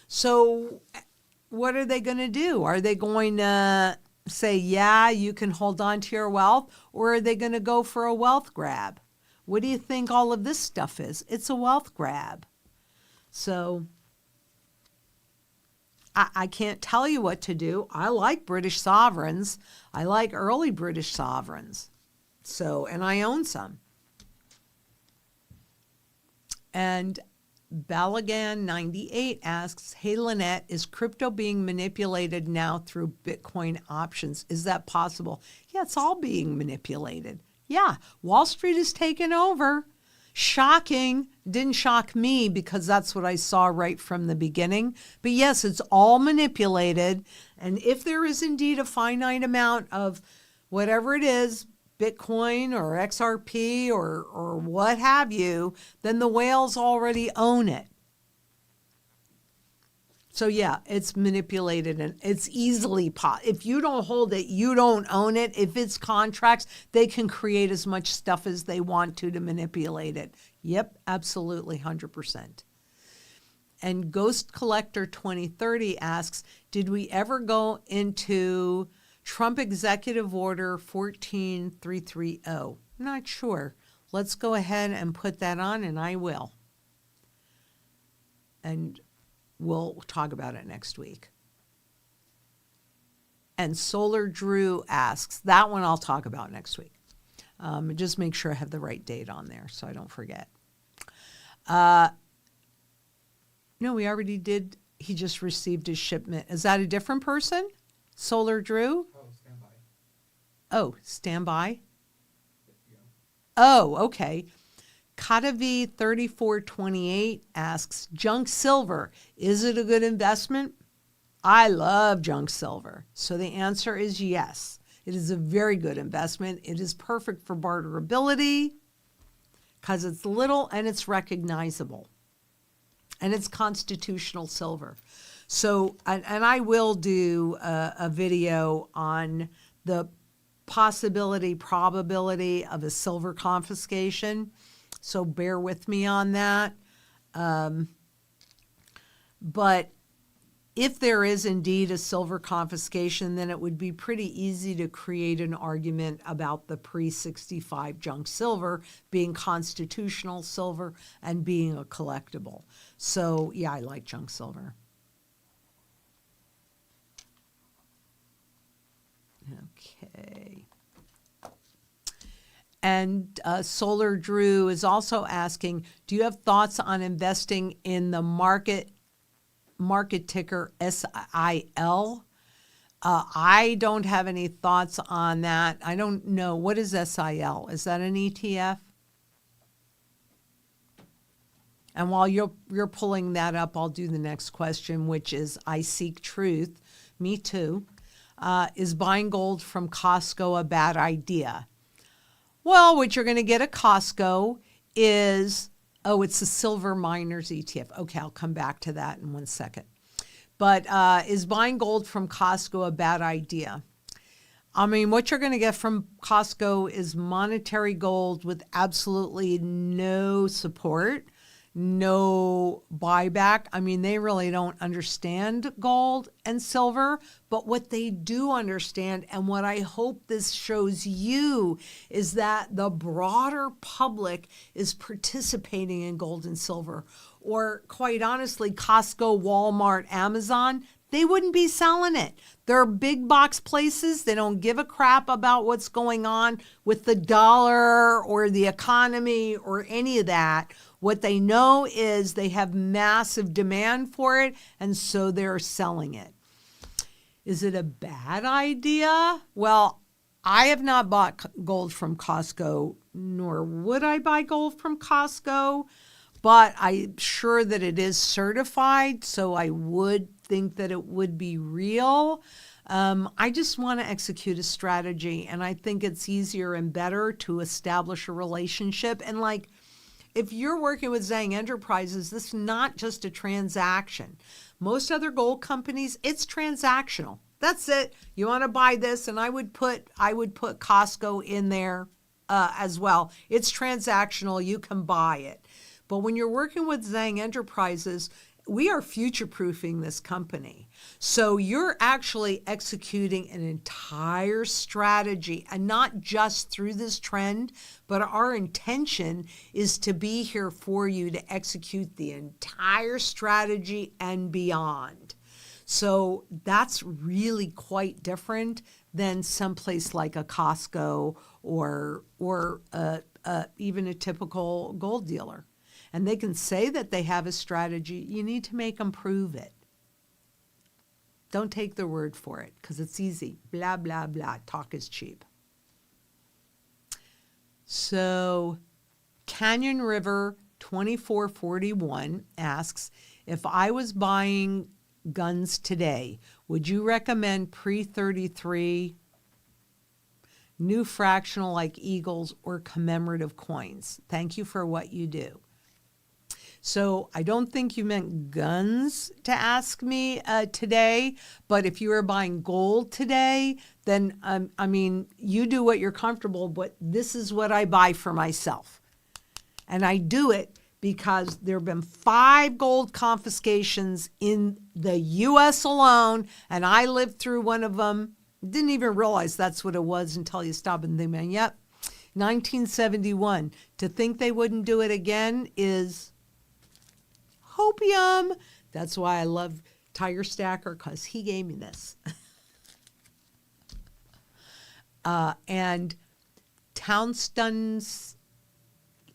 So what are they going to do? Are they going to say, yeah, you can hold on to your wealth, or are they going to go for a wealth grab? What do you think all of this stuff is? It's a wealth grab. So I can't tell you what to do. I like British sovereigns. I like early British sovereigns. So, and I own some. And Balagan 98 asks, hey, Lynette, is crypto being manipulated now through Bitcoin options? Is that possible? Yeah, it's all being manipulated. Yeah, Wall Street is taken over. Shocking. Didn't shock me because that's what I saw right from the beginning. But yes, it's all manipulated. And if there is indeed a finite amount of whatever it is, Bitcoin or XRP or what have you, then the whales already own it. So yeah, it's manipulated and it's easily if you don't hold it, you don't own it. If it's contracts, they can create as much stuff as they want to manipulate it. Yep, absolutely, 100%. And Ghost Collector 2030 asks, did we ever go into Trump Executive Order 14330? I'm not sure. Let's go ahead and put that on, and I will. And we'll talk about it next week. And Solar Drew asks, that one I'll talk about next week. Just make sure I have the right date on there so I don't forget. No, we already did. He just received his shipment. Is that a different person? Solar Drew? Oh, standby. Oh, standby? Oh, okay. Katavi 3428 asks, junk silver, is it a good investment? I love junk silver. So the answer is yes. It is a very good investment. It is perfect for barterability because it's little and it's recognizable. And it's constitutional silver. So, and I will do a video on the probability of a silver confiscation. So bear with me on that. But if there is indeed a silver confiscation, then it would be pretty easy to create an argument about the pre-65 junk silver being constitutional silver and being a collectible. So, yeah, I like junk silver. Okay. And Solar Drew is also asking, do you have thoughts on investing in the market ticker SIL? I don't have any thoughts on that. I don't know. What is SIL? Is that an ETF? And while you're pulling that up, I'll do the next question, which is I seek truth. Me too. Is buying gold from Costco a bad idea? Well, what you're going to get at Costco is, it's a silver miners ETF. Okay, I'll come back to that in 1 second. But is buying gold from Costco a bad idea? I mean, what you're going to get from Costco is monetary gold with absolutely no support, no buyback. I mean, they really don't understand gold and silver, but what they do understand, and what I hope this shows you, is that the broader public is participating in gold and silver. Or quite honestly, Costco, Walmart, Amazon, they wouldn't be selling it. They're big box places. They don't give a crap about what's going on with the dollar or the economy or any of that. What they know is they have massive demand for it, and so they're selling it. Is it a bad idea? Well, I have not bought gold from Costco, nor would I buy gold from Costco, but I'm sure that it is certified, so I would think that it would be real. I just want to execute a strategy, and I think it's easier and better to establish a relationship. And like, if you're working with Zang Enterprises, this is not just a transaction. Most other gold companies, it's transactional. That's it. You want to buy this, and I would put Costco in there as well. It's transactional. You can buy it. But when you're working with Zang Enterprises, we are future-proofing this company. So you're actually executing an entire strategy, and not just through this trend, but our intention is to be here for you to execute the entire strategy and beyond. So that's really quite different than someplace like a Costco or even a typical gold dealer. And they can say that they have a strategy. You need to make them prove it. Don't take their word for it, because it's easy. Blah, blah, blah. Talk is cheap. So Canyon River 2441 asks, if I was buying guns today, would you recommend pre-33 new fractional like Eagles or commemorative coins? Thank you for what you do. So I don't think you meant guns to ask me today, but if you were buying gold today, then, I mean, you do what you're comfortable, but this is what I buy for myself. And I do it because there have been 5 gold confiscations in the U.S. alone, and I lived through one of them. Didn't even realize that's what it was until you stop and think, man, yep, 1971. To think they wouldn't do it again is hopium. That's why I love Tiger Stacker, because he gave me this. And Townston's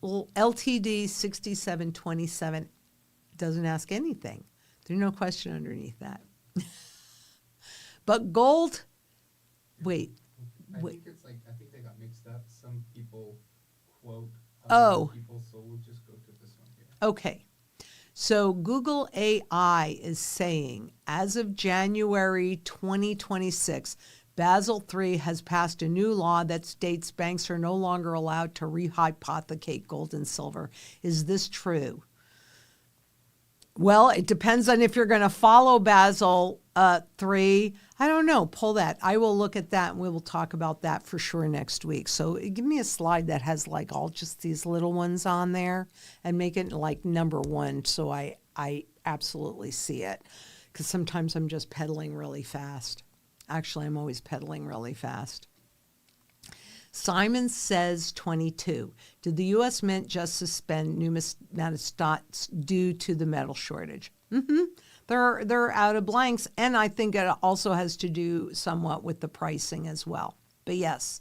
LTD 6727 doesn't ask anything. There's no question underneath that. But gold, wait. I think they got mixed up. Some people quote other people, so we'll just go to this one here. Okay. So Google AI is saying, as of January 2026, Basel III has passed a new law that states banks are no longer allowed to rehypothecate gold and silver. Is this true? Well, it depends on if you're going to follow Basel III. I don't know. Pull that. I will look at that and we will talk about that for sure next week. So give me a slide that has like all just these little ones on there and make it like number one so I absolutely see it. Because sometimes I'm just pedaling really fast. Actually, I'm always pedaling really fast. Simon says 22. Did the U.S. Mint just suspend Numismatics due to the metal shortage? They're out of blanks, and I think it also has to do somewhat with the pricing as well. But yes.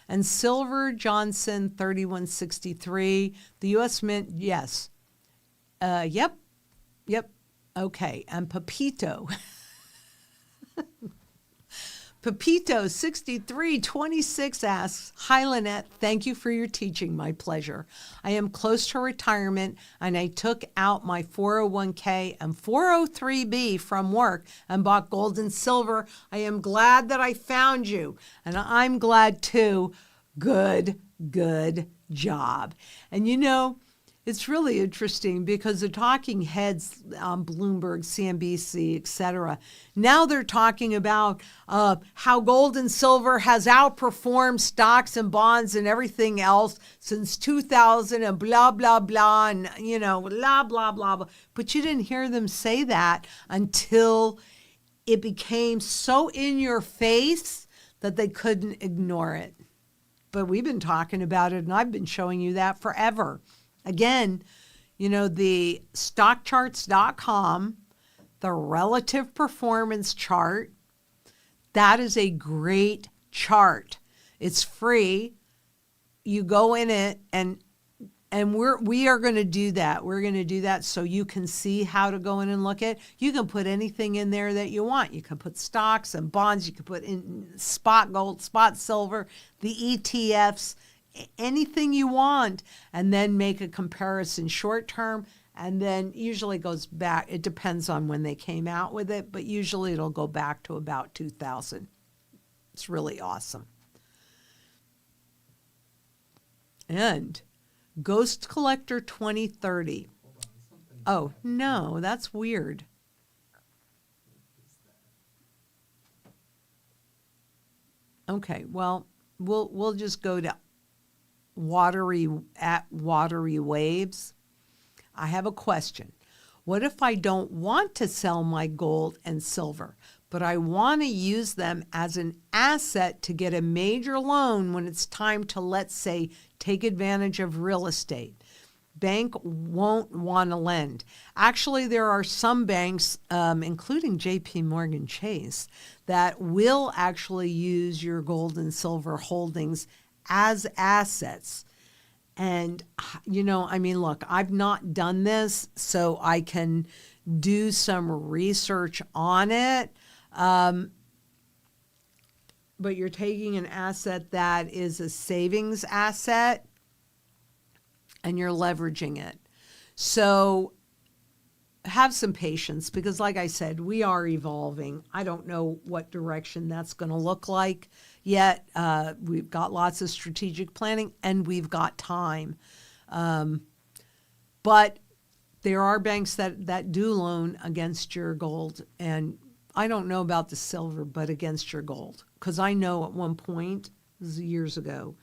And Silver Johnson 3163. The U.S. Mint, yes. Yep. Okay. And Pepito. Pepito 6326 asks, "Hi Lynette, thank you for your teaching, my pleasure. I am close to retirement and I took out my 401k and 403b from work and bought gold and silver. I am glad that I found you, and I'm glad too. Good job." And you know, it's really interesting because the talking heads on Bloomberg, CNBC, etc., now they're talking about how gold and silver has outperformed stocks and bonds and everything else since 2000 and blah, blah, blah, and, you know, blah, blah, blah, blah. But you didn't hear them say that until it became so in your face that they couldn't ignore it. But we've been talking about it, and I've been showing you that forever. Again, you know, the stockcharts.com, the relative performance chart, that is a great chart. It's free. You go in it and we are going to do that. We're going to do that so you can see how to go in and look at. You can put anything in there that you want. You can put stocks and bonds. You can put in spot gold, spot silver, the ETFs, anything you want, and then make a comparison short term, and then usually goes back. It depends on when they came out with it, but usually it'll go back to about 2000. It's really awesome. And Ghost Collector 2030. Oh, no, that's weird. Okay, well, we'll just go to watery waves. I have a question. What if I don't want to sell my gold and silver, but I want to use them as an asset to get a major loan when it's time to, let's say, take advantage of real estate? Bank won't want to lend. Actually, there are some banks, including JP Morgan Chase, that will actually use your gold and silver holdings as assets. And, you know, I mean, look, I've not done this, so I can do some research on it. But you're taking an asset that is a savings asset and you're leveraging it. So have some patience because, like I said, we are evolving. I don't know what direction that's going to look like yet. We've got lots of strategic planning and we've got time. But there are banks that do loan against your gold. And I don't know about the silver, but against your gold. Because I know at one point, this is years ago,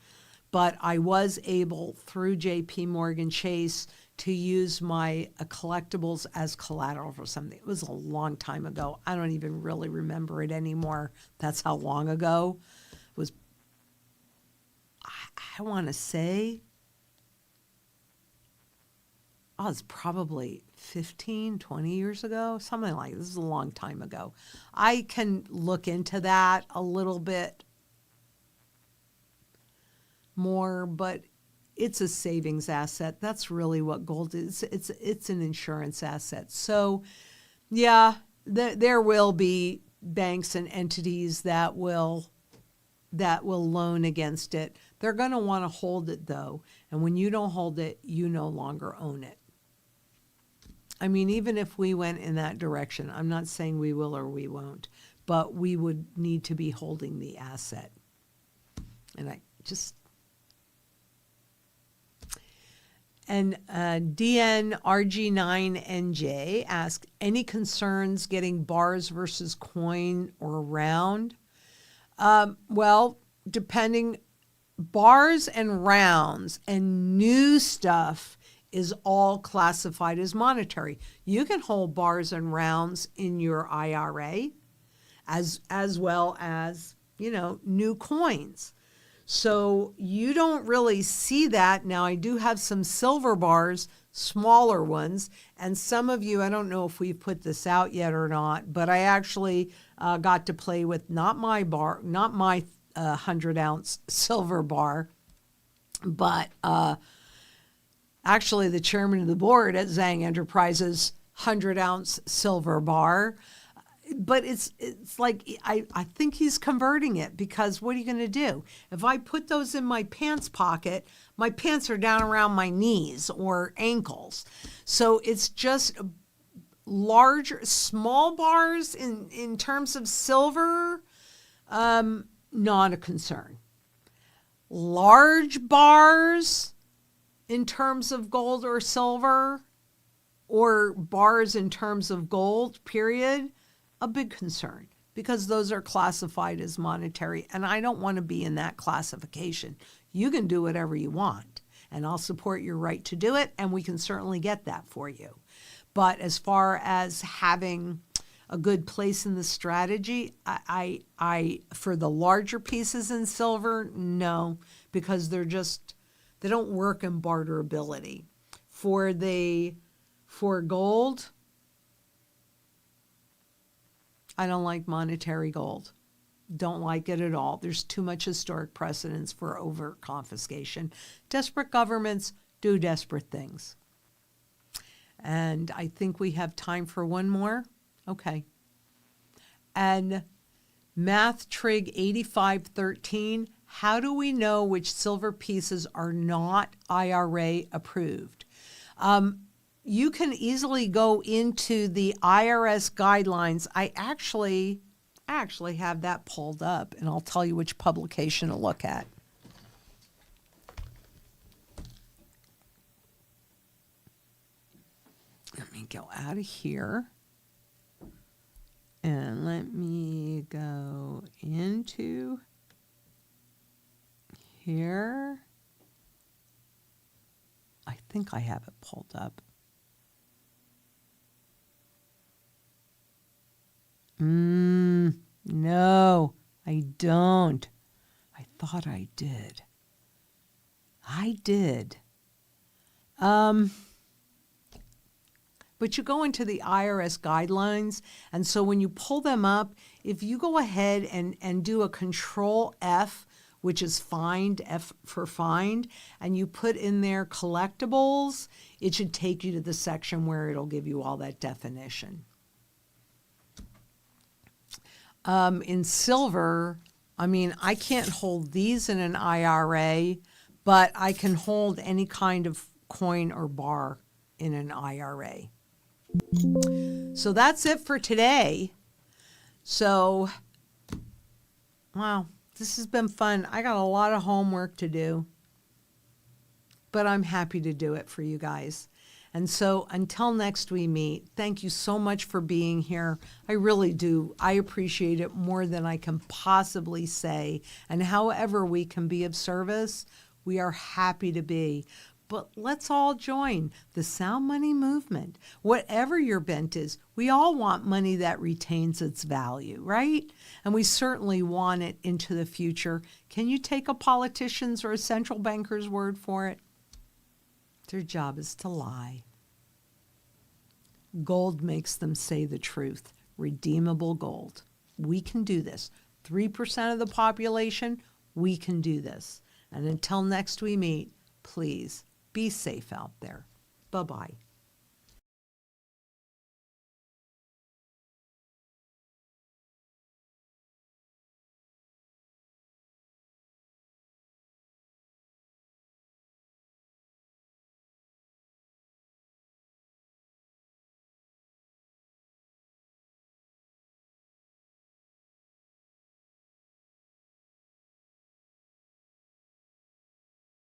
but I was able through JP Morgan Chase to use my collectibles as collateral for something. It was a long time ago. I don't even really remember it anymore. That's how long ago it was. I want to say, it's probably 15, 20 years ago, something like this. Is a long time ago. I can look into that a little bit more, but it's a savings asset. That's really what gold is. It's an insurance asset. So, yeah, there will be banks and entities that will loan against it. They're going to want to hold it though, and when you don't hold it, you no longer own it. I mean, even if we went in that direction, I'm not saying we will or we won't, but we would need to be holding the asset. And I just... And DNRG9NJ asked, any concerns getting bars versus coin or round? Well, depending, bars and rounds and new stuff is all classified as monetary. You can hold bars and rounds in your IRA as well as, new coins. So you don't really see that. Now, I do have some silver bars, smaller ones, and some of you, I don't know if we've put this out yet or not, but I actually got to play with not my 100-ounce silver bar, but actually the chairman of the board at Zang Enterprises 100-ounce silver bar. But it's like, I think he's converting it, because what are you going to do? If I put those in my pants pocket, my pants are down around my knees or ankles. So it's just small bars in terms of silver, not a concern. Large bars in terms of gold or silver, or bars in terms of gold, period, a big concern, because those are classified as monetary, and I don't want to be in that classification. You can do whatever you want, and I'll support your right to do it, and we can certainly get that for you. But as far as having a good place in the strategy, I for the larger pieces in silver, no, because they don't work in barterability. For gold, I don't like monetary gold. Don't like it at all. There's too much historic precedence for over confiscation. Desperate governments do desperate things. And I think we have time for one more. Okay. And Math Trig 8513, how do we know which silver pieces are not IRA approved? You can easily go into the IRS guidelines. I actually have that pulled up, and I'll tell you which publication to look at. Let me go out of here, and let me go into here. I think I have it pulled up. No, I don't. I thought I did. I did. But you go into the IRS guidelines, and so when you pull them up, if you go ahead and do a Control F, which is find, F for find, and you put in there collectibles, it should take you to the section where it'll give you all that definition. In silver, I mean, I can't hold these in an IRA, but I can hold any kind of coin or bar in an IRA. So that's it for today. So, wow, this has been fun. I got a lot of homework to do, but I'm happy to do it for you guys. And so until next we meet, thank you so much for being here. I really do. I appreciate it more than I can possibly say. And however we can be of service, we are happy to be. But let's all join the sound money movement. Whatever your bent is, we all want money that retains its value, right? And we certainly want it into the future. Can you take a politician's or a central banker's word for it? Their job is to lie. Gold makes them say the truth. Redeemable gold. We can do this. 3% of the population, we can do this. And until next we meet, please be safe out there. Bye-bye.